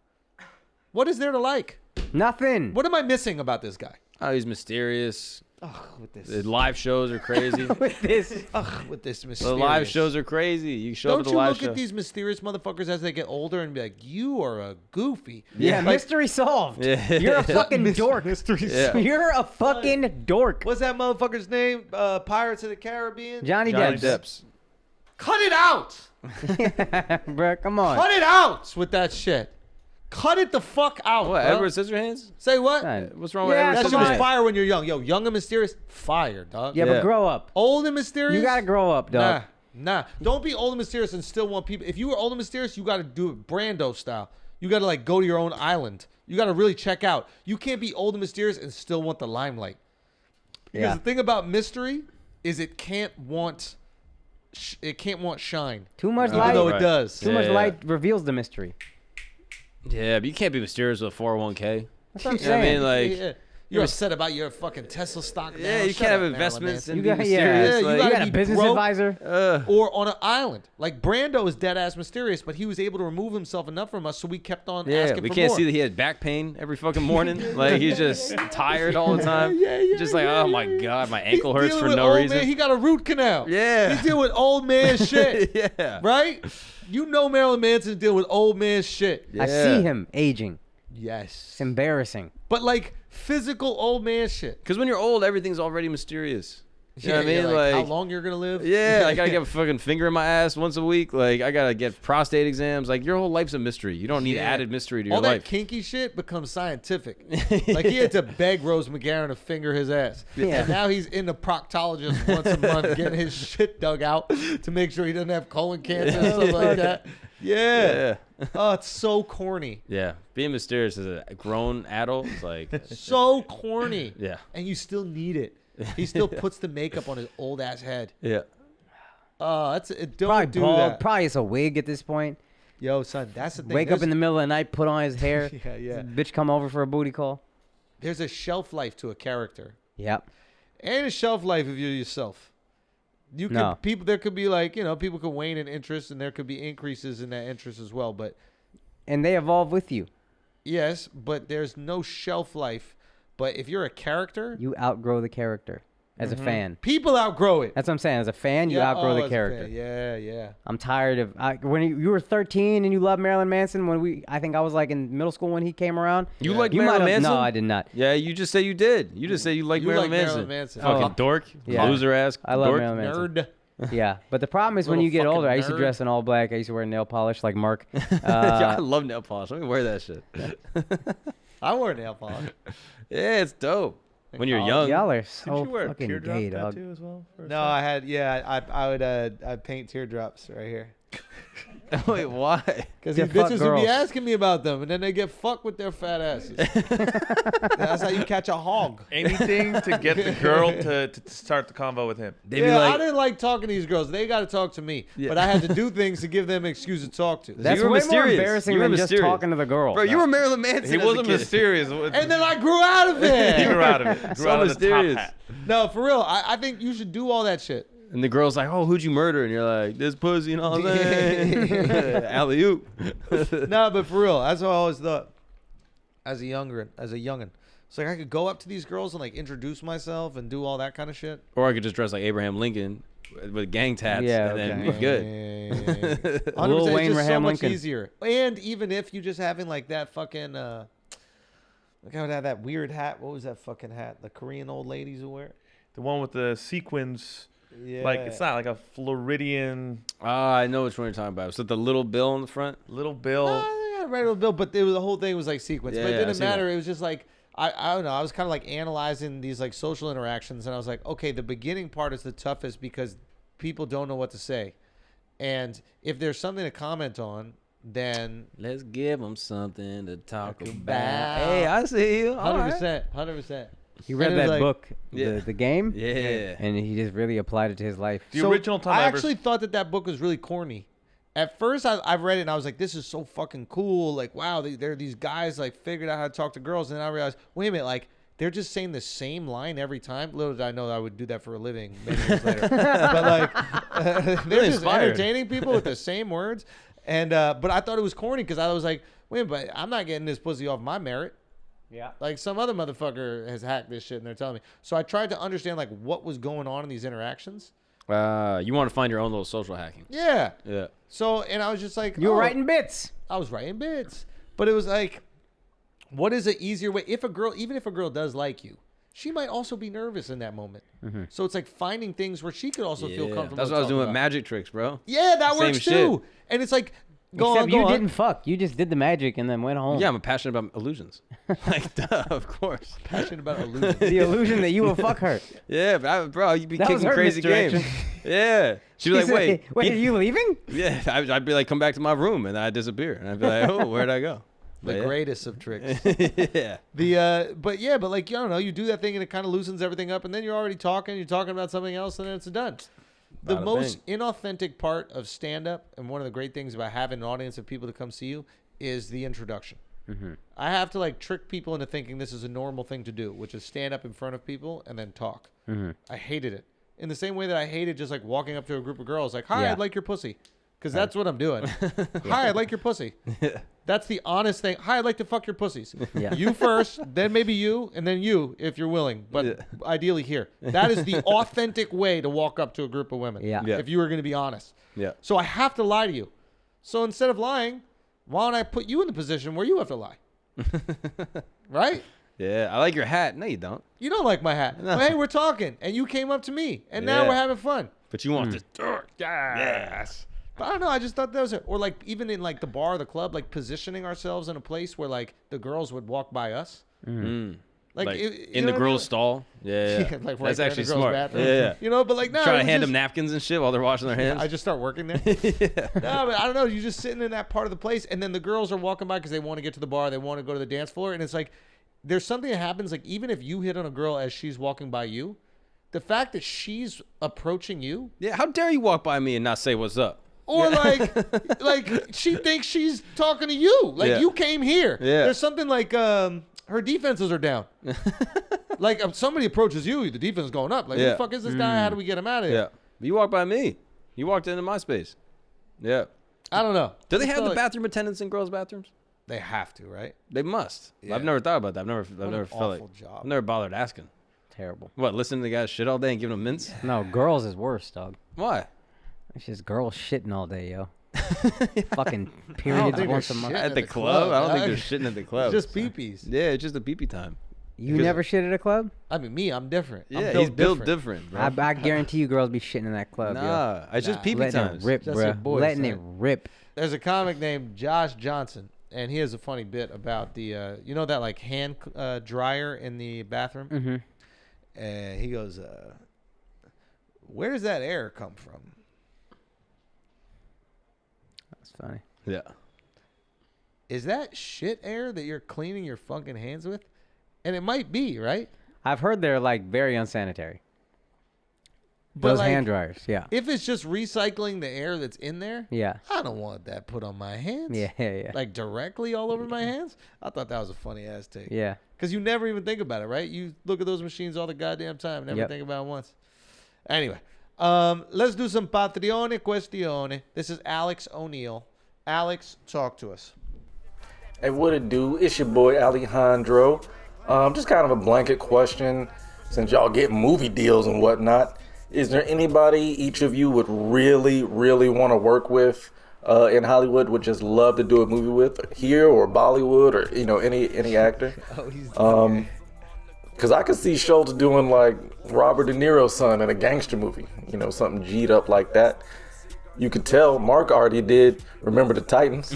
What is there to like? Nothing. What am I missing about this guy? Oh, he's mysterious. Ugh, with this. The live shows are crazy. with this? Ugh, with this The mysterious. live shows are crazy. You show up Don't at the you live look show. at these mysterious motherfuckers as they get older and be like, you are a goofy. Yeah, Like, mystery solved. Yeah. You're a fucking dork. Yeah. You're a fucking dork. what's that motherfucker's name? Pirates of the Caribbean? Johnny Johnny Depp. Depp's. Cut it out. Bro, come on. Cut it out with that shit. Cut it the fuck out. What? bro. Edward Scissorhands? Say what? Son. What's wrong with Yeah, Edward That come shit was on. Scissorhands? fire when you're young. Yo, young and mysterious, fire, dog. Yeah, Yeah. but grow up. Old and mysterious. You gotta grow up, dog. Nah. Don't be old and mysterious and still want people. If you were old and mysterious, you got to do it Brando style. You got to like go to your own island. You got to really check out. You can't be old and mysterious and still want the limelight. Because Yeah. the thing about mystery is it can't want shine. Too much Even light. though it Right. does. Too much Yeah. light reveals the mystery. Yeah, but you can't be mysterious with a 401k. That's what I'm You know what I saying. mean? Like, Yeah. You're upset about your fucking Tesla stock. yeah, now. you Shut can't have up, Marilyn investments Manson. and You be got, mysterious. Yeah, you like, You got be a business broke. advisor. Or on an island. Like Brando is dead ass mysterious, but he was able to remove himself enough from us, so we kept on yeah, asking we for can't more. see that he had back pain every fucking morning. Like, he's just tired all the time. Just like, oh my God, my ankle He's hurts dealing for with no old reason. Man. He got a root canal. Yeah. He's dealing with old man shit. Yeah. Right? You know Marilyn Manson's dealing with old man shit. I see him aging. Yes. It's embarrassing. But like physical old man shit. Because when you're old, everything's already mysterious. You know what I Yeah, mean? like, how Like, long you're gonna live? yeah, I gotta get a fucking finger in my ass once a week. Like, I gotta get prostate exams. Like, your whole life's a mystery. You don't need Yeah. added mystery to your All that life. kinky shit becomes scientific. Like he had to beg Rose McGowan to finger his ass. Yeah. And now he's in the proctologist once a month getting his shit dug out to make sure he doesn't have colon cancer and stuff like that. Yeah. Yeah. Oh, it's so corny. Yeah. Being mysterious as a grown adult is like, So corny. yeah. And you still need it. He still puts the makeup on his old ass head. Yeah. Oh, that's it. Don't Probably do bald. that. Probably it's a wig at this point. Yo, son, that's the thing. Wake up in the middle of the night, put on his hair. Yeah. Bitch come over for a booty call. There's a shelf life to a character. Yep. And a shelf life if you're yourself. You could No. people there could be like, people could wane in interest and there could be increases in that interest as well. But And they evolve with you. yes, but there's no shelf life. But if you're a character, You outgrow the character. as a fan. People outgrow it. That's what I'm saying. As a fan, you outgrow the character. Yeah. I'm tired of when you were 13 and you loved Marilyn Manson. I think I was like in middle school when he came around. You like Marilyn Manson? No, I did not. Yeah, you just say you did. You just say you like Marilyn Manson. Fucking dork, loser ass. I love dork. Marilyn Manson. Nerd. Yeah, but the problem is when you get older. I used to dress in all black. I used to wear nail polish like Mark. I love nail polish. Let me wear that shit. I wore nail polish. Yeah, it's dope. When you're young. Y'all are Did so you wear a fucking teardrop gay, dog. tattoo as well? No, I had. Yeah, I would. I'd paint teardrops right here. Wait, why? Because these bitches would be asking me about them, and then they get fucked with their fat asses. That's how you catch a hog. Anything to get the girl to start the convo with him. I didn't like talking to these girls. They got to talk to me. Yeah. But I had to do things to give them an excuse to talk to. That's You were way mysterious. more embarrassing You were than just mysterious. talking to the girl. Bro, you were Marilyn Manson. He as a wasn't kid. mysterious. And then I grew out of it. He grew out of it. Grew out of the mysterious. top hat. No, for real. I think you should do all that shit. And the girl's like, "Oh, who'd you murder?" And you're like, "This pussy," and all that. Alley oop. No, but for real, that's what I always thought. As a youngin, it's like I could go up to these girls and like introduce myself and do all that kind of shit. Or I could just dress like Abraham Lincoln with gang tats, Yeah, and then okay. we're good. 100%, Lil Wayne, it's just so Abraham much Lincoln. easier. And even if you just having like that fucking, like I would have that weird hat. What was that fucking hat? The Korean old ladies who wear it? The one with the sequins. Yeah. Like, it's not like a Floridian I know which one you're talking about. So the little bill in the front. little bill. No, they got a regular bill, but the whole thing was like sequence. Yeah, but it yeah, I didn't seen matter. that. It was just like I don't know. I was kind of like analyzing these like social interactions, and I was like, okay, the beginning part is the toughest because people don't know what to say, and if there's something to comment on, then Let's give them something to talk Talk about. about. Hey, I see you. All right. 100%. He read And it was that like- book, Yeah. the game, Yeah. and he just really applied it to his life. The original time I I ever- actually thought that book was really corny. At first, I've read it and I was like, "This is so fucking cool!" Like, wow, there are these guys like figured out how to talk to girls, and then I realized, wait a minute, like they're just saying the same line every time. Little did I know that I would do that for a living many years later. But like, they're just inspired. entertaining people with the same words. And but I thought it was corny because I was like, wait, but I'm not getting this pussy off my merit. Yeah. Like some other motherfucker has hacked this shit and they're telling me. So I tried to understand like what was going on in these interactions. You want to find your own little social hacking. Yeah. Yeah. So and I was just like, You were oh, writing bits. I was writing bits. But it was like, what is an easier way? Even if a girl does like you, she might also be nervous in that moment. So it's like finding things where she could also feel comfortable. That's what I was talking doing with about. magic tricks, bro. Yeah, that Same works shit. too. And it's like, Except you go on. didn't fuck. You just did the magic and then went home. Yeah, I'm passionate about illusions. Like, duh, of course. Passionate about illusions. The illusion that you will fuck her. Yeah, but bro, you'd be That was kicking her crazy games. misdirection. Yeah. She'd be like, wait. Wait, are you leaving? Yeah, I'd be like, come back to my room, and I'd disappear. And I'd be like, oh, where'd I go? The But yeah. greatest of tricks. Yeah. But like, I don't know, you do that thing and it kind of loosens everything up, and then you're already talking about something else, and then it's done. The Bada most inauthentic part of stand-up, and one of the great things about having an audience of people to come see you, is the introduction. I have to like trick people into thinking this is a normal thing to do, which is stand up in front of people and then talk. I hated it. In the same way that I hated just like walking up to a group of girls like, hi, Yeah. I'd like your pussy. Because that's what I'm doing. Hi, I'd like your pussy. That's the honest thing. Hi, I'd like to fuck your pussies. Yeah. You first, then maybe you, and then you if you're willing. But ideally here. That is the authentic way to walk up to a group of women. Yeah. Yeah. If you were going to be honest. Yeah. So I have to lie to you. So instead of lying, why don't I put you in the position where you have to lie? Right? Yeah, I like your hat. No, you don't. You don't like my hat. No. But hey, we're talking, and you came up to me, and now Yeah. we're having fun. But you want this. Yes. But I don't know. I just thought that was it. Or like even in like the bar or the club, like positioning ourselves in a place where like the girls would walk by us. Like, Like you in know the what I girl's mean? stall. Yeah. Yeah, like right That's there in actually the girls' smart. bathroom. Yeah. You know, but like no, Trying it to was hand just- them napkins and shit while they're washing their hands. I just start working there. Yeah. No, but I don't know. You're just sitting in that part of the place, and then the girls are walking by because they want to get to the bar, they want to go to the dance floor, and it's like there's something that happens. Like even if you hit on a girl as she's walking by you, the fact that she's approaching you, Yeah, how dare you walk by me and not say what's up? or like she thinks she's talking to you, like Yeah. you came here. Yeah. There's something like her defenses are down. Like if somebody approaches you, the defense is going up. Like who Yeah. the fuck is this guy? How do we get him out of here? Yeah. But you walked by me. You walked into my space. Yeah. I don't know. Do they I have feel the like bathroom attendants in girls' bathrooms? They have to, right? They must. Yeah. I've never thought about that. I've never an felt like awful job. I've never bothered asking. terrible. What? Listen to the guys shit all day and giving them mints? No, girls is worse, dog. Why? It's just girls shitting all day, yo. Fucking I don't periods think once a they're month. shitting At the club? I don't think they're dog. shitting at the club. It's just peepees. Yeah, it's just a pee-pee time. You never shit at a club? I mean, me, I'm different. Yeah, I'm he's built different, bro. I guarantee you girls be shitting in that club, yo. Nah, it's just pee-pee Letting times. it rip, Just your bro. boys, Letting right? it rip. There's a comic named Josh Johnson, and he has a funny bit about the, you know that like hand dryer in the bathroom? Mm-hmm. And he goes, where does that air come from? That's funny. Yeah. Is that shit air that you're cleaning your fucking hands with? And it might be, right? I've heard they're like very unsanitary. But Those like, hand dryers, yeah. if it's just recycling the air that's in there, Yeah. I don't want that put on my hands. Yeah. Like directly all over my hands. I thought that was a funny ass take. Yeah. Because you never even think about it, right? You look at those machines all the goddamn time. Never Yep. think about it once. Anyway, let's do some Patreon questione. This is Alex O'Neill. Alex, talk to us. Hey, what it do? It's your boy Alejandro. Just kind of a blanket question. Since y'all get movie deals and whatnot, is there anybody each of you would really, really want to work with in Hollywood? Would just love to do a movie with here or Bollywood or any actor? Oh, he's Because I could see Schultz doing like Robert De Niro's son in a gangster movie. Something G'd up like that. You could tell Mark already did Remember the Titans,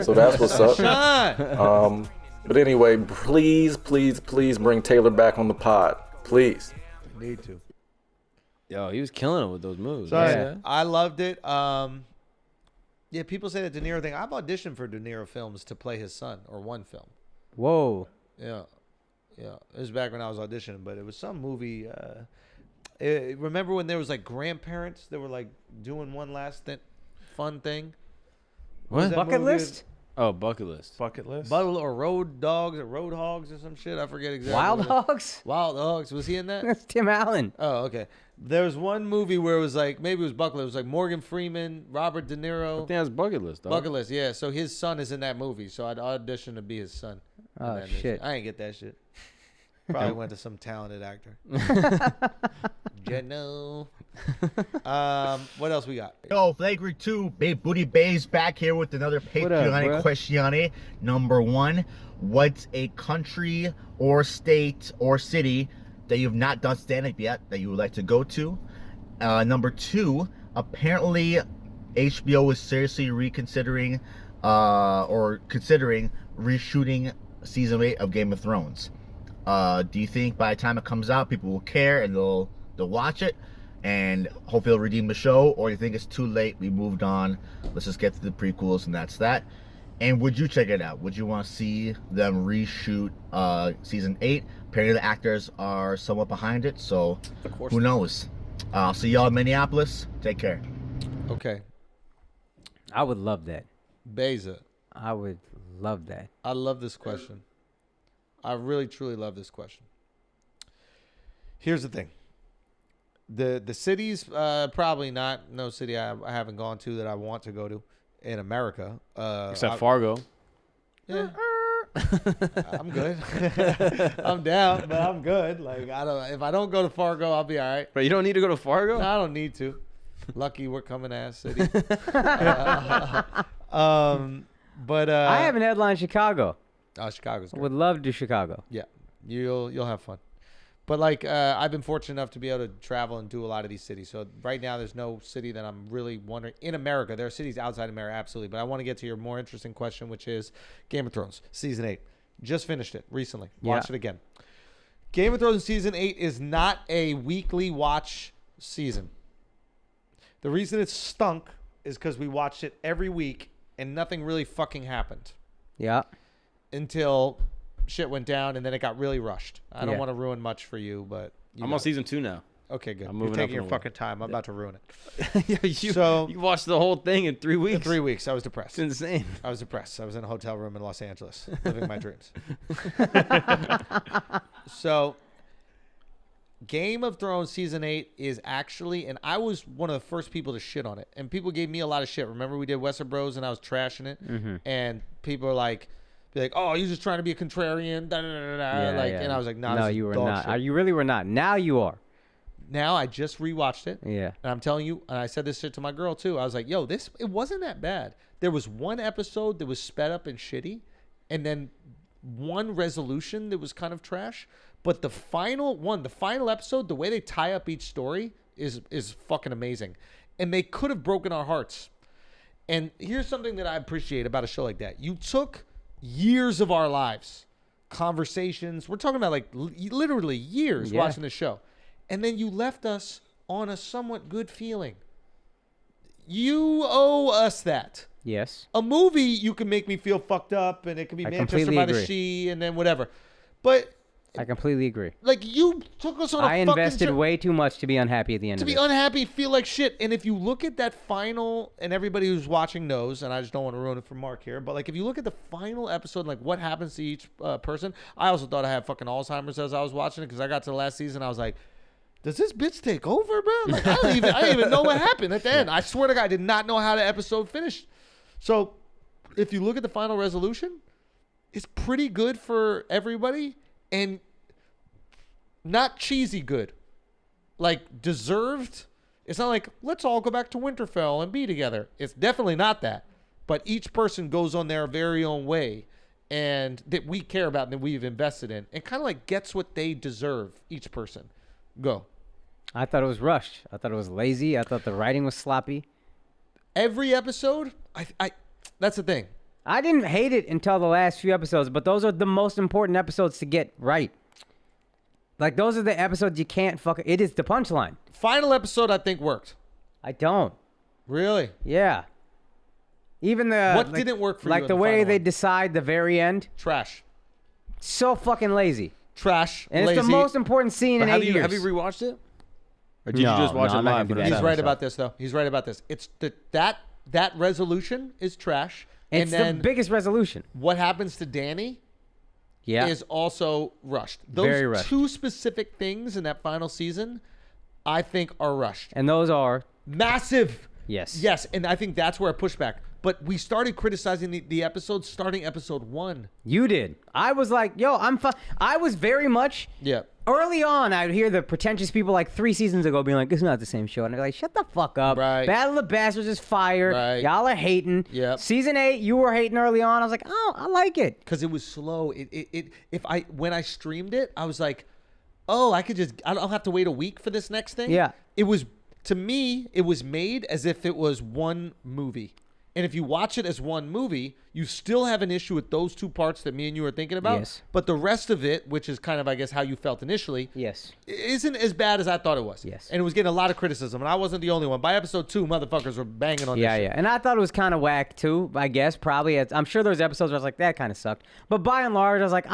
so that's what's up. But anyway, please bring Taylor back on the pod, please. need to. Yo, he was killing it with those moves. Sorry, Yeah. I loved it. Yeah, people say that De Niro thing. I've auditioned for De Niro films to play his son or one film. Whoa. Yeah. It was back when I was auditioning, but it was some movie. Remember when there was like grandparents that were like doing one last fun thing? What? was that Bucket movie? list? Oh, bucket list. Bucket list. Buttle or Road Dogs or Road Hogs or some shit. I forget exactly. Wild what it- Hogs? Wild Hogs. Was he in that? That's Tim Allen. Oh, okay. There was one movie where it was like, maybe it was Bucket List. It was like Morgan Freeman, Robert De I Niro. think that's bucket list, dog. Bucket List, yeah. So his son is in that movie. So I'd audition to be his son. in Oh, that movie. shit. I ain't get that shit. Probably went to some talented actor. Jeno. What else we got? Yo, Flagrant 2, Big Booty Bays back here with another up, Patreon bruh? question. Number 1, what's a country or state or city that you've not done stand-up yet that you would like to go to? Number 2, apparently HBO is seriously reconsidering or considering reshooting season 8 of Game of Thrones. Do you think by the time it comes out, people will care and they'll watch it and hopefully they'll redeem the show? Or you think it's too late, we moved on, let's just get to the prequels and that's that? And would you check it out? Would you want to see them reshoot season 8? Apparently the actors are somewhat behind it, so who knows? I'll see y'all in Minneapolis. Take care. Okay. I would love that. Beza. I would love that. I love this question. I really, truly love this question. Here's the thing. The cities, probably not. No city I haven't gone to that I want to go to in America. Except Fargo. Yeah. I'm good. I'm down, but I'm good. Like if I don't go to Fargo, I'll be all right. But you don't need to go to Fargo? No, I don't need to. Lucky we're coming ass city. But I haven't headlined Chicago. Oh, Chicago's good. Would love to do Chicago. Yeah, you'll have fun. But like I've been fortunate enough to be able to travel and do a lot of these cities. So right now there's no city that I'm really wondering. In America, there are cities outside America, absolutely. But I want to get to your more interesting question, which is Game of Thrones season 8. Just finished it recently. Watched it again. Game of Thrones season 8 is not a weekly watch season. The reason it stunk is because we watched it every week and nothing really fucking happened Yeah. until shit went down and then it got really rushed. I don't Yeah. want to ruin much for you, but you I'm know. on season 2 now. Okay, good. I'm You're moving up taking in your a way. fucking time. I'm about to ruin it. you watched the whole thing in 3 weeks. In 3 weeks, I was depressed. It's insane. I was depressed. I was in a hotel room in Los Angeles, living my dreams. So, Game of Thrones season 8 is actually, and I was one of the first people to shit on it, and people gave me a lot of shit. Remember we did Western Bros and I was trashing it, and people are like, be like, "Oh, you're just trying to be a contrarian." Da, da, da, da, and I was like, "Nah, no, this you is were dog not. shit." You really were not. Now you are. Now I just rewatched it. Yeah. And I'm telling you, and I said this shit to my girl too. I was like, "Yo, it wasn't that bad." There was one episode that was sped up and shitty, and then one resolution that was kind of trash. But the final episode, the way they tie up each story is fucking amazing. And they could have broken our hearts. And here's something that I appreciate about a show like that. You took years of our lives, conversations. We're talking about like literally years watching the show. And then you left us on a somewhat good feeling. You owe us that. Yes. A movie, you can make me feel fucked up, and it can be Manchester by the Sea, and then whatever. But I completely agree. like, you took us on a fucking invested way too much to be unhappy at the end to of be it. unhappy, feel like shit. And if you look at that final, and everybody who's watching knows, and I just don't want to ruin it for Mark here, but like, if you look at the final episode, like what happens to each person, I also thought I had fucking Alzheimer's as I was watching it, because I got to the last season, I was like, does this bitch take over, bro? Like, I didn't even know what happened at the end. I swear to God, I did not know how the episode finished. So if you look at the final resolution, it's pretty good for everybody, and not cheesy good. Like, deserved. It's not like, let's all go back to Winterfell and be together. It's definitely not that. But each person goes on their very own way, and that we care about and that we've invested in, and kind of like gets what they deserve, each person. Go. I thought it was rushed. I thought it was lazy. I thought the writing was sloppy. Every episode, that's the thing. I didn't hate it until the last few episodes, but those are the most important episodes to get right. Like, those are the episodes you can't it is the punchline. Final episode, I think, worked. I don't. Really? Yeah. Even the... What didn't work for you like in the the way final they one? decide the very end. Trash. So fucking lazy. Trash. And lazy. it's the most important scene in 8 years. Have you rewatched it? Or did No, you just watch no, it I'm not live? gonna do when it that. was He's right out? about this, though. He's right about this. It's that resolution is trash. It's and then the biggest resolution. what happens to Danny is also rushed. Those Very rushed. two specific things in that final season, I think, are rushed. And those are... Massive. Yes. Yes, and I think that's where I push back. But we started criticizing the episode starting episode 1. You did. I was like, yo, I'm fine. I was very much... Yeah. Early on, I would hear the pretentious people like 3 seasons ago being like, it's not the same show. And they're like, shut the fuck up. Right. Battle of the Bastards is fire. Right. Y'all are hating. Yep. Season 8, you were hating early on. I was like, oh, I like it. Because it was slow. When I streamed it, I was like, oh, I don't have to wait a week for this next thing. Yeah. It was, to me, it was made as if it was one movie. And if you watch it as one movie, you still have an issue with those 2 parts that me and you were thinking about. Yes. But the rest of it, which is kind of, I guess, how you felt initially, Yes. isn't as bad as I thought it was. Yes. And it was getting a lot of criticism. And I wasn't the only one. By episode 2, motherfuckers were banging on this shit. Yeah. And I thought it was kind of whack too, I guess. Probably. I'm sure there's episodes where I was like, that kind of sucked. But by and large, I was like,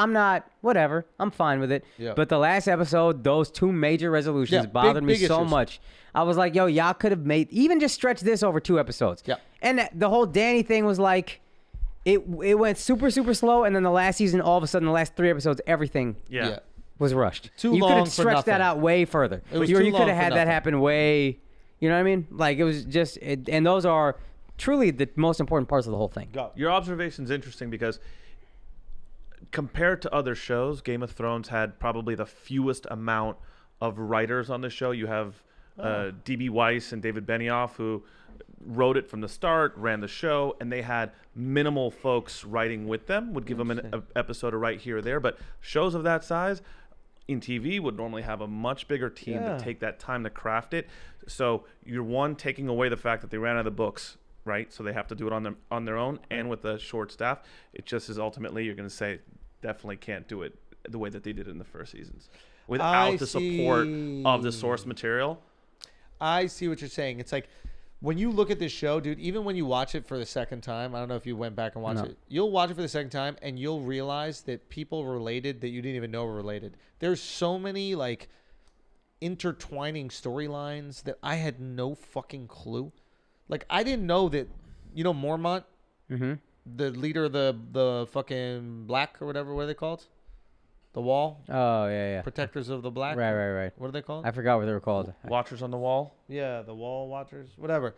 whatever. I'm fine with it. Yeah. But the last episode, those 2 major resolutions bothered me so issues. much. I was like, yo, y'all could have even just stretched this over 2 episodes. Yeah. And the whole Danny thing was like, it went super, super slow. And then the last season, all of a sudden, the last 3 episodes, everything Yeah. was rushed. Too you long could have for stretched that nothing. out way further. It was you too could long have for had that nothing. happen way, you know what I mean? Like, it was just, and those are truly the most important parts of the whole thing. Your observation's interesting because compared to other shows, Game of Thrones had probably the fewest amount of writers on the show. You have D.B. Weiss and David Benioff, who wrote it from the start, ran the show, and they had minimal folks writing with them, would give them an episode to write here or there. But shows of that size in TV would normally have a much bigger team to take that time to craft it. So you're taking away the fact that they ran out of the books, right? So they have to do it on their own, and with a short staff, it just is ultimately, you're going to say, definitely can't do it the way that they did in the first seasons without the support of the source material. I see what you're saying. It's like, when you look at this show, dude, even when you watch it for the second time, I don't know if you went back and watched it. You'll watch it for the second time, and you'll realize that people related that you didn't even know were related. There's so many, like, intertwining storylines that I had no fucking clue. Like, I didn't know that, Mormont, the leader of the fucking Black or whatever, what are they called? The Wall? Oh, yeah. Protectors of the Black? Right. What are they called? I forgot what they were called. Watchers on the Wall. Yeah, the Wall Watchers, whatever.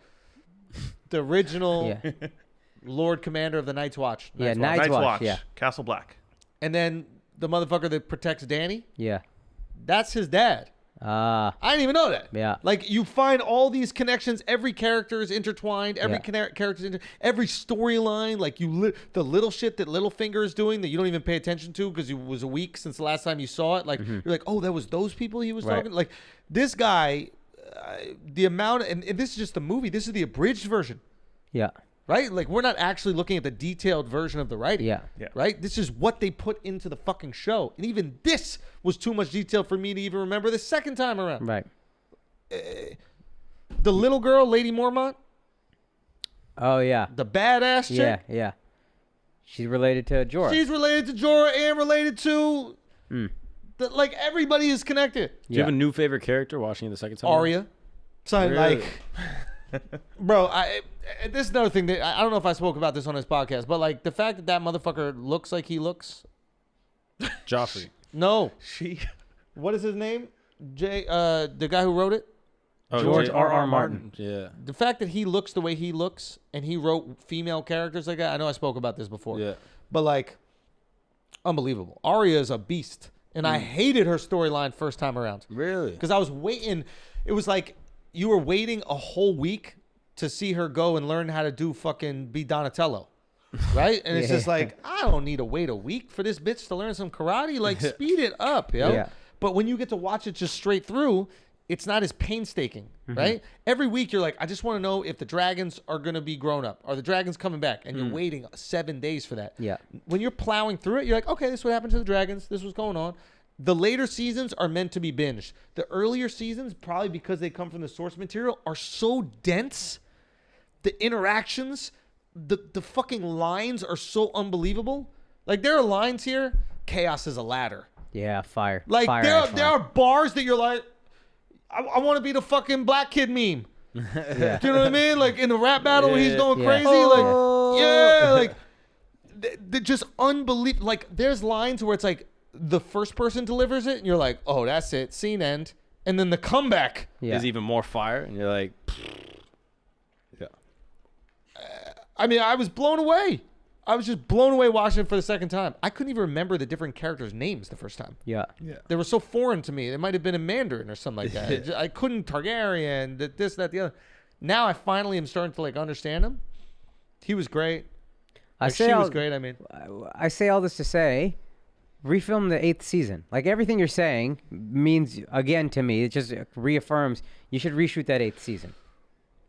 The original Lord Commander of the Night's Watch. Night's Watch. Yeah. Castle Black. And then the motherfucker that protects Danny. Yeah. That's his dad. I didn't even know that. Yeah. Like, you find all these connections. Every character is intertwined. Every character is every storyline. Like, the little shit that Littlefinger is doing that you don't even pay attention to because it was a week since the last time you saw it. Like, you're like, oh, that was those people he was talking. Like, this guy, the amount, and this is just the movie. This is the abridged version. Yeah. Right? Like, we're not actually looking at the detailed version of the writing. Yeah. Right? This is what they put into the fucking show. And even this was too much detail for me to even remember the second time around. Right. The little girl, Lady Mormont. Oh, yeah. The badass chick. Yeah, yeah. She's related to Jorah. She's related to Jorah and related to... like, everybody is connected. Do you have a new favorite character watching it the second time? Arya. So, Really? like... Bro, this is another thing that I don't know if I spoke about this on his podcast, but like the fact that motherfucker looks like he looks. Joffrey. No, what is his name? The guy who wrote it. Oh, George J. R.R. Martin. Yeah. The fact that he looks the way he looks and he wrote female characters like that. I know I spoke about this before. Yeah. But like, unbelievable. Arya is a beast, and I hated her storyline first time around. Really? Because I was waiting. It was like you were waiting a whole week to see her go and learn how to be Donatello, right? And it's just like, I don't need to wait a week for this bitch to learn some karate. Like, speed it up, yo. Yeah. But when you get to watch it just straight through, it's not as painstaking, right? Every week you're like, I just want to know if the dragons are going to be grown up. Are the dragons coming back? And you're waiting 7 days for that. Yeah. When you're plowing through it, you're like, okay, this is what happened to the dragons. This was going on. The later seasons are meant to be binged. The earlier seasons, probably because they come from the source material, are so dense. The interactions, the fucking lines are so unbelievable. Like, there are lines here. Chaos is a ladder. Yeah, fire. Like, fire there are bars that you're like, I want to be the fucking black kid meme. Yeah. Do you know what I mean? Like, in the rap battle where he's going Yeah. crazy. Oh. Like, yeah, like, they're just unbelievable. Like, there's lines where it's like, the first person delivers it, and you're like, oh, that's it. Scene end. And then the comeback is even more fire, and you're like, yeah. I mean, I was blown away. I was just blown away watching it for the second time. I couldn't even remember the different characters' names the first time. Yeah. They were so foreign to me. It might have been in Mandarin or something like that. I couldn't Targaryen, this, that, the other. Now I finally am starting to like understand him. He was great. She was great. I mean, I say all this to say, refilm the 8th season. Like, everything you're saying means, again, to me, it just reaffirms you should reshoot that 8th season.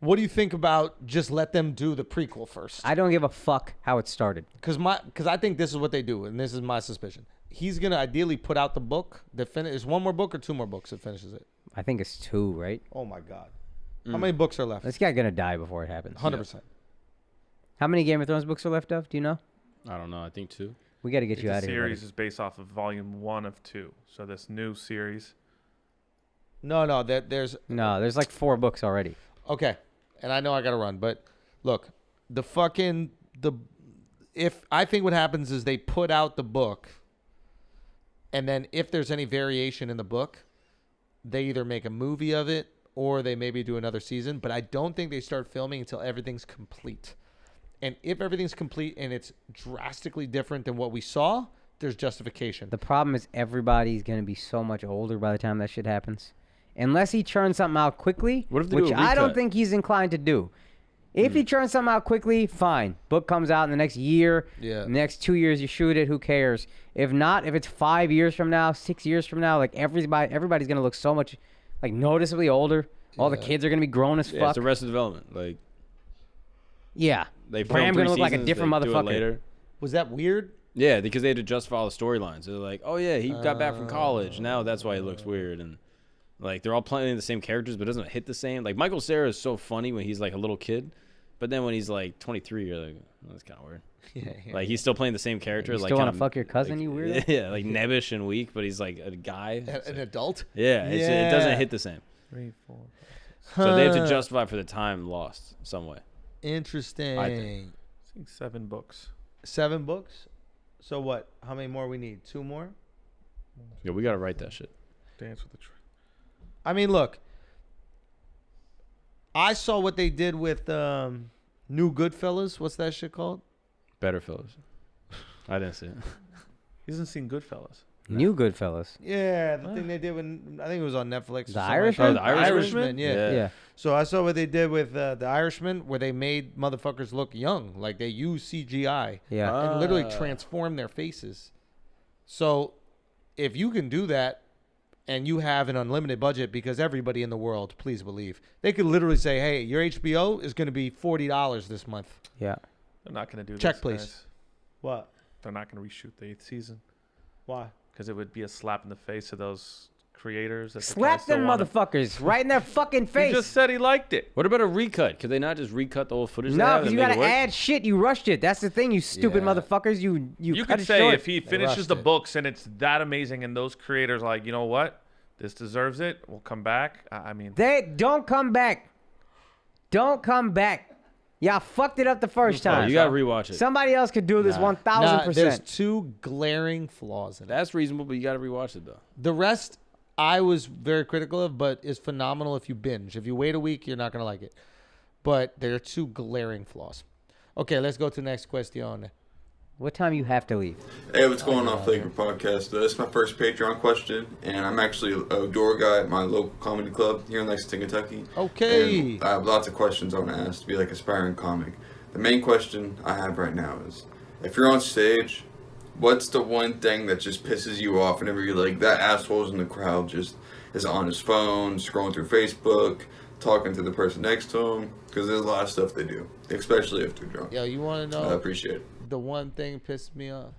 what do you think about just let them do the prequel first? I don't give a fuck how it started. Because I think this is what they do, and this is my suspicion. He's gonna ideally put out the book that is one more book or two more books that finishes it. I think it's 2, right? Oh my god, how many books are left? This guy gonna die before it happens. 100%. How many Game of Thrones books are left of? Do you know? I don't know. I think 2. We got to get you out of here. The series is based off of volume 1 of 2. So this new series. No, there's there's like 4 books already. okay, and I know I gotta run, but look, if I think what happens is they put out the book, and then if there's any variation in the book, they either make a movie of it or they maybe do another season. But I don't think they start filming until everything's complete. And if everything's complete and it's drastically different than what we saw, there's justification. The problem is everybody's going to be so much older by the time that shit happens. Unless he churns something out quickly, What if they do which a I don't recut? think he's inclined to do. If he churns something out quickly, fine. Book comes out in the next year. Yeah. The next 2 years, you shoot it. Who cares? If not, if it's 5 years from now, 6 years from now, like everybody's going to look so much, like, noticeably older. All the kids are going to be grown as Yeah, fuck. it's Arrested Development. Like, Yeah. they Bram filmed gonna 3 look like a seasons, different they do it motherfucker. later. Was that weird? Yeah, because they had to justify all the storylines. They're like, oh yeah, he got back from college. Now that's why he looks weird. And like, they're all playing the same characters, but it doesn't hit the same. Like, Michael Cera is so funny when he's like a little kid, but then when he's like 23, you're like, oh, that's kind of weird. Yeah. Like, he's still playing the same character. You like, still want kinda, to fuck your cousin, like, you weirdo? Yeah, like nebbish and weak, but he's like a guy. An adult? Yeah, it doesn't hit the same. 3, 4. So they have to justify for the time lost some way. Interesting. I think. I think 7 books. 7 books? So what? How many more we need? 2 more? Yeah, we gotta write that shit. Dance with the Truth. I mean, look. I saw what they did with New Goodfellas. What's that shit called? Better Fellas. I didn't see it. He hasn't seen Goodfellas. New Goodfellas. Yeah, the thing they did when I think it was on Netflix. The Irishman? Oh, the Irishman? Yeah. Yeah. So I saw what they did with the Irishman, where they made motherfuckers look young, like they used CGI, Yeah. and literally transformed their faces. So, if you can do that, and you have an unlimited budget, because everybody in the world, please believe, they could literally say, "Hey, your HBO is going to be $40 this month." Yeah. They're not going to do Check, this, please. guys. What? They're not going to reshoot the 8th season Why? because it would be a slap in the face of those creators. That Slap them motherfuckers right in their fucking He face. just said he liked it. What about a recut? Could they not just recut the old footage? No, because you gotta add shit. You rushed it. That's the thing, you stupid Yeah. motherfuckers. You You cut could it say short. if he finishes rushed the it. books and it's that amazing, and those creators are like, you know what, this deserves it. We'll come back. I mean, They don't come back. Don't come back. Y'all fucked it up the first time. You gotta rewatch it. Somebody else could do this 1000%. There's two glaring flaws in it. That's reasonable, but you gotta rewatch it though. The rest, I was very critical of, but is phenomenal if you binge. If you wait a week, you're not gonna like it. But there are two glaring flaws. Okay, let's go to the next question. What time you have to leave? Hey, what's going on, Flagrant Podcast? This is my first Patreon question, and I'm actually a door guy at my local comedy club here in Lexington, Kentucky. Okay. And I have lots of questions I want to ask to be like aspiring comic. The main question I have right now is, if you're on stage, what's the one thing that just pisses you off whenever you're like, that asshole's in the crowd just is on his phone, scrolling through Facebook, talking to the person next to him? Because there's a lot of stuff they do, especially if they're drunk. Yo, you want to know? I appreciate it. The one thing pissed me off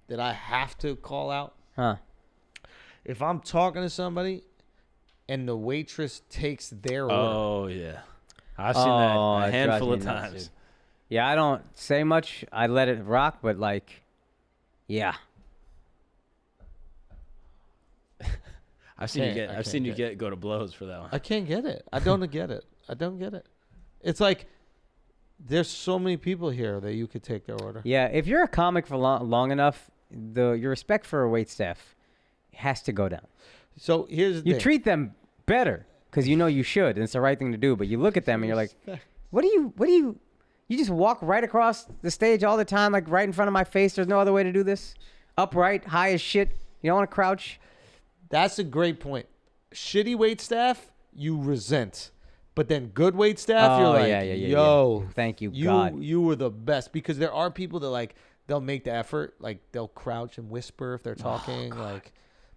that I have to call out. Huh. If I'm talking to somebody and the waitress takes their order. Oh yeah, I've seen that a it handful of drives me nuts, times. dude. Yeah, I don't say much. I let it rock, but like, yeah. I've seen you Can't- get. I I've seen can't you get- go to blows for that one. I can't get it. I don't get it. I don't get it. It's like there's so many people here that you could take their order. Yeah, if you're a comic for long enough, your respect for a wait staff has to go down. So here's the You thing. treat them better because you know you should, and it's the right thing to do. But you look at them and you're like, what do you just walk right across the stage all the time, like right in front of my face? There's no other way to do this. Upright, high as shit. You don't want to crouch. That's a great point. Shitty wait staff, you resent. But then good wait staff, you're like, yo, thank you, God. You were the best. Because there are people that like, they'll make the effort. Like they'll crouch and whisper if they're talking.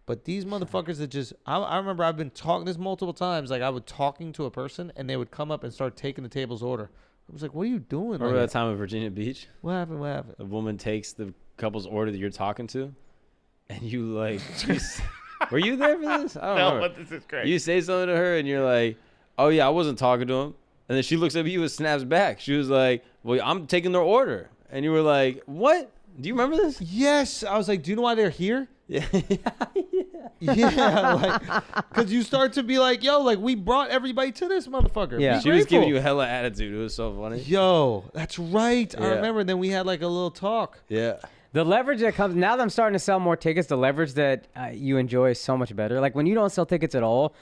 But these motherfuckers that just, I remember I've been talking this multiple times. Like I would talking to a person and they would come up and start taking the table's order. I was like, what are you doing? Remember Like, that time in Virginia Beach? What happened? What happened? The woman takes the couple's order that you're talking to, and you like, were you there for this? I don't know. but this is great. You say something to her, and you're like, oh yeah, I wasn't talking to him. And then she looks at you and snaps back. She was like, well, I'm taking their order. And you were like, what? Do you remember this? Yes. I was like, do you know why they're here? Yeah. Yeah, like, because you start to be like, yo, like, we brought everybody to this motherfucker. Yeah. Be She was giving grateful. you hella attitude. It was so funny. Yo, that's right. I Yeah. remember. Then we had like a little talk. Yeah. The leverage that comes now that I'm starting to sell more tickets, the leverage that you enjoy is so much better. Like when you don't sell tickets at all,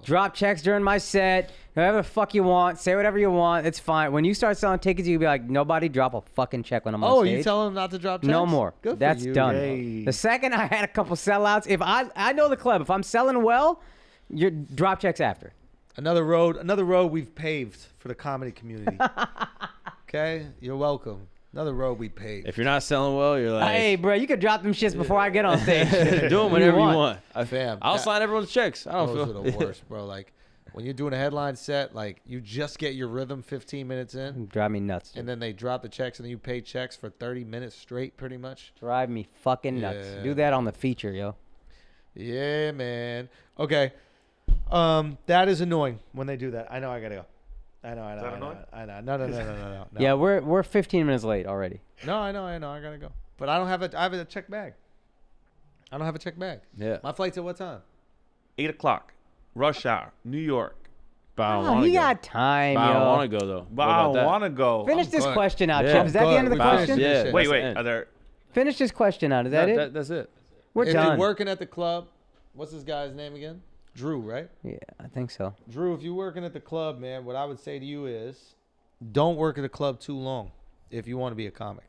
drop checks during my set, whatever the fuck you want, say whatever you want, it's fine. When you start selling tickets, you can be like, nobody drop a fucking check when I'm on stage. You tell them not to drop checks? No more. Good for That's you. done. Yay. The second I had a couple sellouts, if I know the club, if I'm selling well, you drop checks after. Another road we've paved for the comedy community. Okay, you're welcome. Another road we paved. If you're not selling well, you're like, Hey, bro, you could drop them shits before I get on stage. do them whenever you want. Fam, I'll sign everyone's checks. I don't those feel. are the worst, bro. Like when you're doing a headline set, like you just get your rhythm 15 minutes in, Drive me nuts. and then they drop the checks, and then you pay checks for 30 minutes straight, pretty much. Drive me fucking nuts. Yeah. Do that on the feature, yo. Yeah, man. Okay. That is annoying when they do that. I know I gotta go. I know. No. Yeah, we're 15 minutes late already. No, I know. I gotta go. But I don't have I have a check bag. I don't have a check bag. Yeah. My flight's at what time? 8 o'clock, rush hour, New York. But I don't Oh, want to you go. got time, But I don't yo. want to go though. But What I about that? want to go. Finish this good. question out, Yeah. Chip. Is that the end of the We're finished question? this Yeah. shit. Wait, That's wait. it. Are there? Finish this question out. Is that it? That's it. We're If done. you're working at the club, what's this guy's name again? Drew, right? Yeah, I think so. Drew, if you're working at the club, man, what I would say to you is don't work at a club too long if you want to be a comic.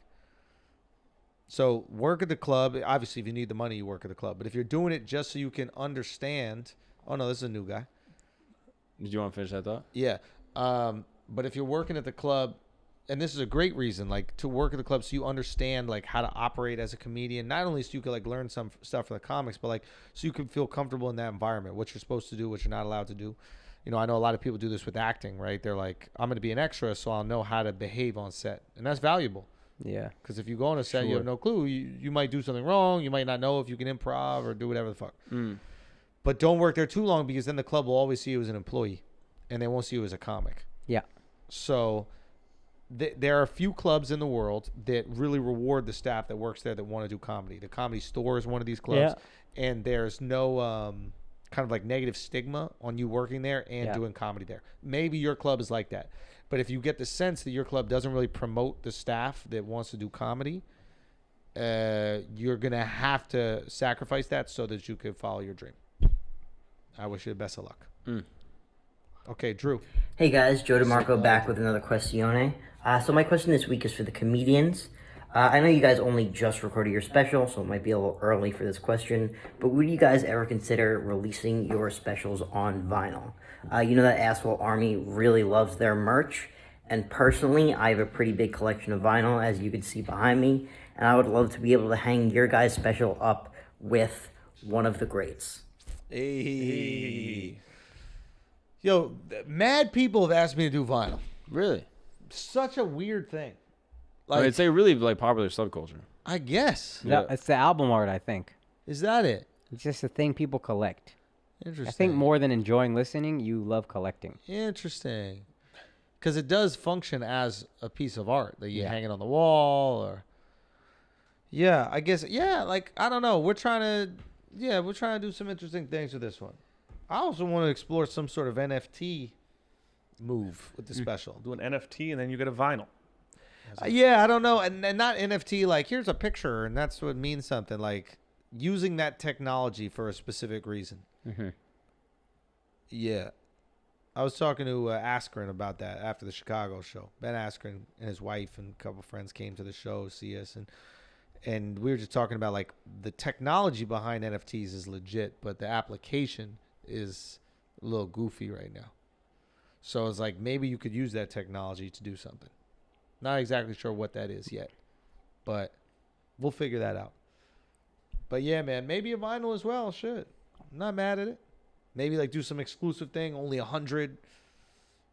So work at the club. Obviously, if you need the money, you work at the club. But if you're doing it just so you can understand, oh no, this is a new guy. Did you want to finish that thought? Yeah. But if you're working at the club, and this is a great reason, like to work at the club so you understand like how to operate as a comedian, not only so you can like learn some stuff from the comics, but like so you can feel comfortable in that environment, what you're supposed to do, what you're not allowed to do. You know, I know a lot of people do this with acting, right? They're like, I'm going to be an extra, so I'll know how to behave on set. And that's valuable. Yeah. Because if you go on a set, you have no clue. You might do something wrong. You might not know if you can improv or do whatever the fuck. But don't work there too long, because then the club will always see you as an employee and they won't see you as a comic. Yeah. So there are a few clubs in the world that really reward the staff that works there that want to do comedy. The Comedy Store is one of these clubs. Yeah. And there's no kind of like negative stigma on you working there and doing comedy there. Maybe your club is like that. But if you get the sense that your club doesn't really promote the staff that wants to do comedy, you're going to have to sacrifice that so that you can follow your dream. I wish you the best of luck. Okay, Drew. Hey guys, Joe DeMarco back with another Questione. So my question this week is for the comedians. I know you guys only just recorded your special, so it might be a little early for this question, but would you guys ever consider releasing your specials on vinyl? You know that Asshole Army really loves their merch, and personally, I have a pretty big collection of vinyl, as you can see behind me, and I would love to be able to hang your guys' special up with one of the greats. Hey. Yo, mad people have asked me to do vinyl. Really? Such a weird thing. Like, it's a really like popular subculture. I guess. Yeah. It's the album art, I think. Is that it? It's just a thing people collect. Interesting. I think more than enjoying listening, you love collecting. Interesting. Because it does function as a piece of art that you hang it on the wall or... Yeah, I guess... Yeah, like, I don't know. We're trying to do some interesting things with this one. I also want to explore some sort of NFT move with the special. Do an NFT and then you get a vinyl. Yeah, I don't know. And not NFT, like, here's a picture, and that's what means something. Like, using that technology for a specific reason. Mm-hmm. Yeah. I was talking to Askren about that after the Chicago show. Ben Askren and his wife and a couple of friends came to the show to see us. And we were just talking about, like, the technology behind NFTs is legit, but the application is a little goofy right now. So it's like maybe you could use that technology to do something. Not exactly sure what that is yet, but we'll figure that out. But yeah, man, maybe a vinyl as well. Shit, I'm not mad at it. Maybe like do some exclusive thing, only 100.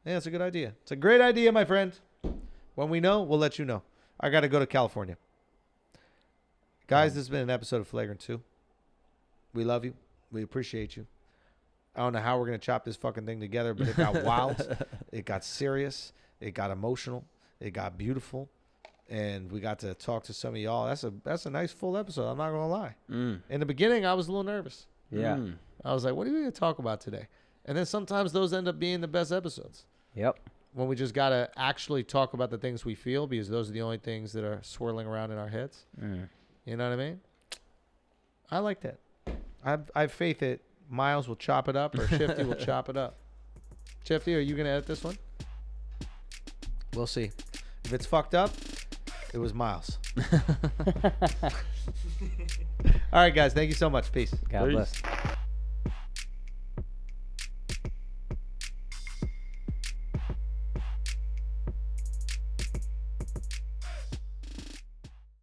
Yeah, it's a good idea. It's a great idea, my friend. When we know, we'll let you know. I got to go to California. Guys, this has been an episode of Flagrant 2. We love you. We appreciate you. I don't know how we're going to chop this fucking thing together, but it got wild. It got serious. It got emotional. It got beautiful. And we got to talk to some of y'all. That's a nice full episode. I'm not going to lie. In the beginning, I was a little nervous. Yeah. I was like, what are we going to talk about today? And then sometimes those end up being the best episodes. Yep. When we just got to actually talk about the things we feel, because those are the only things that are swirling around in our heads. You know what I mean? I like that. I have faith that Miles will chop it up or Shifty will chop it up. Shifty, are you going to edit this one? We'll see. If it's fucked up, it was Miles. All right, guys. Thank you so much. Peace. God bless.